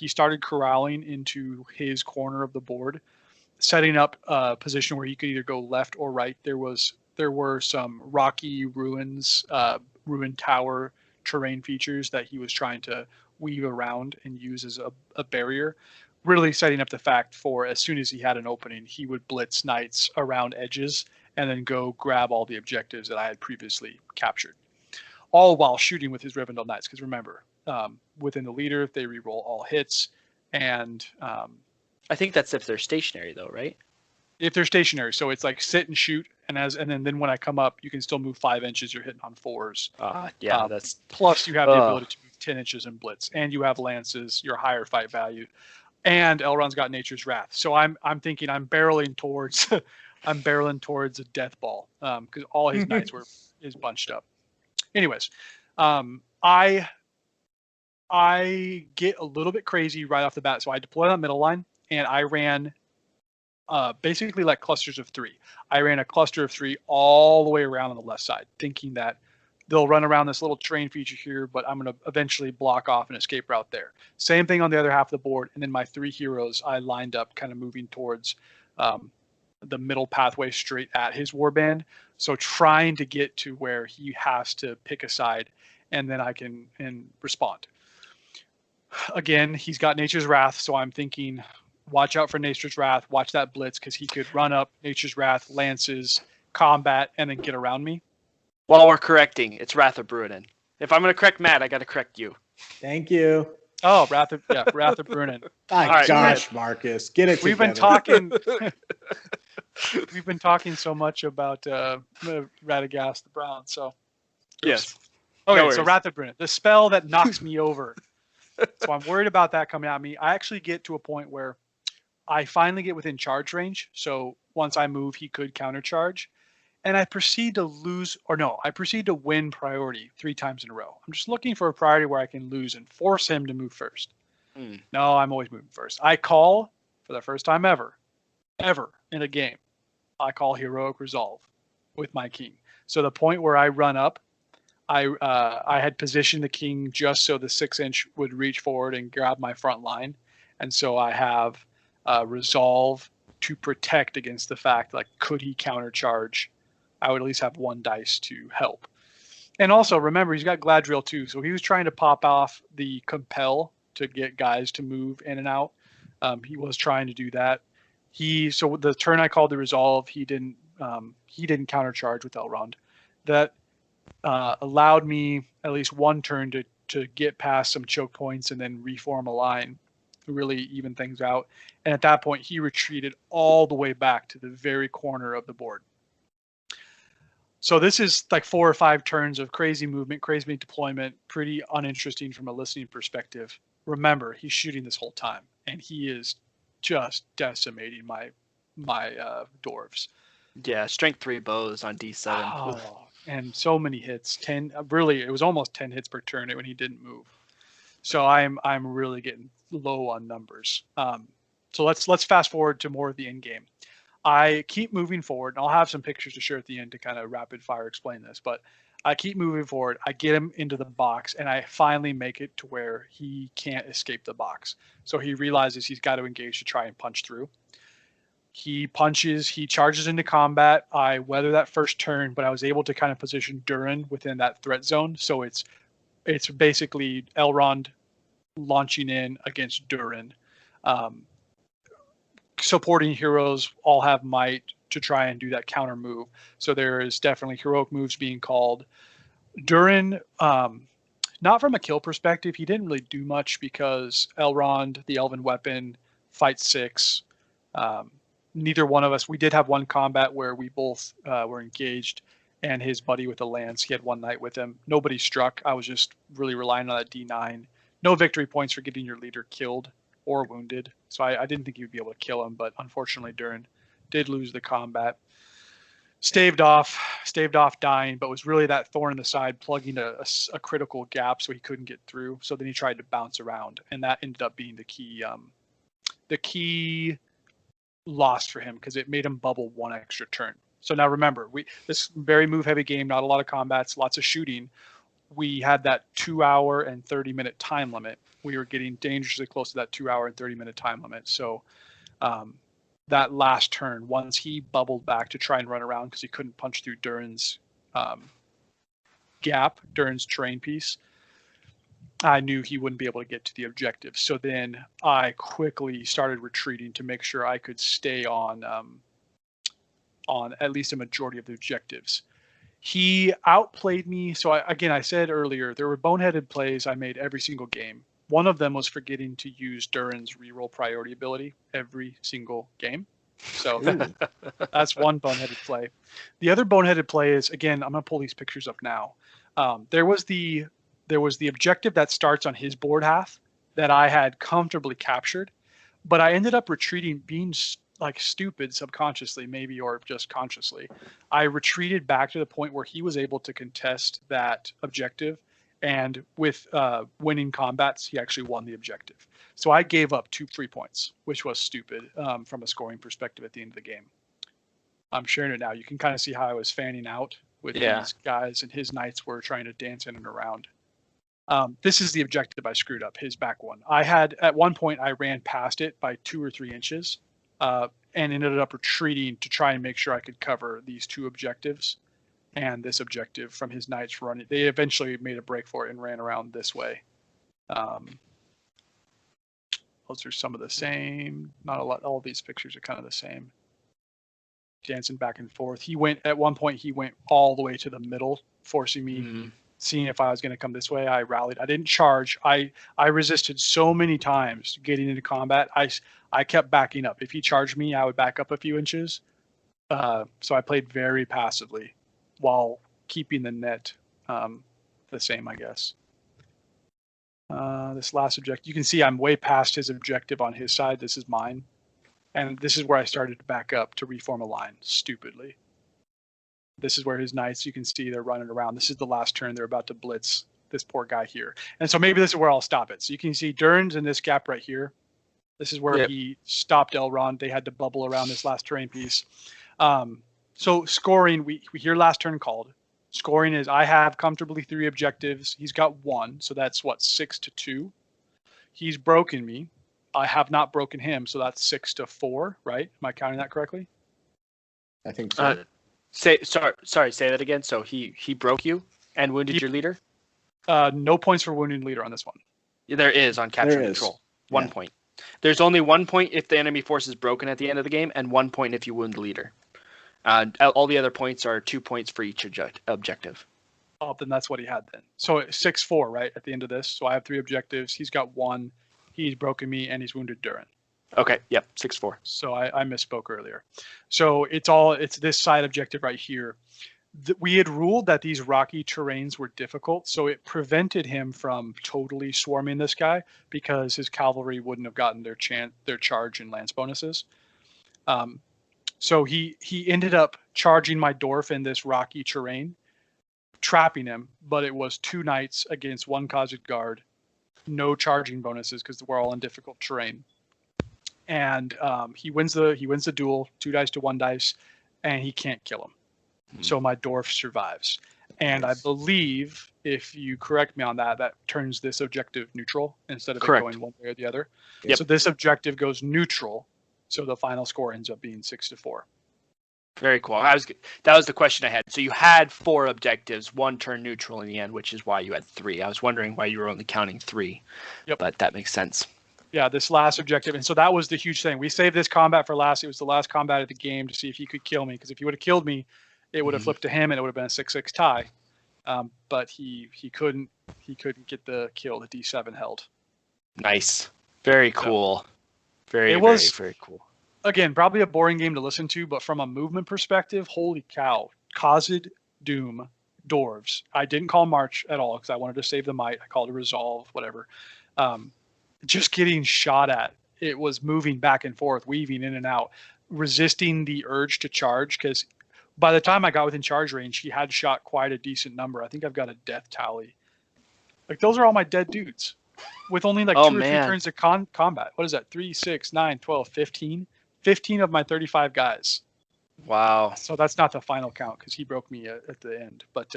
started corralling into his corner of the board, setting up a position where he could either go left or right. There were some rocky ruins, ruined tower terrain features that he was trying to weave around and use as a barrier, really setting up the fact for as soon as he had an opening, he would blitz knights around edges and then go grab all the objectives that I had previously captured, all while shooting with his Rivendell Knights. Because remember, within the leader, they reroll all hits, and I think that's if they're stationary, though, right? If they're stationary, so it's like sit and shoot, and then when I come up, you can still move 5 inches. You're hitting on 4s. That's plus you have the ability to move 10 inches and blitz, and you have lances, your higher fight value, and Elrond's got Nature's Wrath. So I'm thinking I'm barreling towards a death ball because all his knights is bunched up. Anyways, I get a little bit crazy right off the bat, so I deploy that middle line, and I ran. Basically like clusters of 3. I ran a cluster of 3 all the way around on the left side, thinking that they'll run around this little terrain feature here, but I'm going to eventually block off an escape route there. Same thing on the other half of the board. And then my 3 heroes, I lined up kind of moving towards the middle pathway straight at his warband. So trying to get to where he has to pick a side, and then I can respond. Again, he's got Nature's Wrath, so I'm thinking, watch out for Nature's Wrath. Watch that blitz because he could run up Nature's Wrath, lances, combat, and then get around me. While we're correcting, it's Wrath of Bruinen. If I'm going to correct Matt, I got to correct you. Thank you. Oh, Wrath of Bruinen. My right, gosh, Marcus, get it We've together. been talking so much about Radagast the Brown. So Yes. Okay, No so worries. Wrath of Bruinen, the spell that knocks me over. So I'm worried about that coming at me. I actually get to a point where I finally get within charge range. So once I move, he could countercharge. And I proceed to win priority 3 times in a row. I'm just looking for a priority where I can lose and force him to move first. No, I'm always moving first. I call, for the first time ever in a game, I call Heroic Resolve with my king. So the point where I run up, I had positioned the king just so the 6-inch would reach forward and grab my front line. And so I have Resolve to protect against the fact, like, could he countercharge? I would at least have 1 dice to help. And also, remember, he's got Gladriel too. So he was trying to pop off the Compel to get guys to move in and out. He was trying to do that. So the turn I called the Resolve, he didn't countercharge with Elrond. That allowed me at least 1 turn to get past some choke points and then reform a line, really even things out. And at that point, he retreated all the way back to the very corner of the board. So this is like 4 or 5 turns of crazy movement, crazy deployment, pretty uninteresting from a listening perspective. Remember, he's shooting this whole time, and he is just decimating my dwarves. Yeah, strength 3 bows on D7. Oh, and so many hits. 10. Really, it was almost 10 hits per turn when he didn't move. So I'm really getting low on numbers. So let's fast forward to more of the end game. I keep moving forward, and I'll have some pictures to share at the end to kind of rapid fire explain this, but I keep moving forward. I get him into the box, and I finally make it to where he can't escape the box. So he realizes he's got to engage to try and punch through. He charges into combat. I weather that first turn, but I was able to kind of position Durin within that threat zone. So it's basically Elrond launching in against Durin. Supporting heroes all have might to try and do that counter move. So there is definitely heroic moves being called. Durin, not from a kill perspective, he didn't really do much because Elrond, the Elven Weapon, fights 6. Neither one of us, we did have 1 combat where we both were engaged, and his buddy with the lance, he had 1 knight with him. Nobody struck. I was just really relying on that D9. No victory points for getting your leader killed or wounded. So I didn't think you'd be able to kill him, but unfortunately Durin did lose the combat. Staved off dying, but was really that thorn in the side, plugging a critical gap so he couldn't get through. So then he tried to bounce around, and that ended up being the key loss for him, because it made him bubble one extra turn. So now remember, this very move heavy game, not a lot of combats, lots of shooting. We had that 2 hour and 30-minute time limit. We were getting dangerously close to that 2 hour and 30-minute time limit. So that last turn, once he bubbled back to try and run around because he couldn't punch through Durin's gap, Durin's terrain piece, I knew he wouldn't be able to get to the objective. So then I quickly started retreating to make sure I could stay on at least a majority of the objectives. He outplayed me. So I said earlier, there were boneheaded plays I made every single game. One of them was forgetting to use Durin's reroll priority ability every single game. So that's one boneheaded play. The other boneheaded play is, again, I'm going to pull these pictures up now. There was the objective that starts on his board half that I had comfortably captured, but I ended up retreating, being like stupid subconsciously, maybe, or just consciously. I retreated back to the point where he was able to contest that objective. And with winning combats, he actually won the objective. So I gave up 2 free points, which was stupid from a scoring perspective at the end of the game. I'm sharing it now. You can kind of see how I was fanning out with these guys, and his knights were trying to dance in and around. This is the objective I screwed up, his back one. I had, at one point, I ran past it by 2 or 3 inches and ended up retreating to try and make sure I could cover these 2 objectives. And this objective from his knights running. They eventually made a break for it and ran around this way. Those are some of the same. Not a lot. All of these pictures are kind of the same. Dancing back and forth. At one point, he went all the way to the middle, forcing me, seeing if I was going to come this way. I rallied. I didn't charge. I resisted so many times getting into combat. I kept backing up. If he charged me, I would back up a few inches. So I played very passively, while keeping the net the same, I guess. This last objective, you can see I'm way past his objective on his side. This is mine. And this is where I started to back up to reform a line, stupidly. This is where his knights, you can see they're running around. This is the last turn. They're about to blitz this poor guy here. And so maybe this is where I'll stop it. So you can see Durin's in this gap right here. This is where he stopped Elrond. They had to bubble around this last terrain piece. So scoring, we hear last turn called. Scoring is, I have comfortably 3 objectives. He's got 1, so that's what, 6-2. He's broken me. I have not broken him, so that's 6-4, right? Am I counting that correctly? I think so. Say that again. So he broke you and wounded your leader? No points for wounding leader on this one. There is on capture and control. 1 point. There's only 1 point if the enemy force is broken at the end of the game, and 1 point if you wound the leader. All the other points are 2 points for each objective. Oh, then that's what he had then. So 6-4, right, at the end of this. So I have 3 objectives. He's got 1. He's broken me, and he's wounded Durin. Okay, yep, 6-4. So I misspoke earlier. So it's this side objective right here. We had ruled that these rocky terrains were difficult, so it prevented him from totally swarming this guy because his cavalry wouldn't have gotten their charge and lance bonuses. So he ended up charging my dwarf in this rocky terrain, trapping him, but it was 2 knights against 1 Khazid guard, no charging bonuses because we're all in difficult terrain. And he wins the duel, 2 dice to 1 dice, and he can't kill him. So my dwarf survives. And I believe, if you correct me on that, that turns this objective neutral instead of it going one way or the other. Yep. So this objective goes neutral. So the final score ends up being 6-4. Very cool. That was the question I had. So you had 4 objectives, 1 turned neutral in the end, which is why you had 3. I was wondering why you were only counting 3. Yep. But that makes sense. Yeah, this last objective. And so that was the huge thing. We saved this combat for last. It was the last combat of the game to see if he could kill me. Because if he would have killed me, it would have flipped to him and it would have been a 6-6 tie. But he couldn't get the kill. The D7 held. Nice. Very cool. So, very cool. Again, probably a boring game to listen to, but from a movement perspective, holy cow. Khazid, Doom, Dwarves. I didn't call March at all because I wanted to save the might. I called it Resolve, whatever. Just getting shot at. It was moving back and forth, weaving in and out. resisting the urge to charge, because by the time I got within charge range, he had shot quite a decent number. I think I've got a death tally. Like, those are all my dead dudes with only like 2 or 3 turns of combat. What is that? 3, 6, 9, 12, 15? 15 of my 35 guys. Wow. So that's not the final count because he broke me at the end. But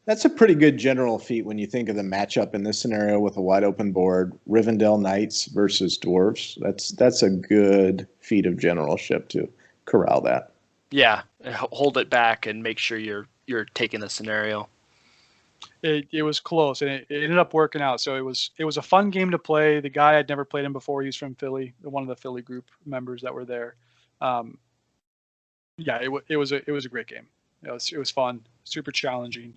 that's a pretty good general feat when you think of the matchup in this scenario with a wide open board, Rivendell Knights versus Dwarves. That's a good feat of generalship to corral that. Yeah, hold it back and make sure you're taking the scenario. It was close, and it ended up working out. So it was a fun game to play. The guy I'd never played him before. He was from Philly, one of the Philly group members that were there. Yeah, it was a great game. It was fun, super challenging.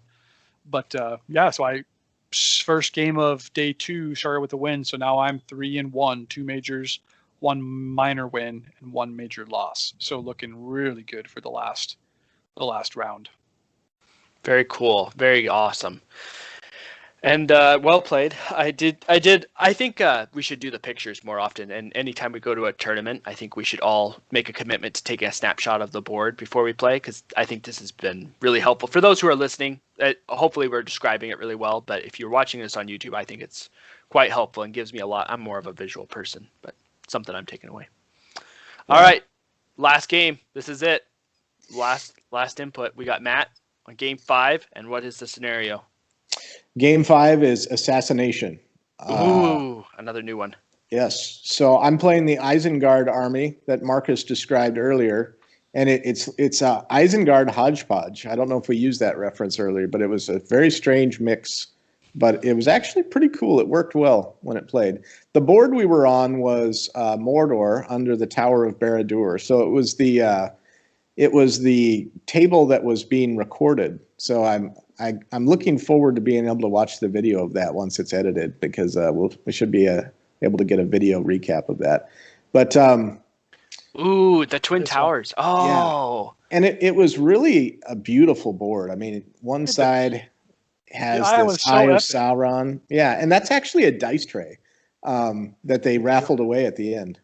But so I first game of day 2 started with a win. So now I'm 3-1, 2 majors, 1 minor win, and 1 major loss. So looking really good for the last round. Very cool. Very awesome. And well played. I think we should do the pictures more often. And anytime we go to a tournament, I think we should all make a commitment to taking a snapshot of the board before we play, because I think this has been really helpful. For those who are listening, hopefully we're describing it really well. But if you're watching this on YouTube, I think it's quite helpful and gives me a lot. I'm more of a visual person, but something I'm taking away. Yeah. All right. Last game. This is it. Last input. We got Matt on game 5. And what is the scenario? Game 5 is Assassination. Ooh, another new one. Yes. So I'm playing the Isengard army that Marcus described earlier, and it's a Isengard hodgepodge. I don't know if we used that reference earlier, but it was a very strange mix. But it was actually pretty cool. It worked well when it played. The board we were on was Mordor under the Tower of Barad-dûr. So it was the table that was being recorded. So I'm looking forward to being able to watch the video of that once it's edited, because we should be able to get a video recap of that. But ooh, the Twin Towers. Oh, yeah. And it was really a beautiful board. I mean, one side has this Eye of Sauron. Yeah, and that's actually a dice tray that they raffled away at the end.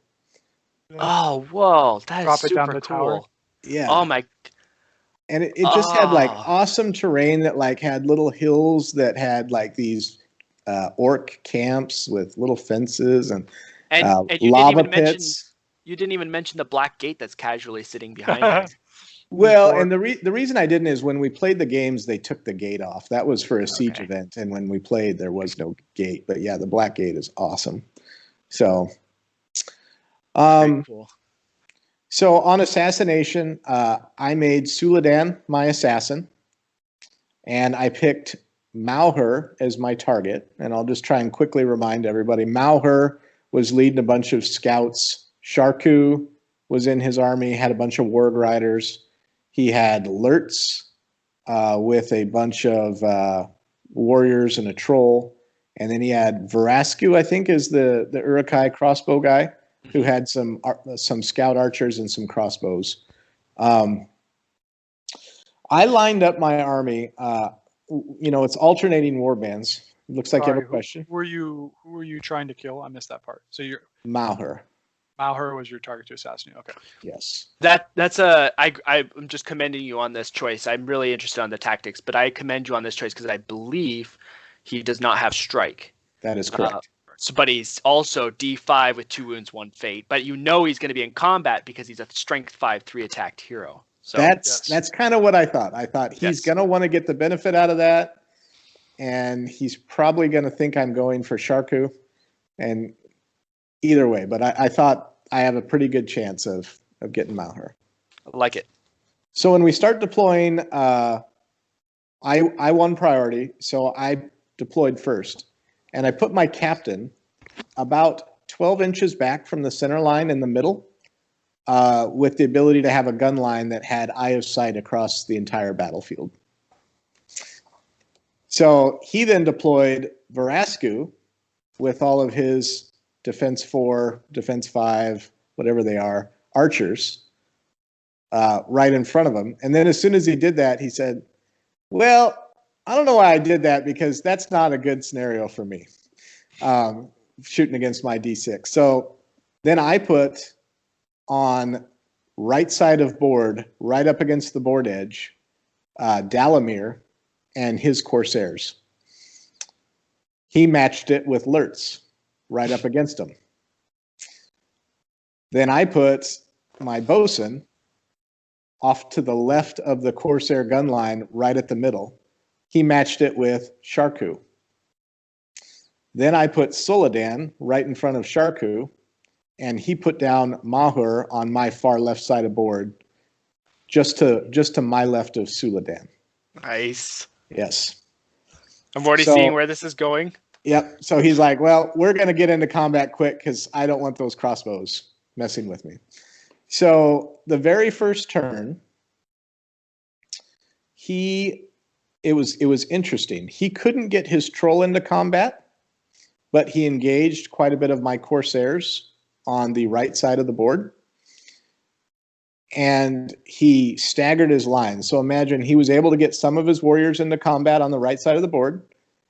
Oh, whoa, that is super cool. Tower. Yeah. Oh my. And it just had like awesome terrain that like had little hills that had like these orc camps with little fences and you lava didn't pits. You didn't even mention the black gate that's casually sitting behind you. Well, and the reason I didn't is when we played the games, they took the gate off. That was for a siege event, and when we played, there was no gate. But yeah, the black gate is awesome. So, very cool. So on Assassination, I made Suladan my assassin, and I picked Mauher as my target. And I'll just try and quickly remind everybody, Mauher was leading a bunch of scouts. Sharku was in his army, had a bunch of ward riders. He had Lurtz with a bunch of warriors and a troll. And then he had Verasku, I think, is the Uruk-hai crossbow guy, who had some scout archers and some crossbows. I lined up my army. It's alternating war bands. It looks like you have a question. Who were you trying to kill? I missed that part. So you're Mauher. Mauher was your target to assassinate. Okay. Yes. I'm just commending you on this choice. I'm really interested on the tactics, but I commend you on this choice because I believe he does not have strike. That is correct. But he's also D5 with 2 wounds, 1 fate. But he's going to be in combat because he's a strength 5, 3 attacked hero. So that's kind of what I thought. I thought he's going to want to get the benefit out of that, and he's probably going to think I'm going for Sharku. And either way, but I thought I have a pretty good chance of getting Mauher. I like it. So when we start deploying, I won priority, so I deployed first. And I put my captain about 12 inches back from the center line in the middle, with the ability to have a gun line that had eye of sight across the entire battlefield. So he then deployed Verasku with all of his defense 4, defense 5, whatever they are, archers, right in front of him. And then as soon as he did that, he said, well, I don't know why I did that, because that's not a good scenario for me, shooting against my D6. So then I put on right side of board, right up against the board edge, Dalamir and his Corsairs. He matched it with Lurtz right up against him. Then I put my bosun off to the left of the Corsair gun line, right at the middle. He matched it with Sharku. Then I put Suladan right in front of Sharku, and he put down Mahur on my far left side of board, just to my left of Suladan. Nice. Yes. I'm already seeing where this is going. Yep. So he's like, well, we're going to get into combat quick because I don't want those crossbows messing with me. So the very first turn, it was interesting. He couldn't get his troll into combat, but he engaged quite a bit of my Corsairs on the right side of the board. And he staggered his lines. So imagine he was able to get some of his warriors into combat on the right side of the board.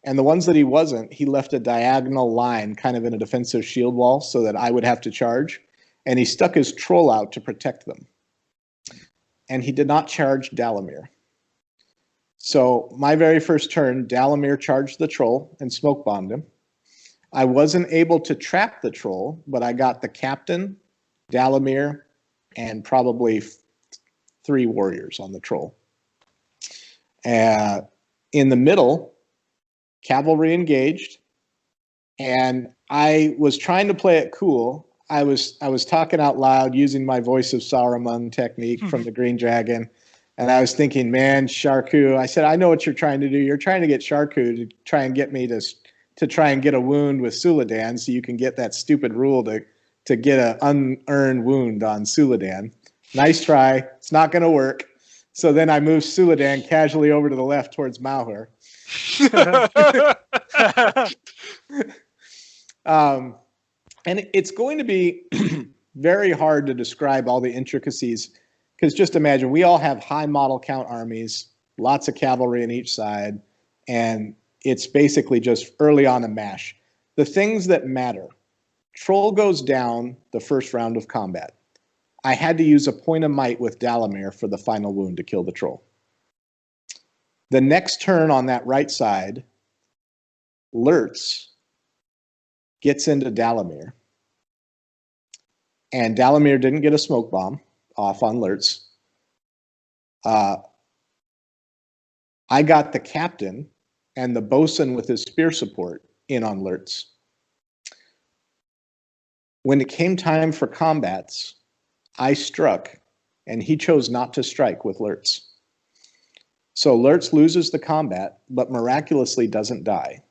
And the ones that he wasn't, he left a diagonal line kind of in a defensive shield wall so that I would have to charge. And he stuck his troll out to protect them. And he did not charge Dalamir. So my very first turn, Dalamir charged the troll and smoke bombed him. I wasn't able to trap the troll, but I got the captain, Dalamir, and probably 3 warriors on the troll. In the middle, cavalry engaged, and I was trying to play it cool. I was talking out loud using my voice of Saruman technique from the Green Dragon, and I was thinking, man, Sharku. I said, I know what you're trying to do. You're trying to get Sharku to try and get me to try and get a wound with Suladan, so you can get that stupid rule to get an unearned wound on Suladan. Nice try. It's not going to work. So then I moved Suladan casually over to the left towards Malhur. And it's going to be very hard to describe all the intricacies, because just imagine, we all have high model count armies, lots of cavalry on each side, and it's basically just early on a mash. The things that matter. Troll goes down the first round of combat. I had to use a point of might with Dalamir for the final wound to kill the troll. The next turn on that right side, Lurtz gets into Dalamir. And Dalamir didn't get a smoke bomb off on Lurtz. I got the captain and the bosun with his spear support in on Lurtz. When it came time for combats, I struck, and he chose not to strike with Lurtz. So Lurtz loses the combat, but miraculously doesn't die.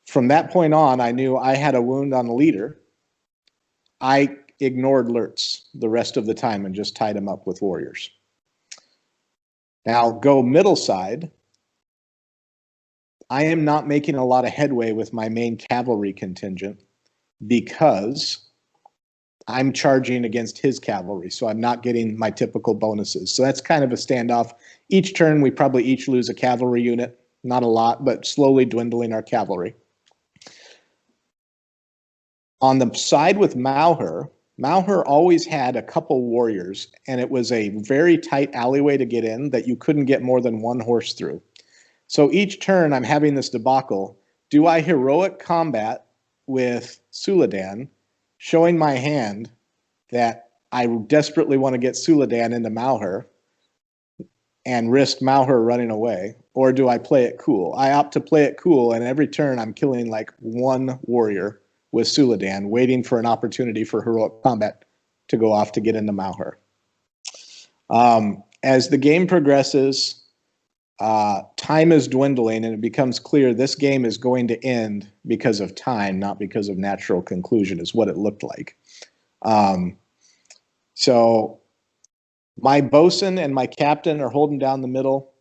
From that point on, I knew I had a wound on the leader. I ignored Lurtz the rest of the time and just tied him up with warriors. Now, go middle side. I am not making a lot of headway with my main cavalry contingent because I'm charging against his cavalry, so I'm not getting my typical bonuses. So that's kind of a standoff. Each turn, we probably each lose a cavalry unit. Not a lot, but slowly dwindling our cavalry. On the side with Malhur always had a couple warriors, and it was a very tight alleyway to get in that you couldn't get more than 1 horse through. So each turn, I'm having this debacle. Do I heroic combat with Suladan, showing my hand that I desperately want to get Suladan into Malhur and risk Malhur running away? Or do I play it cool? I opt to play it cool, and every turn I'm killing like 1 warrior with Suladan, waiting for an opportunity for heroic combat to go off to get into Malhur. As the game progresses, time is dwindling, and it becomes clear this game is going to end because of time, not because of natural conclusion, is what it looked like. So my bosun and my captain are holding down the middle.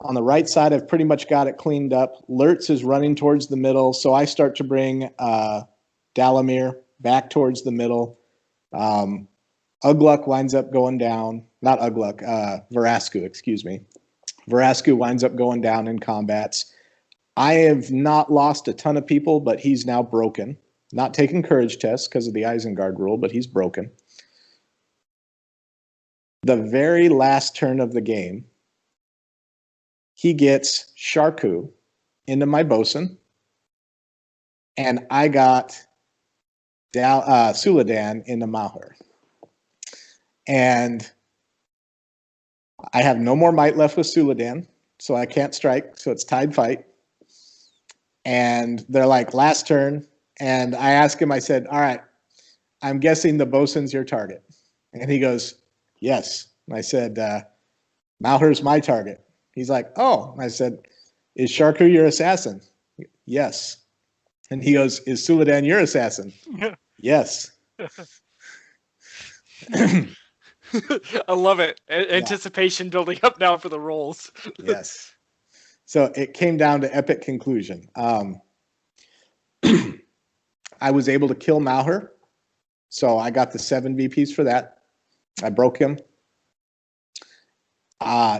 On the right side, I've pretty much got it cleaned up. Lurtz is running towards the middle, so I start to bring Dalamir back towards the middle. Ugluk winds up going down. Not Ugluk, Verasku, excuse me. Verasku winds up going down in combats. I have not lost a ton of people, but he's now broken. Not taking courage tests because of the Isengard rule, but he's broken. The very last turn of the game, he gets Sharku into my bosun, and I got Suladan into Maher. And I have no more might left with Suladan, so I can't strike, so it's tied fight. And they're like, last turn, and I asked him, I said, all right, I'm guessing the bosun's your target. And he goes, yes. And I said, Maher's my target. He's like, oh. I said, is Sharku your assassin? Yes. And he goes, is Suladan your assassin? Yes. I love it. Anticipation building up now for the rolls. Yes. So it came down to epic conclusion. I was able to kill Maher, so I got the 7 VPs for that. I broke him.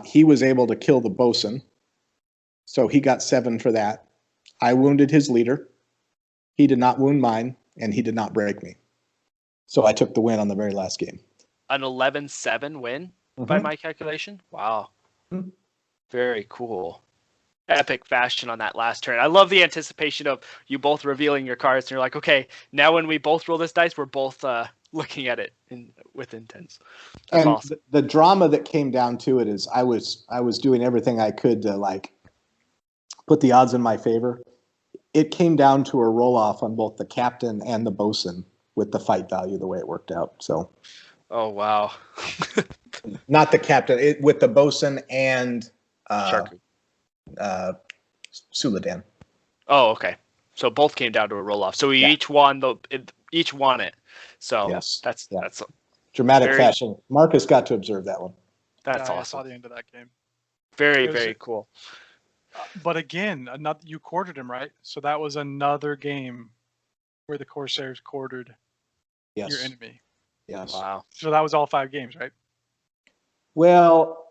He was able to kill the bosun, so he got 7 for that. I wounded his leader. He did not wound mine, and he did not break me. So I took the win on the very last game. An 11-7 win by my calculation. Wow. Very cool. Epic fashion on that last turn. I love the anticipation of you both revealing your cards, and you're like, okay, now when we both roll this dice, we're both looking at it with intense. That's awesome. The drama that came down to it is I was doing everything I could to like put the odds in my favor. It came down to a roll off on both the captain and the bosun with the fight value the way it worked out. So. Oh wow. Not the captain, with the bosun and Suladan. Oh, okay. So both came down to a roll off. So we each won it. So yes. That's dramatic fashion. Marcus got to observe that one. That's awesome. I saw the end of that game. Very cool. But again, you quartered him, right? So that was another game where the Corsairs quartered your enemy. Yes. Wow. So that was all 5 games, right? Well,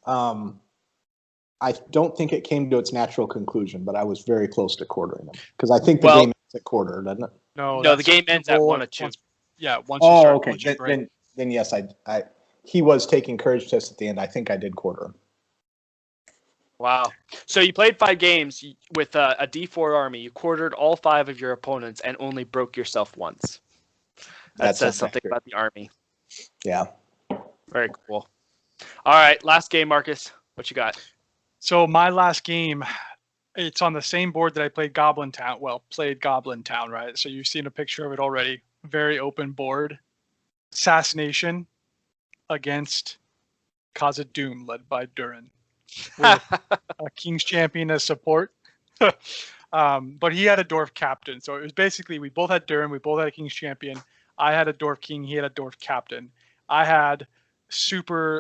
I don't think it came to its natural conclusion, but I was very close to quartering them because I think the game ends at quarter, doesn't it? No, the game ends at 1 or 2. Once you start. Okay. Then yes, he was taking courage tests at the end. I think I did quarter him. Wow. So you played 5 games with a D4 army. You quartered all 5 of your opponents and only broke yourself once. That says something about the army. Yeah. Very cool. All right, last game, Marcus. What you got? So my last game, it's on the same board that I played Goblin Town. Well, played Goblin Town, right? So you've seen a picture of it already. Very open board. Assassination against Khazad Doom, led by Durin, with a King's Champion as support. But he had a Dwarf Captain. So it was basically, we both had Durin, we both had a King's Champion. I had a Dwarf King, he had a Dwarf Captain.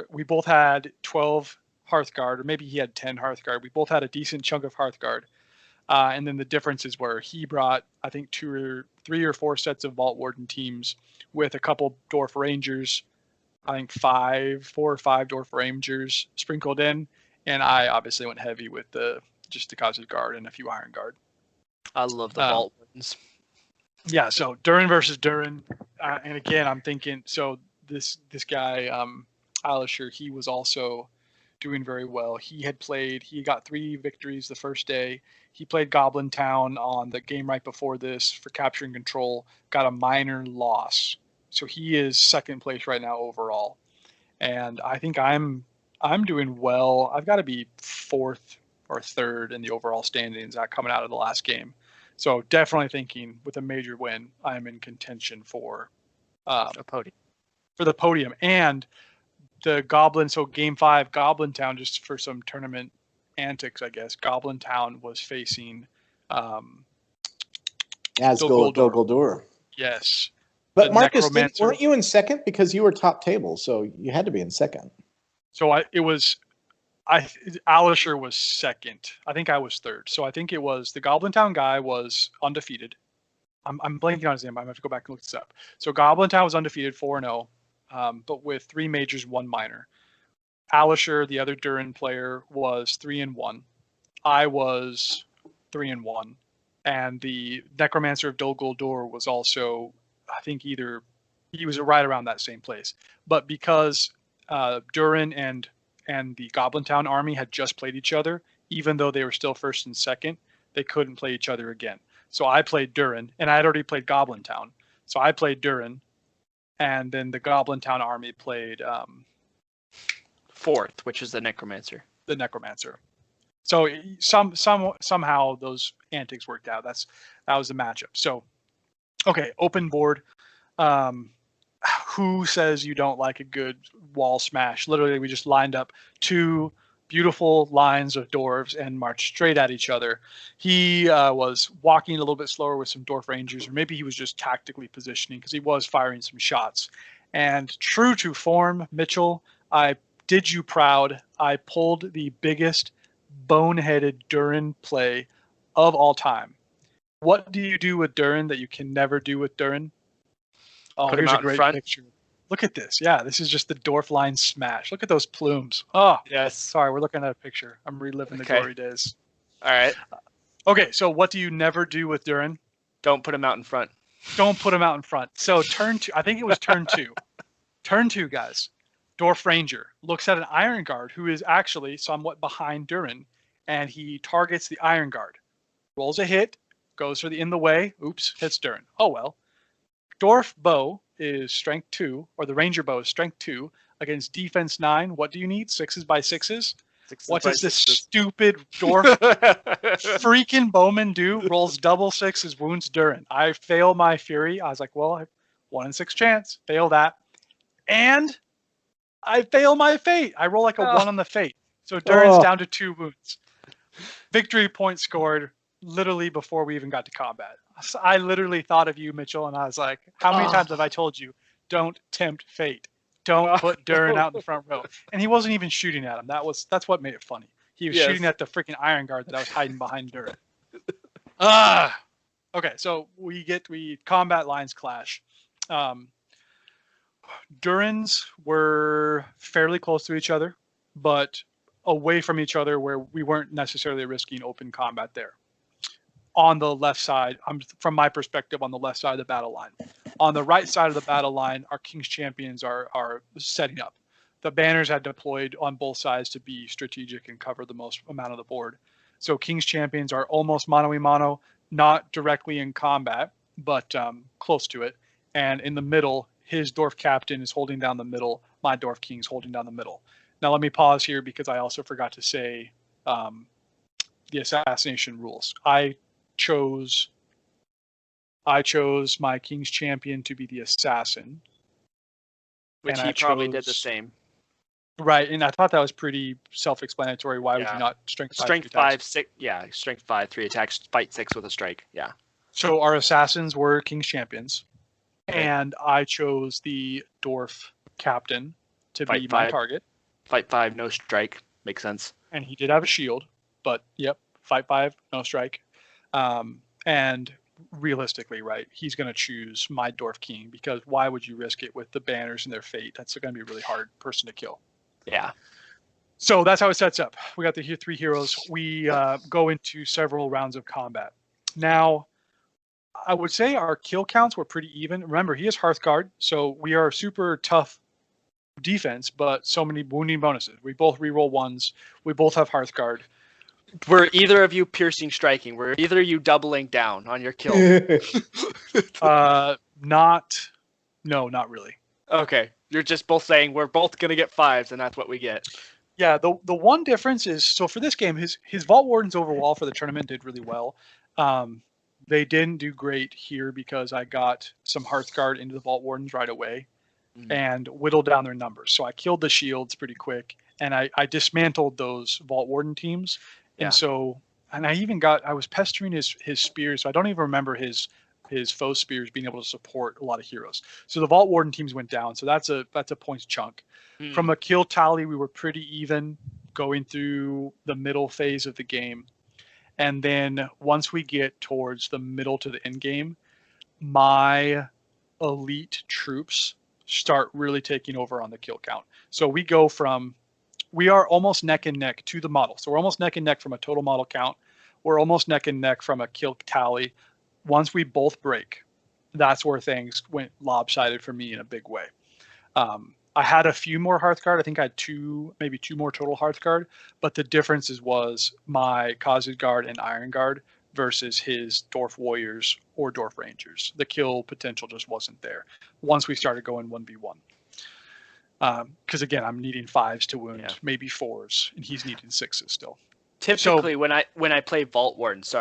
We both had 12 Hearthguard, or maybe he had 10 Hearthguard. We both had a decent chunk of Hearthguard. And then the differences were he brought, I think, 3 or 4 sets of Vault Warden teams with a couple Dwarf Rangers, I think 4 or 5 Dwarf Rangers sprinkled in. And I obviously went heavy with just the Khazad Guard and a few Iron Guard. I love the Vault Wardens. Yeah, so Durin versus Durin. And again, I'm thinking, so this guy, Alisher, he was also doing very well. He got 3 victories the first day. He played Goblin Town on the game right before this for capturing control, got a minor loss. So he is 2nd place right now overall. And I think I'm doing well. I've got to be 4th or 3rd in the overall standings coming out of the last game. So definitely thinking with a major win, I'm in contention for a podium. For the podium. And the Goblin, so Game 5, Goblin Town, just for some tournament antics, I guess. Goblin Town was facing Dol Guldur. Yes. But Marcus, weren't you in 2nd? Because you were top table, so you had to be in 2nd. So Alisher was 2nd. I think I was 3rd. So I think it was the Goblin Town guy was undefeated. I'm blanking on his name. I'm going to have to go back and look this up. So Goblin Town was undefeated 4-0, but with 3 majors, 1 minor. Alisher, the other Durin player, was 3-1. I was 3-1. And the Necromancer of Dol Guldur was also, I think he was right around that same place. But because Durin and the Goblin Town army had just played each other, even though they were still first and second. They couldn't play each other again. So I played Durin, and I had already played Goblin Town. So I played Durin, and then the Goblin Town army played fourth, which is the Necromancer. The Necromancer. So somehow those antics worked out. That was the matchup. So, okay, open board. Who says you don't like a good wall smash? Literally, we just lined up two beautiful lines of dwarves and marched straight at each other. He was walking a little bit slower with some dwarf rangers, or maybe he was just tactically positioning because he was firing some shots. And true to form, Mitchell, I did you proud. I pulled the biggest boneheaded Durin play of all time. What do you do with Durin that you can never do with Durin? Oh, Put here's him a out great in front. picture. Look at this. Yeah, this is just the dwarf line smash. Look at those plumes. Oh, Yes. sorry, we're looking at a picture. I'm reliving the glory days. All right. Okay, so what do you never do with Durin? Don't put him out in front. Don't put him out in front. So turn two. I think it was turn two. Turn two, guys. Dwarf Ranger looks at an Iron Guard who is actually somewhat behind Durin, and he targets the Iron Guard. Rolls a hit, goes for the in the way. Oops, hits Durin. Oh well. Dwarf Bow is strength 2, or the Ranger Bow is strength 2 against defense 9. What do you need? 6s by 6s? What does this stupid dwarf freaking bowman do? Rolls double 6s, wounds Durin. I fail my fury. I was like, well, I have 1 in 6 chance. Fail that. And I fail my fate. I roll like a 1 on the fate. So Durin's down to 2 wounds. Victory point scored literally before we even got to combat. I literally thought of you, Mitchell, and I was like, how many times have I told you, don't tempt fate. Don't put Durin out in the front row. And he wasn't even shooting at him. That's what made it funny. He was shooting at the freaking Iron Guard that I was hiding behind Durin. Okay, so we combat lines clash. Durin's were fairly close to each other, but away from each other where we weren't necessarily risking open combat there. On the left side, from my perspective, on the left side of the battle line. On the right side of the battle line, our King's Champions are setting up. The banners had deployed on both sides to be strategic and cover the most amount of the board. So King's Champions are almost mano-a-mano, not directly in combat, but close to it. And in the middle, his Dwarf Captain is holding down the middle. My Dwarf King is holding down the middle. Now let me pause here because I also forgot to say the assassination rules. I chose my King's Champion to be the assassin. Which he probably did the same. Right, and I thought that was pretty self-explanatory. Why would you not strength 5? Strength 5, 6. Yeah, strength 5, 3 attacks, fight 6 with a strike. Yeah. So our assassins were King's Champions, and I chose the Dwarf Captain to be my target. Fight 5, no strike. Makes sense. And he did have a shield, but yep, fight 5, no strike. And realistically, right, he's going to choose my Dwarf King because why would you risk it with the banners and their fate? That's going to be a really hard person to kill. Yeah. So that's how it sets up. We got the 3 heroes. We go into several rounds of combat. Now, I would say our kill counts were pretty even. Remember, he is Hearthguard, so we are super tough defense, but so many wounding bonuses. We both reroll 1s. We both have Hearthguard. Were either of you piercing striking? Were either of you doubling down on your kill? No, not really. Okay. You're just both saying we're both going to get 5s, and that's what we get. Yeah, the one difference is, so for this game, his Vault Wardens overall for the tournament did really well. They didn't do great here because I got some Hearthguard into the Vault Wardens right away and whittled down their numbers. So I killed the shields pretty quick, and I dismantled those Vault Warden teams. And so, and I was pestering his spears, so I don't even remember his foe spears being able to support a lot of heroes. So the Vault Warden teams went down, so that's a points chunk. From a kill tally, we were pretty even going through the middle phase of the game. And then once we get towards the middle to the end game, my elite troops start really taking over on the kill count. So we are almost neck and neck to the model. So we're almost neck and neck from a total model count. We're almost neck and neck from a kill tally. Once we both break, that's where things went lopsided for me in a big way. I had a few more Hearthguard. I think I had maybe two more total Hearthguard. But the differences was my Khazad and Iron Guard versus his Dwarf Warriors or Dwarf Rangers. The kill potential just wasn't there once we started going 1v1. Because again, I'm needing 5s to wound, maybe 4s, and he's needing 6s still. Typically, when I play Vault Wardens,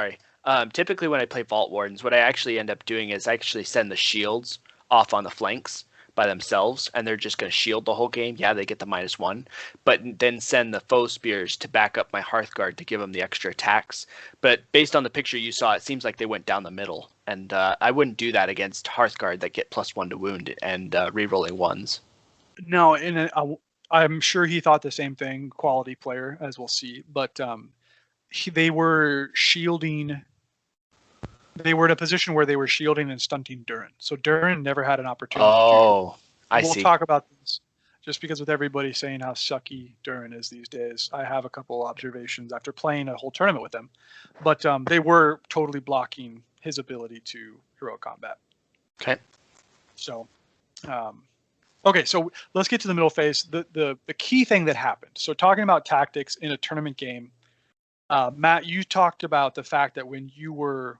typically when I play Vault Wardens, what I actually end up doing is I actually send the shields off on the flanks by themselves, and they're just going to shield the whole game. Yeah, they get the -1, but then send the foe spears to back up my Hearthguard to give them the extra attacks. But based on the picture you saw, it seems like they went down the middle, and I wouldn't do that against Hearthguard that get +1 to wound and rerolling 1s. No, and I'm sure he thought the same thing. Quality player, as we'll see, but they were shielding. They were in a position where they were shielding and stunting Durin. So Durin never had an opportunity. Oh, I see. We'll talk about this just because with everybody saying how sucky Durin is these days, I have a couple observations after playing a whole tournament with them. But they were totally blocking his ability to heroic combat. Okay. So, okay, so let's get to the middle phase. The key thing that happened. So talking about tactics in a tournament game, Matt, you talked about the fact that when you were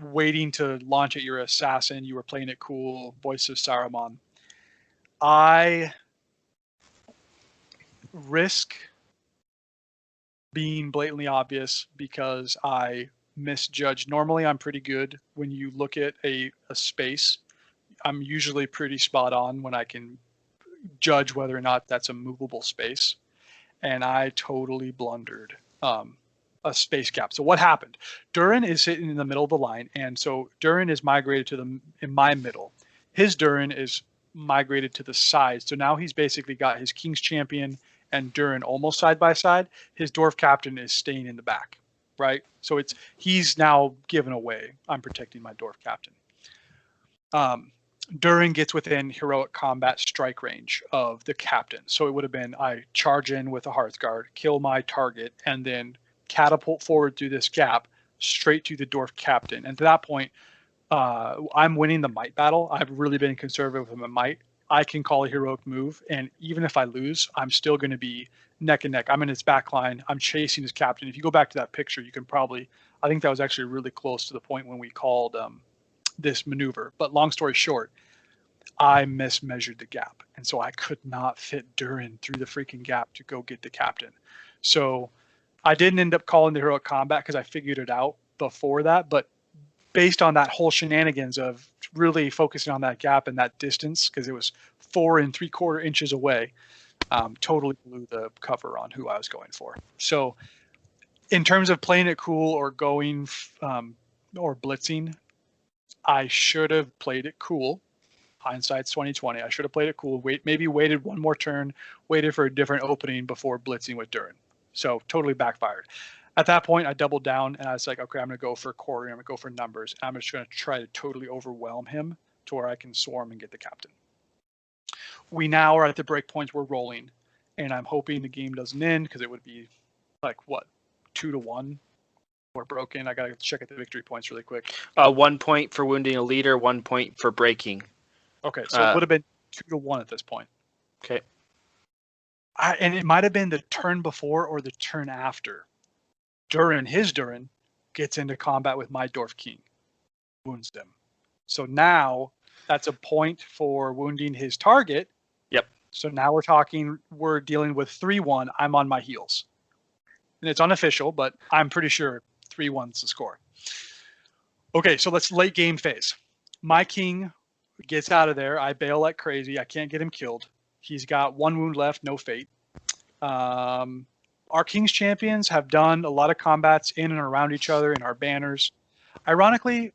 waiting to launch at your assassin, you were playing it cool, Voice of Saruman. I risk being blatantly obvious because I misjudge. Normally I'm pretty good when you look at a space. I'm usually pretty spot on when I can judge whether or not that's a movable space. And I totally blundered a space gap. So what happened? Durin is sitting in the middle of the line, and so Durin is migrated to in my middle. His Durin is migrated to the side. So now he's basically got his King's Champion and Durin almost side by side. His Dwarf Captain is staying in the back, right? So he's now given away. I'm protecting my Dwarf Captain. Durin gets within heroic combat strike range of the captain. So it would have been I charge in with a Hearthguard, kill my target, and then catapult forward through this gap straight to the Dwarf Captain. And to that point, I'm winning the might battle. I've really been conservative with my might. I can call a heroic move, and even if I lose, I'm still going to be neck and neck. I'm in his back line. I'm chasing his captain. If you go back to that picture, you can probably, I think that was actually really close to the point when we called this maneuver. But long story short, I mismeasured the gap, and so I could not fit Durin through the freaking gap to go get the captain. So I didn't end up calling the heroic combat because I figured it out before that, but based on that whole shenanigans of really focusing on that gap and that distance, because it was 4 3/4 inches away, totally blew the cover on who I was going for. So in terms of playing it cool or going or blitzing, I should have played it cool. Hindsight's 2020. I should have played it cool. Maybe waited one more turn, waited for a different opening before blitzing with Durin. So totally backfired. At that point, I doubled down and I was like, okay, I'm going to go for quartering. I'm going to go for numbers. I'm just going to try to totally overwhelm him to where I can swarm and get the captain. We now are at the break points. We're rolling, and I'm hoping the game doesn't end because it would be like, what, 2-1? We're broken. I got to check at the victory points really quick. 1 point for wounding a leader, 1 point for breaking. Okay, so it would have been 2-1 at this point. Okay. And it might have been the turn before or the turn after. His Durin gets into combat with my Dwarf King, wounds them. So now that's a point for wounding his target. Yep. So now we're dealing with 3-1. I'm on my heels. And it's unofficial, but I'm pretty sure 3-1's the score. Okay, so let's late game phase. My king gets out of there. I bail like crazy. I can't get him killed. He's got 1 wound left, no fate. Our King's Champions have done a lot of combats in and around each other in our banners. Ironically,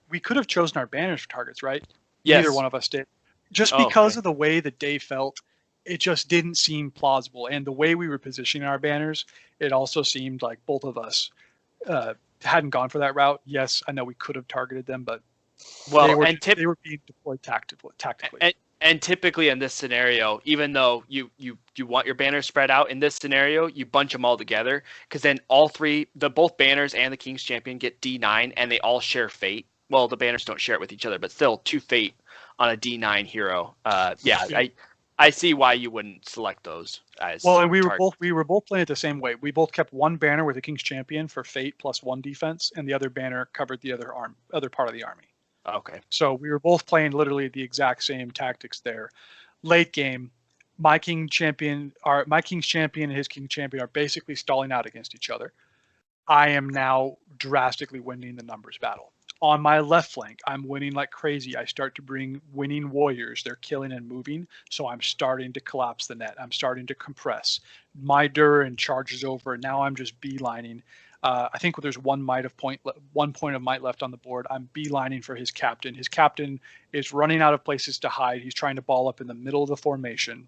we could have chosen our banners for targets, right? Yes. Neither one of us did. Just because of the way the day felt, it just didn't seem plausible. And the way we were positioning our banners, it also seemed like both of us hadn't gone for that route. Yes, I know we could have targeted them, but they were being deployed tactically. And typically in this scenario, even though you want your banners spread out, in this scenario, you bunch them all together because then both banners and the King's Champion get D9 and they all share fate well, the banners don't share it with each other, but still 2 fate on a D9 hero. I see why you wouldn't select those as well, and we were both playing it the same way. We both kept one banner with the King's Champion for fate plus 1 defense, and the other banner covered the other part of the army. Okay. So we were both playing literally the exact same tactics there. Late game, my King's Champion and his King Champion are basically stalling out against each other. I am now drastically winning the numbers battle. On my left flank, I'm winning like crazy. I start to bring winning warriors. They're killing and moving, so I'm starting to collapse the net. I'm starting to compress. My Durin charges over, and now I'm just beelining. I think there's one point of might left on the board. I'm beelining for his captain. His captain is running out of places to hide. He's trying to ball up in the middle of the formation.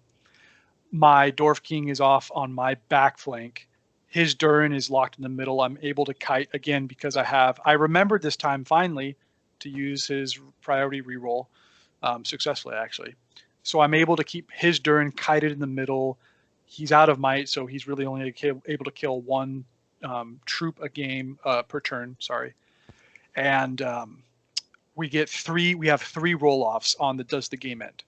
My Dwarf King is off on my back flank. His Durin is locked in the middle. I'm able to kite again because I remembered this time finally to use his priority reroll successfully, actually. So I'm able to keep his Durin kited in the middle. He's out of might, so he's really only able to kill 1 troop a game per turn. Sorry, and we have 3 roll-offs on does the game end,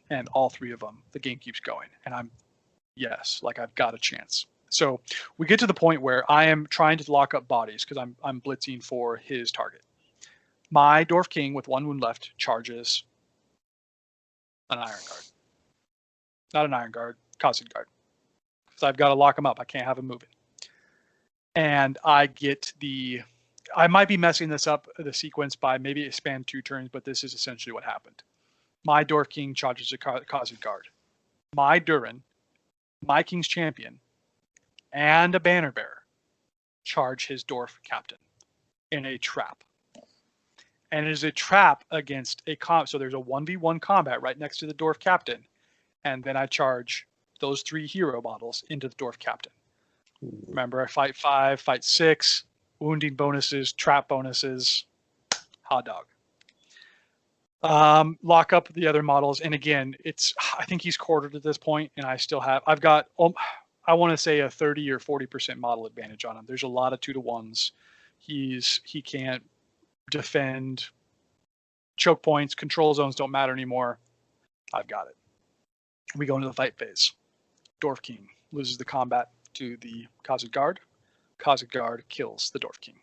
and all 3 of them the game keeps going, and I've got a chance. So we get to the point where I am trying to lock up bodies because I'm blitzing for his target. My Dwarf King with 1 wound left charges an Iron Guard. Not an Iron Guard, Cossack Guard. Because I've got to lock him up. I can't have him moving. And I might be messing this up, the sequence, by maybe it spanned 2 turns, but this is essentially what happened. My Dwarf King charges a Cossack Guard. My Durin, my King's Champion, and a banner bearer charge his dwarf captain in a trap. And it is a trap against so there's a 1v1 combat right next to the dwarf captain. And then I charge those 3 hero models into the dwarf captain. Remember, I fight 5, fight 6, wounding bonuses, trap bonuses, hot dog. Lock up the other models. And again, I think he's quartered at this point, and I've got I want to say a 30 or 40% model advantage on him. There's a lot of 2-to-1s. He can't defend. Choke points, control zones don't matter anymore. I've got it. We go into the fight phase. Dwarf King loses the combat to the Cossack Guard. Cossack Guard kills the Dwarf King.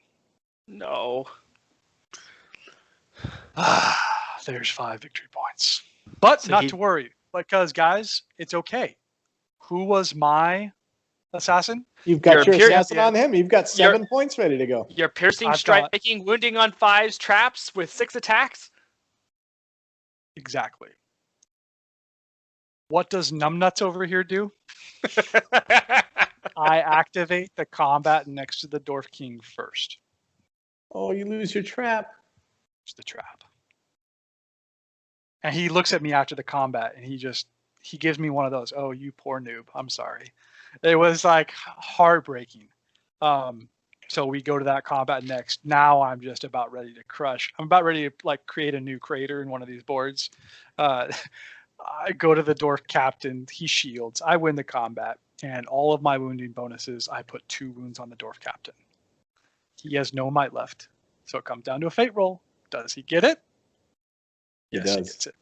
No. There's 5 victory points. But not to worry, because guys, it's okay. Who was my assassin? You've got your assassin on him. You've got 7 points ready to go. You're piercing, striking, wounding on 5s, traps with 6 attacks? Exactly. What does Numbnuts over here do? I activate the combat next to the Dwarf King first. Oh, you lose your trap. It's the trap. And he looks at me after the combat, and he gives me one of those, oh, you poor noob, I'm sorry. It was like heartbreaking. So we go to that combat next. Now I'm just about ready to crush. I'm about ready to create a new crater in one of these boards. I go to the Dwarf Captain. He shields. I win the combat. And all of my wounding bonuses, I put 2 wounds on the Dwarf Captain. He has no might left. So it comes down to a fate roll. Does he get it? Yes, he gets it.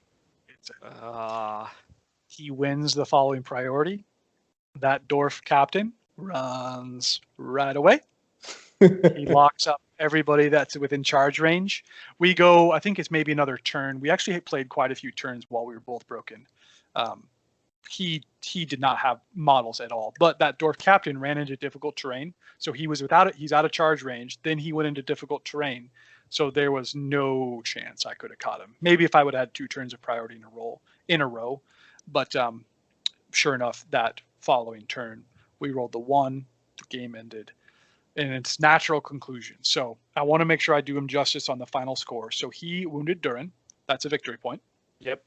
He wins the following priority. That Dwarf Captain runs right away. He locks up everybody that's within charge range. We go, I think it's maybe another turn. We actually played quite a few turns while we were both broken. He did not have models at all, but that Dwarf Captain ran into difficult terrain. So he's out of charge range. Then he went into difficult terrain. So there was no chance I could have caught him. Maybe if I would have had 2 turns of priority in a row. But sure enough, that following turn, we rolled the 1. The game ended. And it's natural conclusion. So I want to make sure I do him justice on the final score. So he wounded Durin. That's a victory point. Yep.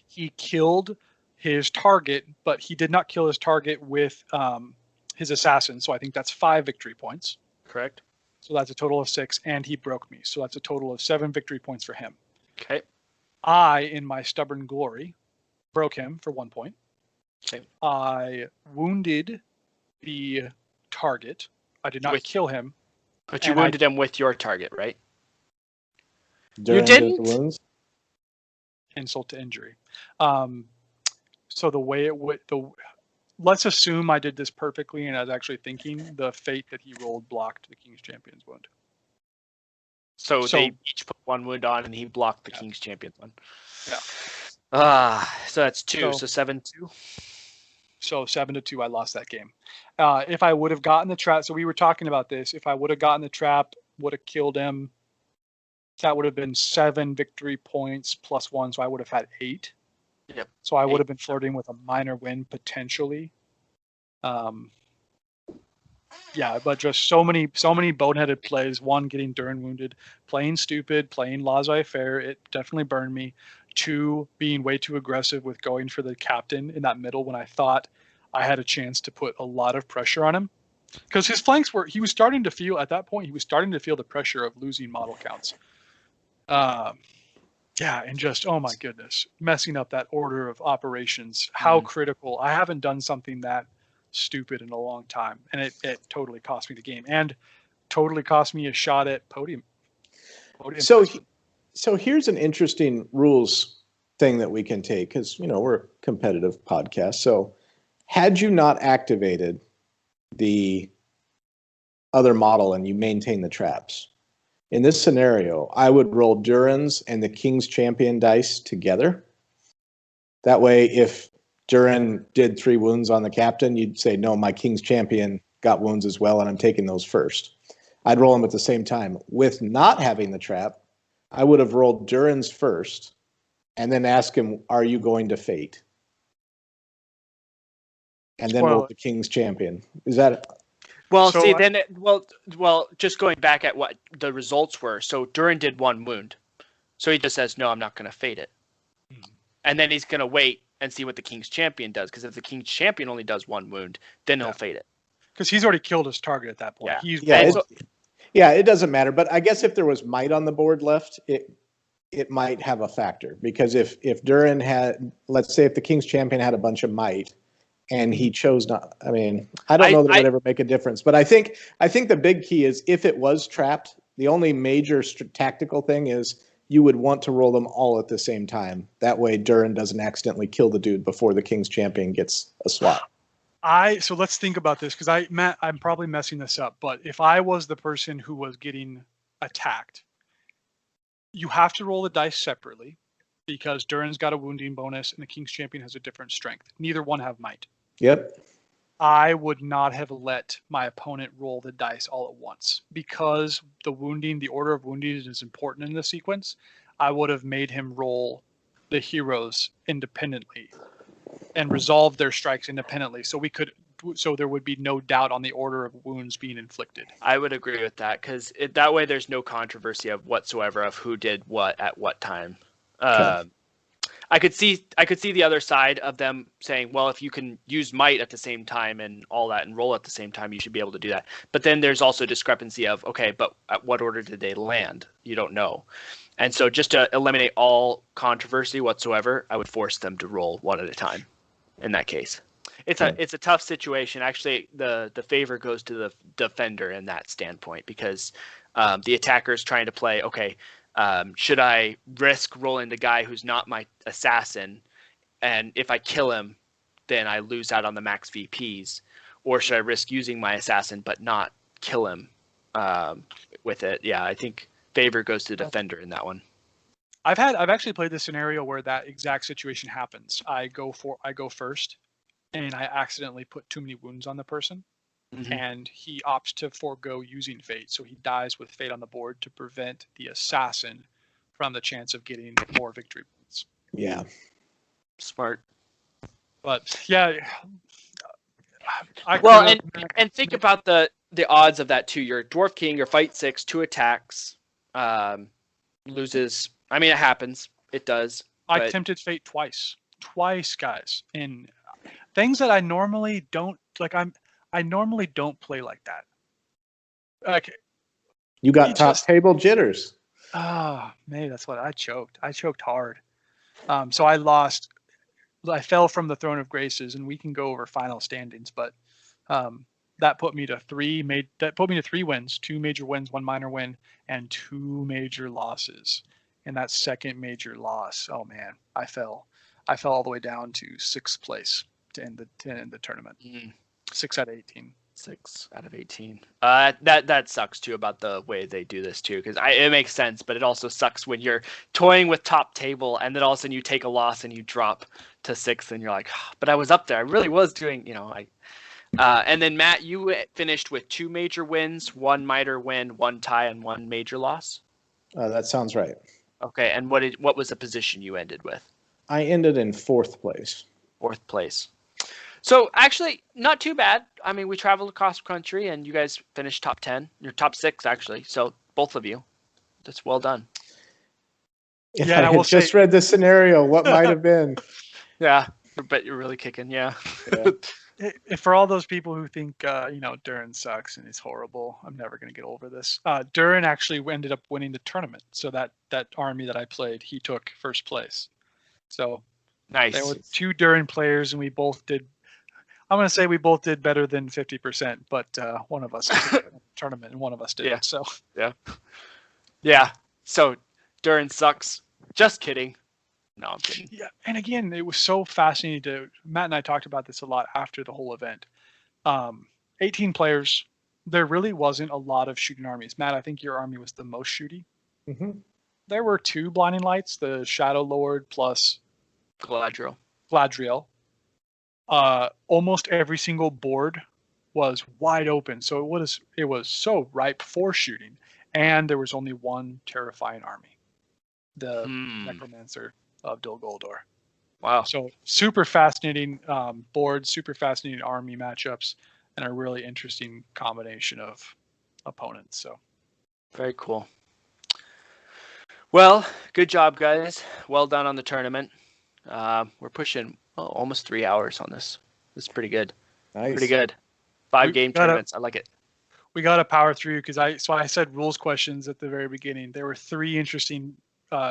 He killed his target, but he did not kill his target with his assassin. So I think that's 5 victory points. Correct. So that's a total of 6. And he broke me. So that's a total of 7 victory points for him. Okay. I, in my stubborn glory, broke him for 1 point. Okay. I wounded the target. I did not kill him. But you wounded him with your target, right? Durin did the wounds. Insult to injury. So the way it would let's assume I did this perfectly, and I was actually thinking the fate that he rolled blocked the King's Champion's wound. So they each put one wound on, and he blocked the King's Champion's one. Yeah. So that's 2. So 7-2. So 7-2, I lost that game. If I would have gotten the trap, so we were talking about this. If I would have gotten the trap, would have killed him. That would have been 7 victory points plus 1, so I would have had 8. Yep. So I would have been flirting with a minor win potentially. Yeah, but just so many boneheaded plays. 1, getting Durin wounded, playing stupid, playing laissez-faire. It definitely burned me. 2, being way too aggressive with going for the captain in that middle when I thought I had a chance to put a lot of pressure on him. Because his flanks he was starting to feel, at that point, he was starting to feel the pressure of losing model counts. Yeah, and just, oh my goodness, messing up that order of operations. How critical. I haven't done something that stupid in a long time, and it totally cost me the game, and totally cost me a shot at podium so here's an interesting rules thing that we can take, because we're a competitive podcast. So had you not activated the other model and you maintain the traps, in this scenario, I would roll Durin's and the King's Champion dice together. That way, if Durin did 3 wounds on the captain, you'd say, no, my King's Champion got wounds as well, and I'm taking those first. I'd roll them at the same time. With not having the trap, I would have rolled Durin's first and then ask him, are you going to fate? And then roll the King's Champion. Is that... Well, so just going back at what the results were. So Durin did 1 wound. So he just says, no, I'm not going to fate it. And then he's going to wait and see what the King's Champion does. Because if the King's Champion only does 1 wound, then he'll fate it. Because he's already killed his target at that point. It doesn't matter. But I guess if there was might on the board left, it might have a factor. Because if Durin had, let's say if the King's Champion had a bunch of might, and he chose not. I mean, I don't know that it would ever make a difference. But I think the big key is if it was trapped, the only major tactical thing is you would want to roll them all at the same time. That way Durin doesn't accidentally kill the dude before the King's Champion gets a swap. So let's think about this, because I'm probably messing this up. But if I was the person who was getting attacked, you have to roll the dice separately, because Durin's got a wounding bonus and the King's Champion has a different strength. Neither one have might. Yep. I would not have let my opponent roll the dice all at once, because the order of wounding is important in the sequence. I would have made him roll the heroes independently and resolve their strikes independently, so there would be no doubt on the order of wounds being inflicted. I would agree with that, because that way there's no controversy of whatsoever of who did what at what time. Okay. I could see the other side of them saying, well, if you can use might at the same time and all that and roll at the same time, you should be able to do that. But then there's also discrepancy of, okay, but at what order did they land? You don't know. And so just to eliminate all controversy whatsoever, I would force them to roll one at a time in that case. It's a tough situation. Actually, the favor goes to the defender in that standpoint, because the attacker is trying to play, okay, should I risk rolling the guy who's not my assassin, and if I kill him, then I lose out on the max VPs, or should I risk using my assassin but not kill him with it? Yeah, I think favor goes to the defender in that one. I've actually played this scenario where that exact situation happens. I go first, and I accidentally put too many wounds on the person. Mm-hmm. And he opts to forego using fate, so he dies with fate on the board to prevent the assassin from the chance of getting more victory points. Yeah, smart. But yeah, and think about the odds of that too. You're Dwarf King, your fight 6, 2 attacks, loses. I mean, it happens. It does. I tempted fate twice, guys, in things that I normally don't like. I normally don't play like that. Okay. You got table jitters. Maybe that's what I choked. I choked hard. So I lost. I fell from the Throne of Graces, and we can go over final standings, but that put me to 3 wins, 2 major wins, 1 minor win, and 2 major losses. And that second major loss, oh man, I fell all the way down to 6th place to end the tournament. 6 out of 18. 6 out of 18. That sucks too about the way they do this too, because it makes sense, but it also sucks when you're toying with top table and then all of a sudden you take a loss and you drop to 6th and you're like, oh, but I was up there. I really was doing, and then Matt, you finished with 2 major wins, 1 minor win, 1 tie, and 1 major loss. That sounds right. Okay, and what was the position you ended with? I ended in 4th place. 4th place. So actually, not too bad. I mean, we traveled across country, and you guys finished top 10. You're top 6 actually. So both of you, that's well done. Yeah, I just read the scenario. What might have been? Yeah, I bet you're really kicking. Yeah. For all those people who think Duran sucks and is horrible, I'm never going to get over this. Duran actually ended up winning the tournament. So that army that I played, he took 1st place. So nice. There were 2 Duran players, and we both did. I'm going to say we both did better than 50%, but one of us did the tournament and one of us didn't. Yeah. So yeah. So Duran sucks. Just kidding. No, I'm kidding. Yeah, and again, it was so fascinating Matt and I talked about this a lot after the whole event. 18 players. There really wasn't a lot of shooting armies. Matt, I think your army was the most shooty. Mm-hmm. There were 2 Blinding Lights, the Shadow Lord plus Galadriel. Almost every single board was wide open, so it was so ripe for shooting. And there was only 1 terrifying army, the Necromancer of Dol Guldur. Wow! So super fascinating board, super fascinating army matchups, and a really interesting combination of opponents. So very cool. Well, good job, guys. Well done on the tournament. We're pushing almost 3 hours on this. This is pretty good. Nice. Pretty good. 5-game tournaments. I like it. We got to power through because I said rules questions at the very beginning. There were 3 interesting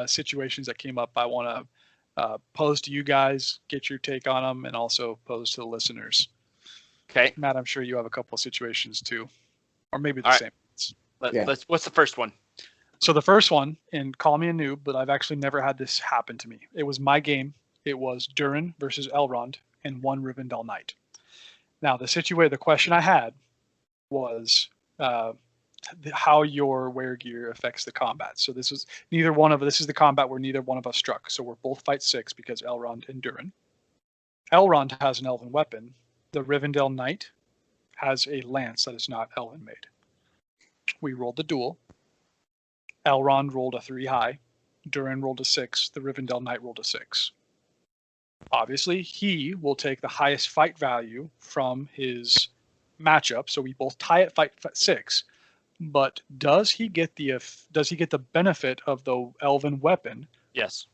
situations that came up. I want to pose to you guys, get your take on them, and also pose to the listeners. Okay. Matt, I'm sure you have a couple of situations too, or maybe the same. What's the first one? So the first one, and call me a noob, but I've actually never had this happen to me. It was my game. It was Durin versus Elrond and 1 Rivendell Knight. Now the question I had was how your wear gear affects the combat. So this is the combat where neither one of us struck. So we're both fight 6 because Elrond and Durin. Elrond has an elven weapon. The Rivendell Knight has a lance that is not elven made. We rolled the duel. Elrond rolled a 3 high. Durin rolled a 6. The Rivendell Knight rolled a 6. Obviously, he will take the highest fight value from his matchup. So we both tie at fight 6. But does he get the benefit of the elven weapon? Yes.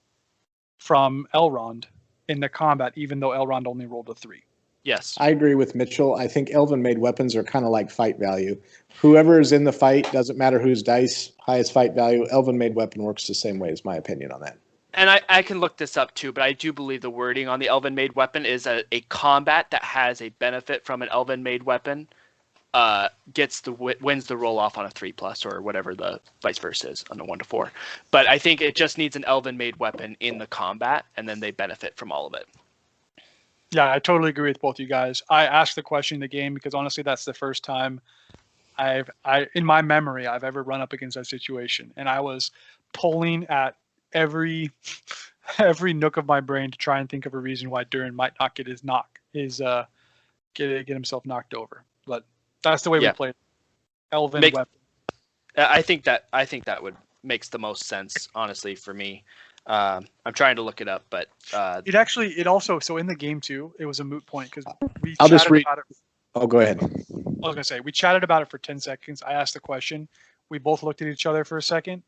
From Elrond in the combat, even though Elrond only rolled a 3. Yes. I agree with Mitchell. I think elven made weapons are kind of like fight value. Whoever is in the fight, doesn't matter whose dice, highest fight value, elven made weapon works the same way, is my opinion on that. And I can look this up too, but I do believe the wording on the elven made weapon is a combat that has a benefit from an elven made weapon wins the roll off on a 3+ or whatever the vice versa is on a 1 to 4. But I think it just needs an elven made weapon in the combat, and then they benefit from all of it. Yeah, I totally agree with both you guys. I asked the question in the game because honestly, that's the first time in my memory I've ever run up against that situation, and I was pulling at every nook of my brain to try and think of a reason why Durin might not get get himself knocked over. But that's the way we played. Elven weapon. I think that would makes the most sense, honestly, for me. I'm trying to look it up, but it also so in the game too, it was a moot point because we I'll chatted just read. about it. Oh, go ahead. I was gonna say we chatted about it for 10 seconds. I asked the question. We both looked at each other for a second,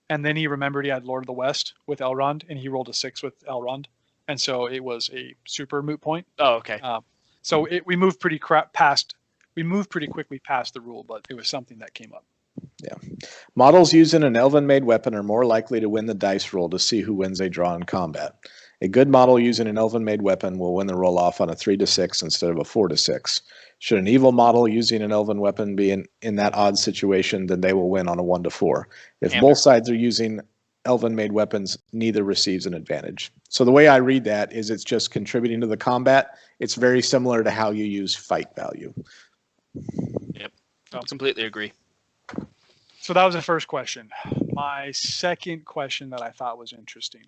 and then he remembered he had Lord of the West with Elrond, and he rolled a 6 with Elrond, and so it was a super moot point. Oh, okay. So we moved pretty quickly past the rule, but it was something that came up. Yeah. Models using an elven-made weapon are more likely to win the dice roll to see who wins a draw in combat. A good model using an elven-made weapon will win the roll-off on a 3 to 6 instead of a 4 to 6. Should an evil model using an elven weapon be in that odd situation, then they will win on a 1 to 4. If both sides are using elven-made weapons, neither receives an advantage. So the way I read that is it's just contributing to the combat. It's very similar to how you use fight value. Yep, completely agree. So that was the first question. My second question that I thought was interesting.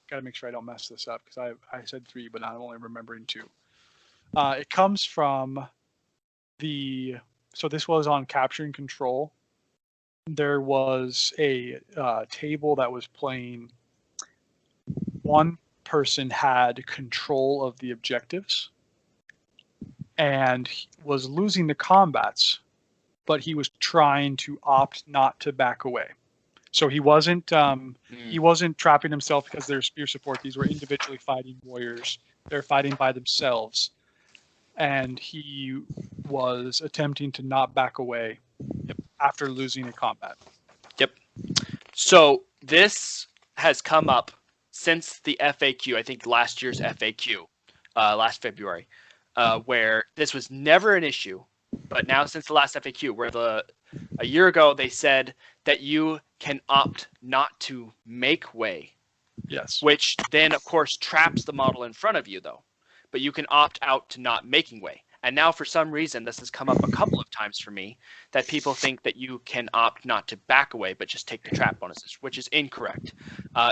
Got to make sure I don't mess this up because I said 3, but I'm only remembering 2. It comes from so this was on Capture and Control. There was a table that was playing. One person had control of the objectives and was losing the combats, but he was trying to opt not to back away. So he wasn't trapping himself because they're spear support. These were individually fighting warriors. They're fighting by themselves. And he was attempting to not back away after losing a combat. Yep. So this has come up since the FAQ, I think last year's FAQ, last February, where this was never an issue. But now since the last FAQ, where a year ago they said that you can opt not to make way. Yes. Which then, of course, traps the model in front of you, though. But you can opt out to not making way. And now, for some reason, this has come up a couple of times for me, that people think that you can opt not to back away, but just take the trap bonuses, which is incorrect.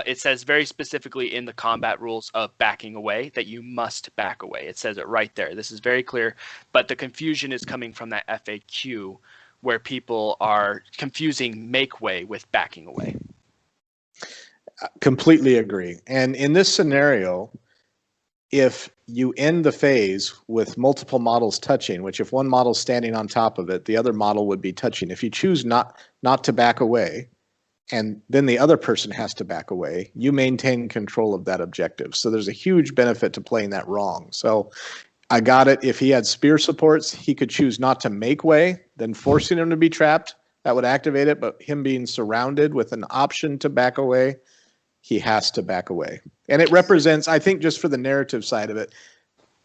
It says very specifically in the combat rules of backing away that you must back away. It says it right there. This is very clear. But the confusion is coming from that FAQ, where people are confusing make way with backing away. Completely agree. And in this scenario, if you end the phase with multiple models touching, which if one model's standing on top of it, the other model would be touching. If you choose not to back away, and then the other person has to back away, you maintain control of that objective. So there's a huge benefit to playing that wrong. So I got it. If he had spear supports, he could choose not to make way, then forcing him to be trapped, that would activate it. But him being surrounded with an option to back away, he has to back away. And it represents, I think, just for the narrative side of it,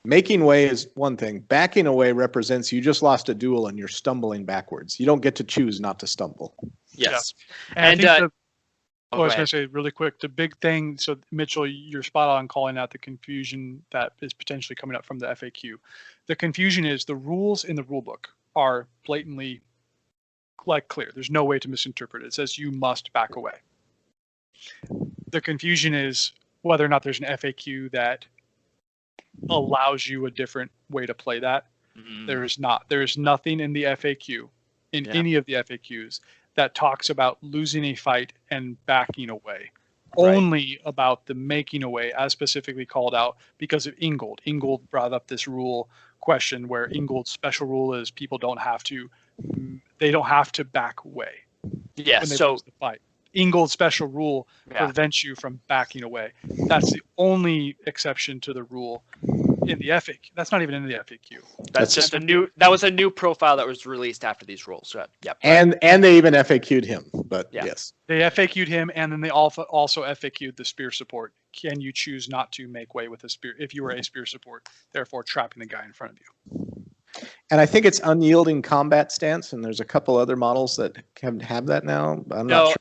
making way is one thing. Backing away represents you just lost a duel and you're stumbling backwards. You don't get to choose not to stumble. Yes. Yeah. And I think I was going to say really quick, the big thing, so Mitchell, you're spot on calling out the confusion that is potentially coming up from the FAQ. The confusion is the rules in the rulebook are blatantly clear. There's no way to misinterpret it. It says you must back away. The confusion is whether or not there's an FAQ that allows you a different way to play that. There is not. There is nothing in the FAQ, any of the FAQs, that talks about losing a fight and backing away. Right. Only about the making away, as specifically called out because of Ingold. Ingold brought up this rule question where Ingold's special rule is people don't have to back away. Yes. When they lose the fight. Ingold's special rule prevents you from backing away. That's the only exception to the rule in the FAQ. That's not even in the FAQ. That's just that was a new profile that was released after these rules. So, yep. And they even FAQ'd him, but yes. They FAQ'd him, and then they also FAQ'd the spear support. Can you choose not to make way with a spear if you were a spear support, therefore trapping the guy in front of you? And I think it's unyielding combat stance, and there's a couple other models that have that now. I'm not sure.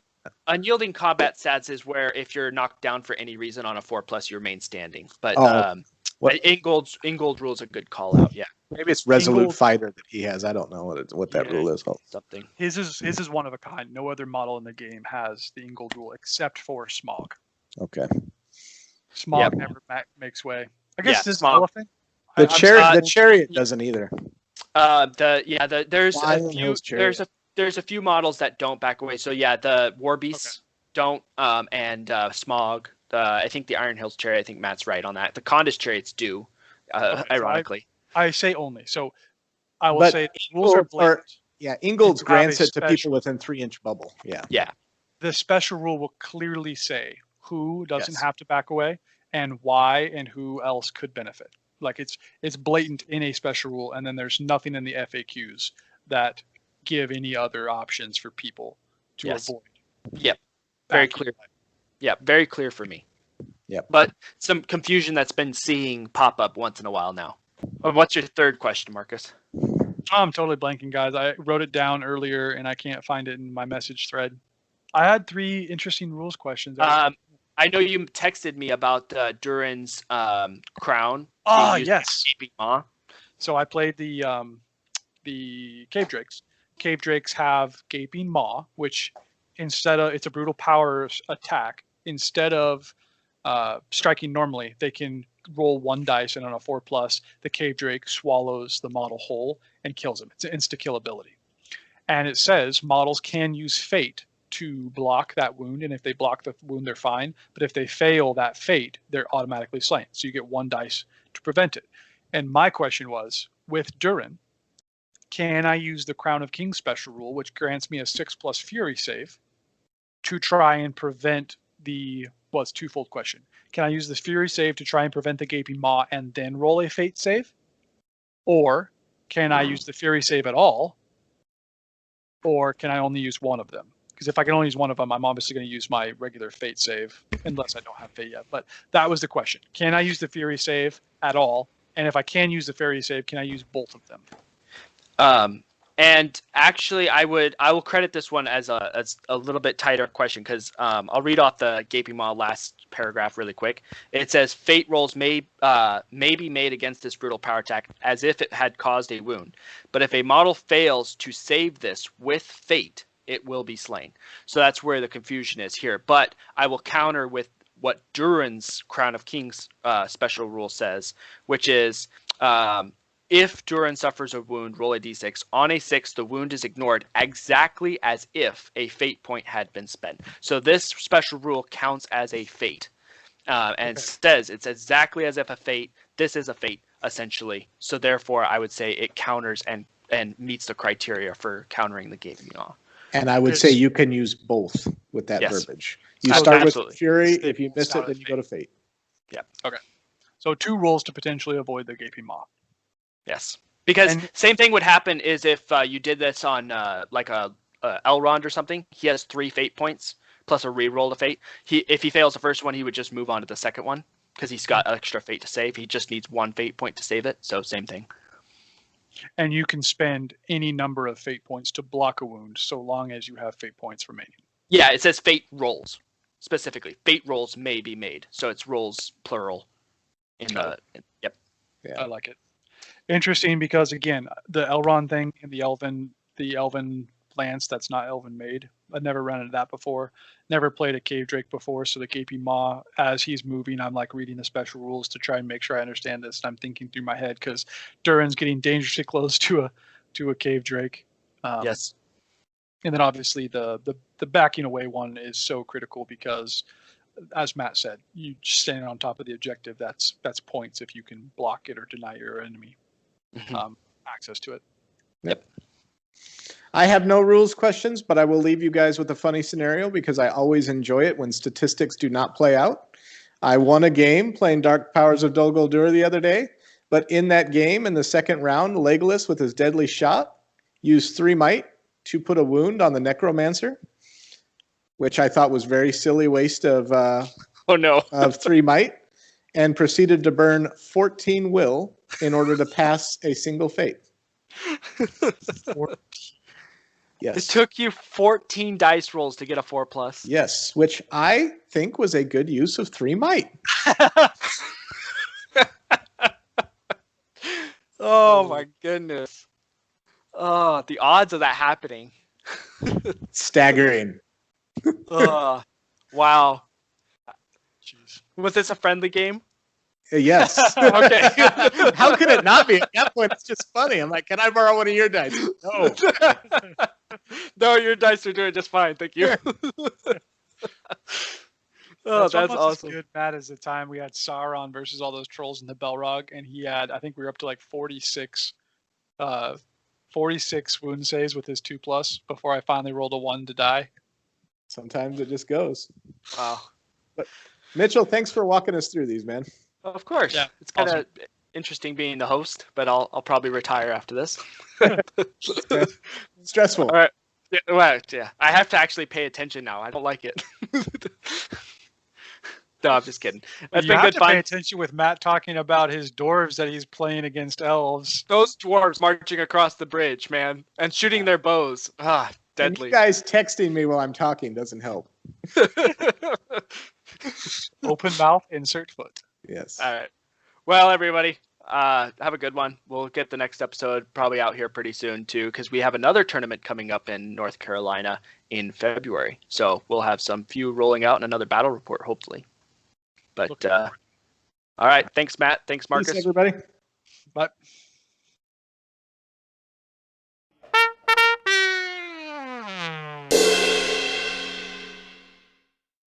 Unyielding combat stats is where if you're knocked down for any reason on a 4+, you remain standing. But Ingold's rule is a good call out. Yeah, maybe it's Resolute Fighter that he has. I don't know what that rule is. Something. His is one of a kind. No other model in the game has the Ingold rule except for Smog. Okay. Smog never makes way. I guess this Smog. is the Chariot doesn't either. There's a few models that don't back away. So the War Beasts don't, and Smog. I think the Iron Hills Chariot. I think Matt's right on that. The Condis Chariots do, ironically. I say only. So I will say rules are blatant. Ingold's grants it to people within 3-inch bubble. Yeah. The special rule will clearly say who doesn't have to back away and why and who else could benefit. Like it's blatant in a special rule, and then there's nothing in the FAQs that give any other options for people to avoid. Yep. Very clear. Yeah, very clear for me. Yep. But some confusion that's been seeing pop up once in a while now. What's your third question, Marcus? I'm totally blanking, guys. I wrote it down earlier and I can't find it in my message thread. I had 3 interesting rules questions. I know you texted me about Durin's crown. Yes. Gaping Maw. So I played the Cave Drakes. Cave Drakes have Gaping Maw, which it's a brutal power attack. Instead of striking normally, they can roll 1 dice, and on a 4+, the Cave Drake swallows the model whole and kills him. It's an insta-kill ability. And it says models can use Fate to block that wound, and if they block the wound, they're fine. But if they fail that Fate, they're automatically slain. So you get 1 dice to prevent it. And my question was, with Durin, can I use the Crown of Kings special rule, which grants me a 6+ Fury save, to try and prevent the... Well, it's twofold question. Can I use the Fury save to try and prevent the Gaping Maw and then roll a Fate save? Or can I use the Fury save at all? Or can I only use one of them? Because if I can only use one of them, I'm obviously going to use my regular Fate save, unless I don't have Fate yet. But that was the question. Can I use the Fury save at all? And if I can use the Fury save, can I use both of them? And actually, I will credit this one as a little bit tighter question, because I'll read off the Gaping Maw last paragraph really quick. It says Fate rolls may be made against this brutal power attack as if it had caused a wound, but if a model fails to save this with Fate, it will be slain. So that's where the confusion is here. But I will counter with what Durin's Crown of Kings special rule says, which is if Durin suffers a wound, roll a d6. On a 6, the wound is ignored exactly as if a Fate point had been spent. So this special rule counts as a Fate. And says it's exactly as if a Fate. This is a Fate, essentially. So therefore, I would say it counters and meets the criteria for countering the Gaping Maw. And I would say you can use both with that verbiage. You start absolutely. with Fury. If you miss it, then you go to Fate. Yeah. Okay. So 2 rules to potentially avoid the Gaping Maw. Yes. Because same thing would happen is if you did this on like a Elrond or something. He has 3 Fate points plus a reroll to Fate. If he fails the first one, he would just move on to the second one because he's got extra Fate to save. He just needs 1 Fate point to save it. So same thing. And you can spend any number of Fate points to block a wound so long as you have Fate points remaining. Yeah, it says Fate rolls specifically. Fate rolls may be made. So it's rolls plural. Yep. Yeah. I like it. Interesting because again, the Elrond thing and the Elven lance that's not Elven made. I've never run into that before. Never played a Cave Drake before, so the Gaping Maw, as he's moving, I'm like reading the special rules to try and make sure I understand this. And I'm thinking through my head because Durin's getting dangerously close to a Cave Drake. Yes. And then obviously the backing away one is so critical because, as Matt said, you stand on top of the objective. That's points if you can block it or deny your enemy access to it. Yep. I have no rules questions, but I will leave you guys with a funny scenario because I always enjoy it when statistics do not play out. I won a game playing Dark Powers of Dol Guldur the other day, but in that game, in the second round, Legolas with his deadly shot used 3 might to put a wound on the Necromancer, which I thought was very silly waste of of 3 might, and proceeded to burn 14 will in order to pass a single Fate. Yes. It took you 14 dice rolls to get a 4+. Yes, which I think was a good use of 3 might. Oh my goodness. Oh, the odds of that happening. Staggering. Wow. Jeez. Was this a friendly game? Yes. Okay. How could it not be? At that point, it's just funny. I'm like, can I borrow one of your dice? No. No, your dice are doing just fine. Thank you. Oh, that's awesome. As good, Matt, as the time we had Sauron versus all those trolls in the Belrog, and he had, I think we were up to like 46 wound saves with his 2+ before I finally rolled a 1 to die. Sometimes it just goes. Wow. But Mitchell, thanks for walking us through these, man. Of course. Yeah, it's kind of interesting being the host, but I'll probably retire after this. Stressful. All right. Yeah, well, yeah. I have to actually pay attention now. I don't like it. No, I'm just kidding. That's been good fun. Pay attention with Matt talking about his dwarves that he's playing against elves. Those dwarves marching across the bridge, man, and shooting their bows. Ah, Deadly. You guys texting me while I'm talking doesn't help. Open mouth, insert foot. Yes. All right. Well, everybody, have a good one. We'll get the next episode probably out here pretty soon too, because we have another tournament coming up in North Carolina in February. So we'll have some few rolling out and another battle report, hopefully. But all right. Thanks, Matt. Thanks, Marcus. Thanks, everybody. Bye.